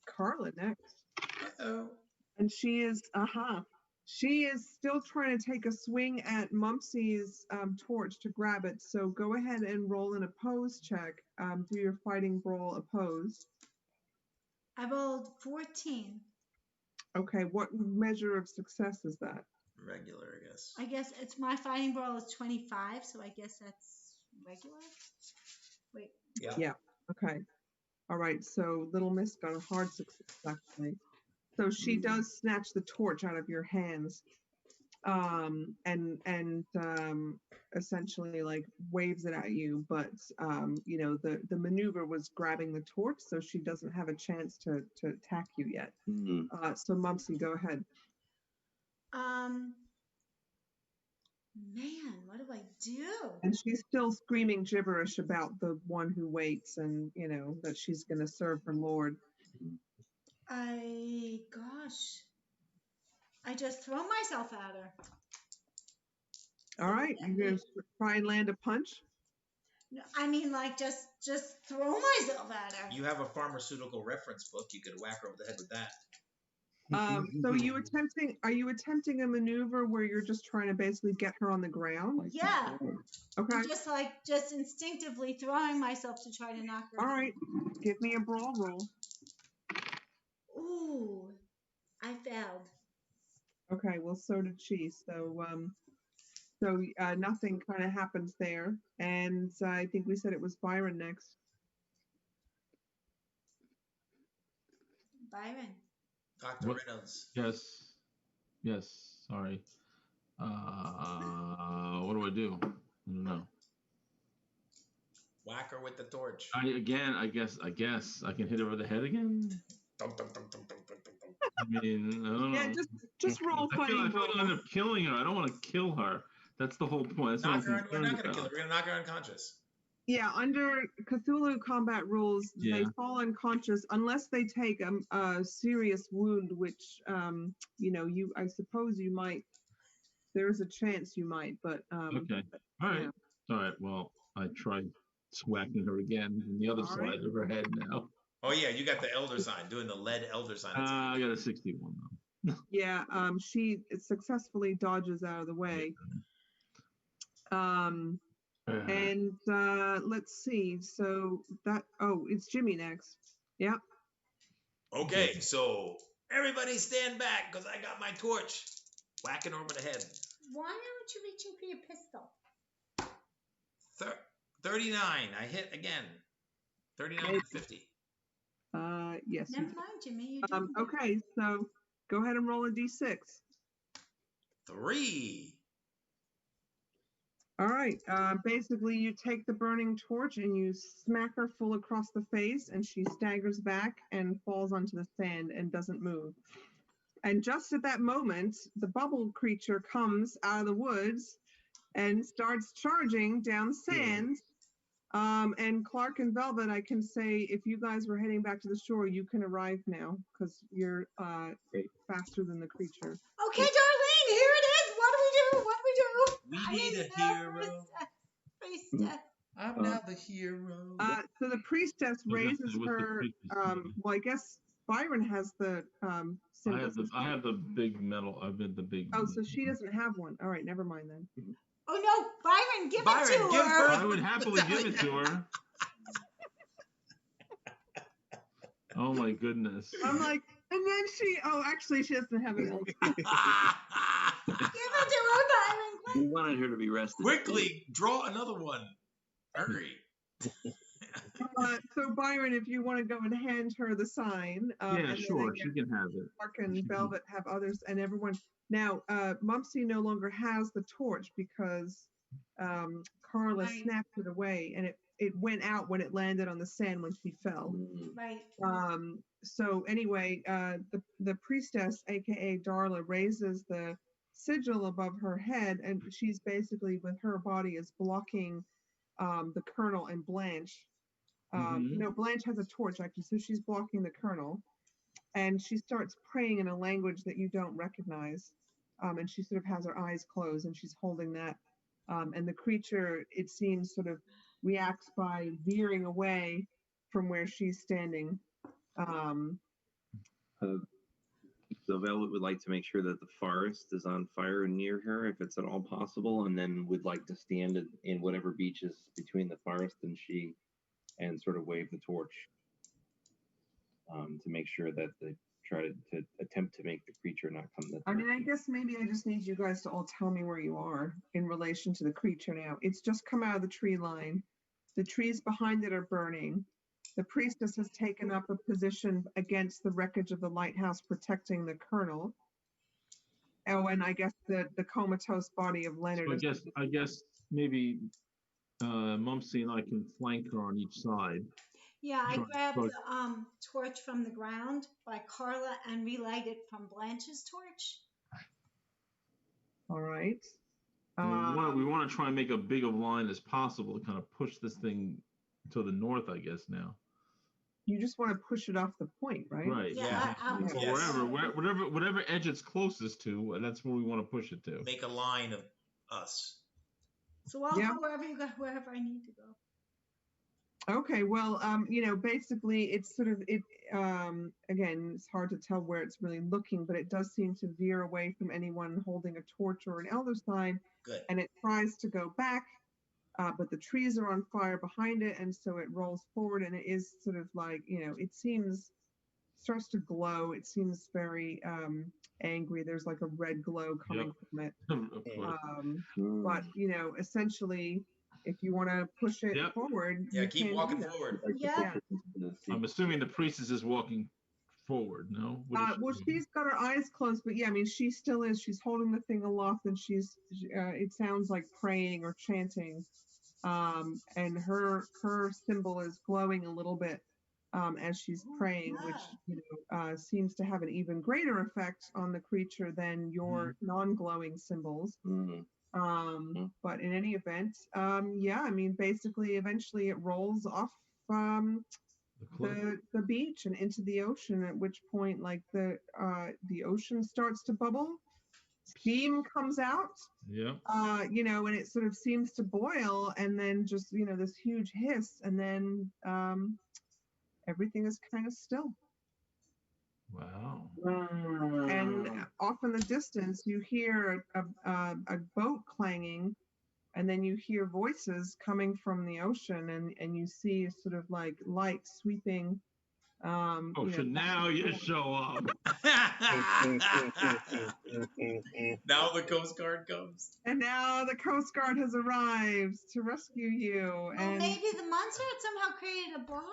Carla next. Uh-oh. And she is still trying to take a swing at Mumsy's torch to grab it. So go ahead and roll an opposed check. Do your fighting brawl opposed. I rolled 14. Okay, what measure of success is that? Regular, I guess. I guess it's my fighting brawl is 25, so I guess that's regular. Wait. Yeah. Okay. All right. So Little Miss got a hard success actually. So she does snatch the torch out of your hands, and essentially like waves it at you. But the maneuver was grabbing the torch, so she doesn't have a chance to attack you yet. Mm-hmm. So Mumsy, go ahead. Man, what do I do? And she's still screaming gibberish about the one who waits, and that she's going to serve her lord. I just throw myself at her. All right, you're going to try and land a punch? No, I mean, like, just throw myself at her. You have a pharmaceutical reference book. You could whack her over the head with that. So are you attempting a maneuver where you're just trying to basically get her on the ground? Yeah. Okay. Just instinctively throwing myself to try to knock her. All right. Give me a brawl roll. Ooh, I failed. Okay, well, so did she. So nothing kind of happens there. And I think we said it was Byron next. Byron. Dr. Reynolds. Yes. Sorry. What do I do? I don't know. Whack her with the torch. I guess I can hit her over the head again. Dum, dum, dum, dum, dum, dum, dum. I mean, I don't know. Yeah, just roll fighting. I feel like I'll end up killing her. I don't want to kill her. That's the whole point. We're not going to kill her. We're going to knock her unconscious. Yeah, under Cthulhu combat rules, they fall unconscious unless they take a serious wound, which I suppose you might. There's a chance you might, but okay. All right. All right. Well, I tried swacking her again on the other side of her head now. Oh yeah, you got the elder sign, doing the lead elder sign. I got a 61 though. Yeah, she successfully dodges out of the way. And let's see. So that it's Jimmy next. Yeah. Okay, so everybody stand back because I got my torch. Whacking over the head. Why aren't you reaching for your pistol? 39. I hit again. 39 and 50. Yes. Never mind, Jimmy. You okay, so go ahead and roll a d6. 3. All right. Basically, you take the burning torch and you smack her full across the face, and she staggers back and falls onto the sand and doesn't move. And just at that moment, the bubble creature comes out of the woods and starts charging down sand. And Clark and Velvet, I can say, if you guys were heading back to the shore, you can arrive now because you're faster than the creature. Okay, Darlene, here it is. What do we do? What do we do? We need a hero. Priestess. I'm now the hero. So the priestess raises her. Well, I guess Byron has the. I have the big metal. I've been the big. Oh, so she doesn't have one. All right, never mind then. Oh no, Byron, give it to her. I would happily give it to her. Oh my goodness. I'm like, and then actually she doesn't have it. Give it to her, Byron. We wanted her to be rested. Quickly, draw another one. Hurry. So Byron, if you want to go and hand her the sign. Yeah, sure, she can have it. Mark and Velvet have others, and everyone. Now, Mumsy no longer has the torch because Carla snapped it away, and it went out when it landed on the sand when she fell. Right. So anyway, the priestess, aka Darla, raises the sigil above her head, and she's basically, with her body, is blocking the Colonel and Blanche. No, Blanche has a torch actually, so she's blocking the Colonel, and she starts praying in a language that you don't recognize. And she sort of has her eyes closed, and she's holding that. And the creature, it seems, sort of reacts by veering away from where she's standing. So Velvet would like to make sure that the forest is on fire near her, if it's at all possible, and then would like to stand in whatever beach is between the forest and she, and sort of wave the torch to make sure that they try to attempt to make the creature not come. I mean, I guess maybe I just need you guys to all tell me where you are in relation to the creature now. It's just come out of the tree line. The trees behind it are burning. The priestess has taken up a position against the wreckage of the lighthouse, protecting the Colonel. Oh, and I guess the comatose body of Leonard. So I guess maybe Mumsy and I can flank her on each side. Yeah, I grabbed the torch from the ground by Carla and relight it from Blanche's torch. All right. We want to try and make a big of line as possible to kind of push this thing to the north, I guess now. You just want to push it off the point, right? Right. Yeah. Whatever edge it's closest to, that's where we want to push it to. Make a line of us. So I'll go wherever you go, wherever I need to go. Okay, well, basically it's sort of, again, it's hard to tell where it's really looking, but it does seem to veer away from anyone holding a torch or an elder sign. Good. And it tries to go back, but the trees are on fire behind it, and so it rolls forward, and it is sort of like, it starts to glow. It seems very angry. There's like a red glow coming from it. But, essentially, if you want to push it forward, keep walking forward. Yeah. I'm assuming the priestess is walking forward. No. Well, she's got her eyes closed, but she still is. She's holding the thing aloft, and she's. It sounds like praying or chanting, and her symbol is glowing a little bit as she's praying, which seems to have an even greater effect on the creature than your non-glowing symbols. But in any event, basically, eventually it rolls off the beach and into the ocean, at which point, like, the ocean starts to bubble, steam comes out, and it sort of seems to boil, and then just, this huge hiss, and then everything is kind of still. Wow. And off in the distance, you hear a boat clanging, and then you hear voices coming from the ocean, and you see sort of like light sweeping. So now you show up. Now the Coast Guard comes. And now the Coast Guard has arrived to rescue you. Well, And maybe the monster had somehow created a block.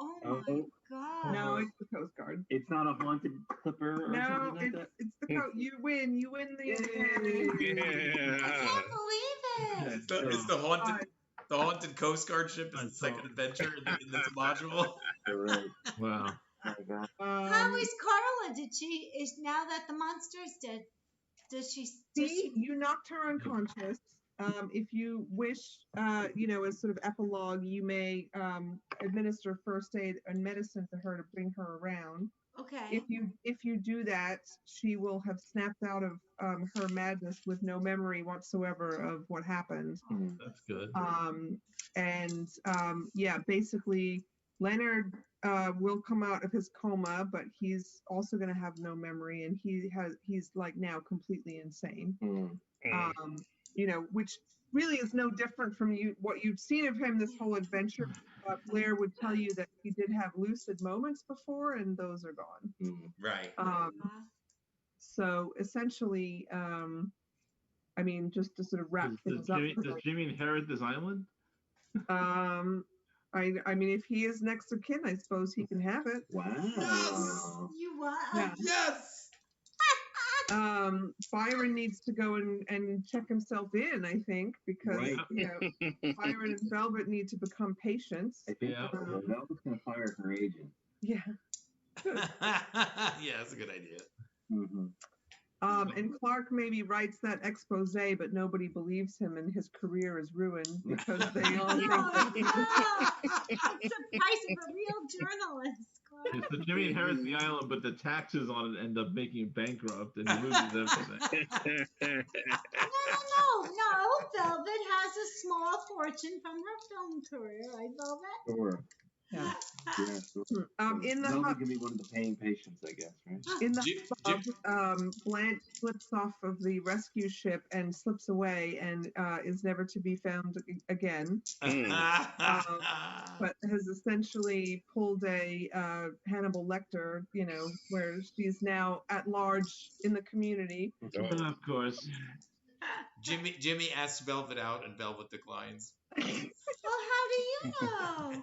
Oh my god. no, it's the Coast Guard. It's not a haunted clipper or No, something like that? it's the coast. You win. You win the I can't believe it. It's the haunted Coast Guard ship is the second adventure in this module. Right. Wow. How is Carla? Is now that the monster's dead? Does she? You knocked her unconscious. If you wish, as sort of epilogue, you may administer first aid and medicine to her to bring her around. Okay. If you do that, she will have snapped out of her madness with no memory whatsoever of what happened. That's good. Basically, Leonard will come out of his coma, but he's also going to have no memory, and he's like now completely insane. Which really is no different from what you've seen of him this whole adventure. Blair would tell you that he did have lucid moments before, and those are gone. Right. So essentially, just to sort of wrap things up. Does Jimmy inherit this island? If he is next of kin, I suppose he can have it. Wow. Yes. You what? Yeah. Yes. Byron needs to go and check himself in, I think, because Byron and Velvet need to become patients. I think Velvet's going to fire her agent. Yeah. Yeah, that's a good idea. Mm-hmm. And Clark maybe writes that expose, but nobody believes him, and his career is ruined because they all think that It's the price of a real journalist. Clark. So Jimmy inherits the island, but the taxes on it end up making him bankrupt, and he loses everything. No. Velvet has a small fortune from her film career, right, Velvet? Sure. Yeah. Sure. In the Velvet can be one of the paying patients, I guess, right? In the hub, Blanche slips off of the rescue ship and slips away and is never to be found again. But has essentially pulled a Hannibal Lecter, where she's now at large in the community. Of course. Jimmy asks Velvet out, and Velvet declines. Well, how do you know?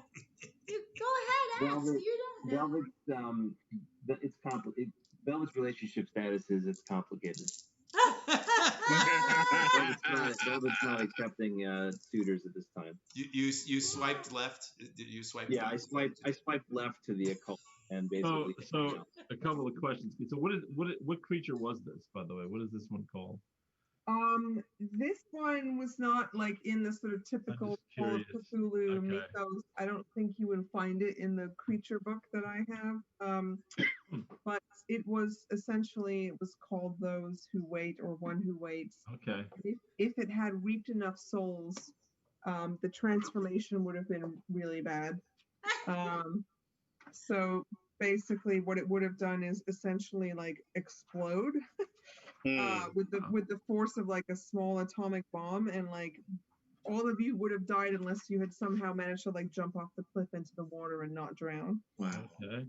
Go ahead, ask. You don't know. Velvet's it's complicated. Velvet's relationship status is complicated. Velvet's not accepting suitors at this time. You swiped left. Did you swipe? Yeah, I swiped left to the occult, and basically. So a couple of questions. So what creature was this, by the way? What is this one called? This one was not like in the sort of typical Call of Cthulhu mythos. I don't think you would find it in the creature book that I have. But it was called Those Who Wait, or One Who Waits. Okay. If it had reaped enough souls, the transformation would have been really bad. So basically what it would have done is essentially like explode. With the force of like a small atomic bomb, and like all of you would have died unless you had somehow managed to like jump off the cliff into the water and not drown. Wow. Okay.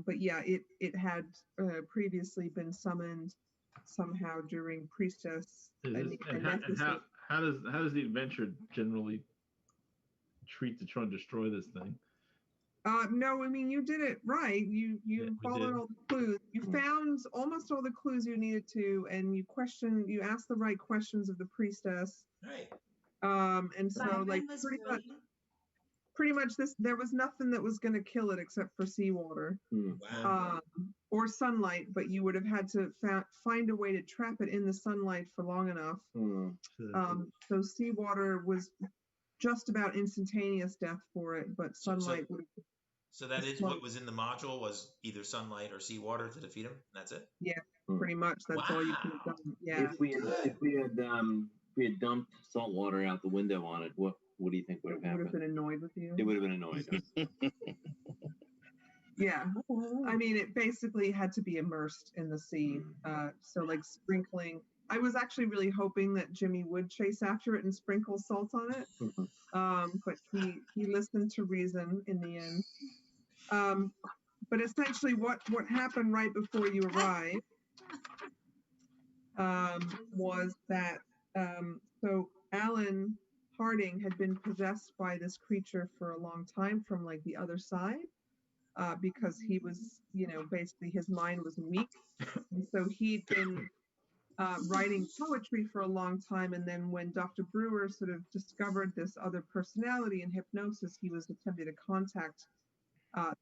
But yeah, it had previously been summoned somehow during Priestess. How does the adventure generally treat to try and destroy this thing? No, I mean, you did it right. You followed all the clues. You found almost all the clues you needed to, and you asked the right questions of the priestess. Right. And so like pretty much there was nothing that was going to kill it except for seawater. Wow. Or sunlight, but you would have had to find a way to trap it in the sunlight for long enough. So seawater was just about instantaneous death for it, but sunlight would have. So that is what was in the module, was either sunlight or seawater to defeat him. That's it. Yeah, pretty much. That's all you could have done. Yeah. If we had dumped salt water out the window on it, what what do you think would have Would have happened? been annoyed with you. It would have been annoyed. Yeah. I mean, it basically had to be immersed in the sea. So like sprinkling. I was actually really hoping that Jimmy would chase after it and sprinkle salt on it. But he listened to reason in the end. But essentially what happened right before you arrived was that so Alan Harding had been possessed by this creature for a long time from like the other side, because he was, basically his mind was weak. And so he'd been writing poetry for a long time. And then when Dr. Brewer sort of discovered this other personality in hypnosis, he was attempting to contact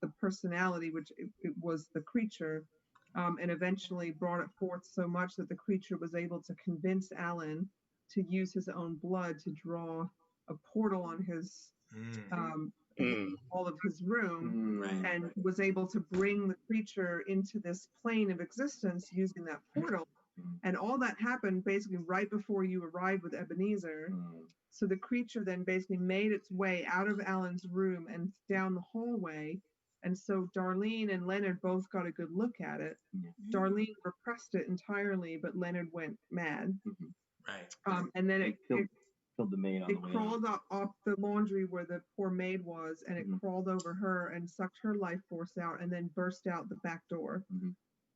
the personality, which it was the creature, and eventually brought it forth so much that the creature was able to convince Alan to use his own blood to draw a portal on his all of his room, and was able to bring the creature into this plane of existence using that portal. And all that happened basically right before you arrived with Ebenezer. So the creature then basically made its way out of Alan's room and down the hallway. And so Darlene and Leonard both got a good look at it. Darlene repressed it entirely, but Leonard went mad. Right. And then it killed the maid on the way crawled up the laundry where the poor maid was, and it crawled over her and sucked her life force out, and then burst out the back door.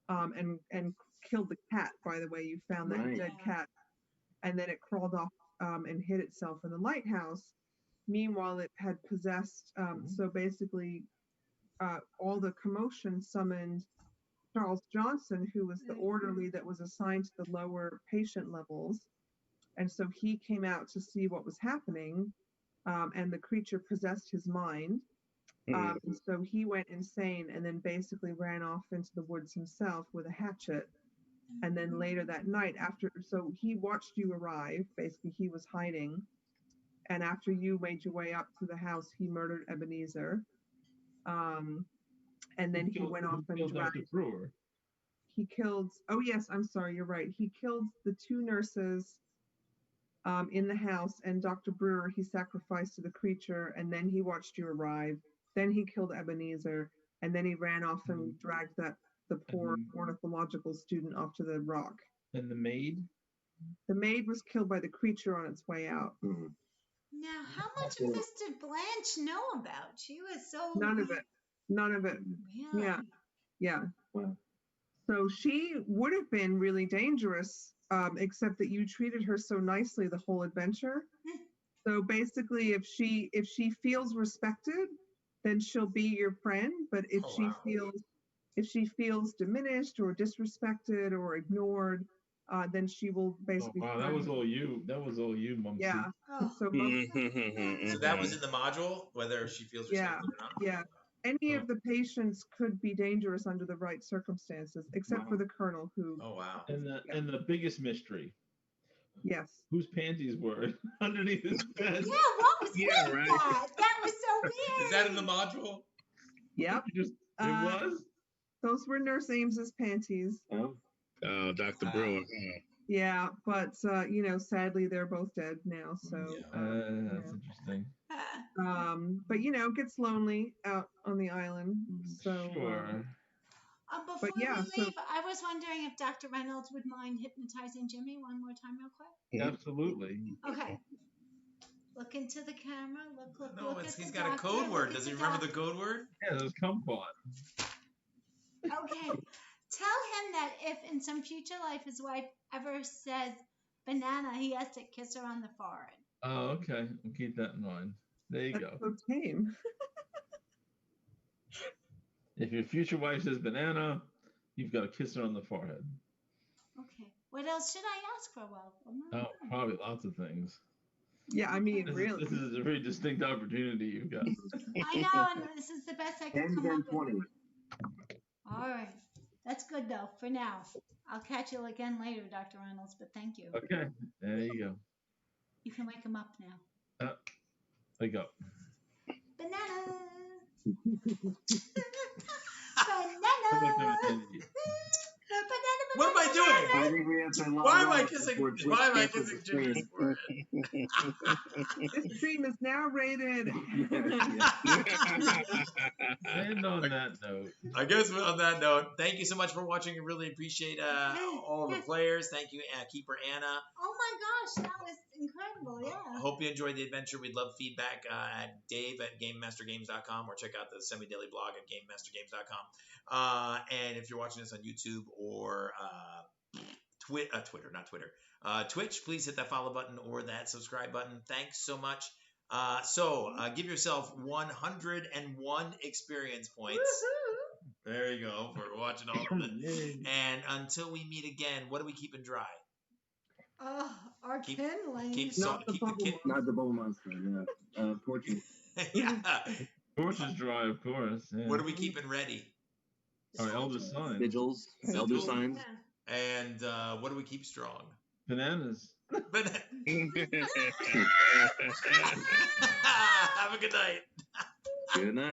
And killed the cat. By the way, you found that dead cat, and then it crawled off and hid itself in the lighthouse. Meanwhile, it had possessed. So basically, all the commotion summoned Charles Johnson, who was the orderly that was assigned to the lower patient levels, and so he came out to see what was happening, and the creature possessed his mind. So he went insane and then basically ran off into the woods himself with a hatchet. And then later that night, so he watched you arrive. Basically, he was hiding. And after you made your way up to the house, he murdered Ebenezer. And then he went off and dragged. Dr. Brewer. He killed. Oh yes, I'm sorry. You're right. He killed the 2 nurses in the house, and Dr. Brewer he sacrificed to the creature, and then he watched you arrive. Then he killed Ebenezer, and then he ran off and dragged the poor ornithological student off to the rock. And the maid? The maid was killed by the creature on its way out. Now, how much of this did Blanche know about? She was so... None of it. Really? Yeah. Wow. So she would have been really dangerous, except that you treated her so nicely the whole adventure. So basically, if she feels respected, then she'll be your friend. But if she feels diminished or disrespected or ignored, then she will basically. Oh, wow, that was all you. That was all you, Mumsy. Yeah. So that was in the module, whether she feels respected or not. Yeah. Any of the patients could be dangerous under the right circumstances, except for the Colonel, who. Oh wow. And the biggest mystery. Yes. Whose panties were underneath his bed? Yeah, what was with that? That was so weird. Is that in the module? Yep. It was? Those were Nurse Ames's panties. Oh, Dr. Brewer. Yeah, but sadly they're both dead now. So that's interesting. But it gets lonely out on the island. So sure. Before we leave, I was wondering if Dr. Reynolds would mind hypnotizing Jimmy one more time real quick. Absolutely. Okay. Look into the camera. Look. No, look at he's the got doctor. a code word. Look Does at he the remember the doctor. code word? Yeah, there's kumquat. Okay. Tell him that if in some future life his wife ever says banana, he has to kiss her on the forehead. Oh, okay. I'll keep that in mind. There you go. So tame. If your future wife says banana, you've got to kiss her on the forehead. Okay. What else should I ask for? Well, Probably lots of things. Yeah, I mean, really. This is a very distinct opportunity you've got. I know, and this is the best I can come up 20. with. All right. That's good, though, for now. I'll catch you again later, Dr. Reynolds, but thank you. Okay, there you go. You can wake him up now. Wake up. Banana! What am I doing? Why am I kissing Jimmy's forehead? This stream is now rated. And on that note, I guess on that note, thank you so much for watching. I really appreciate all the players. Thank you, Keeper Anna. Oh my gosh, that was incredible. Yeah. Hope you enjoyed the adventure. We'd love feedback at dave@gamemastergames.com or check out the semi-daily blog at gamemastergames.com. And if you're watching this on YouTube or Twitch, please hit that follow button or that subscribe button. Thanks so much. Give yourself 101 experience points. Woohoo! There you go for watching all of it. And until we meet again, what do we keep in dry? Our kindling. Not the bubble monster. Yeah. Torches. Yeah. torches dry, of course. Yeah. What are we keeping ready? Our elder sign. Vigils, elder signs. Yeah. And what do we keep strong? Bananas. Have a good night. Good night.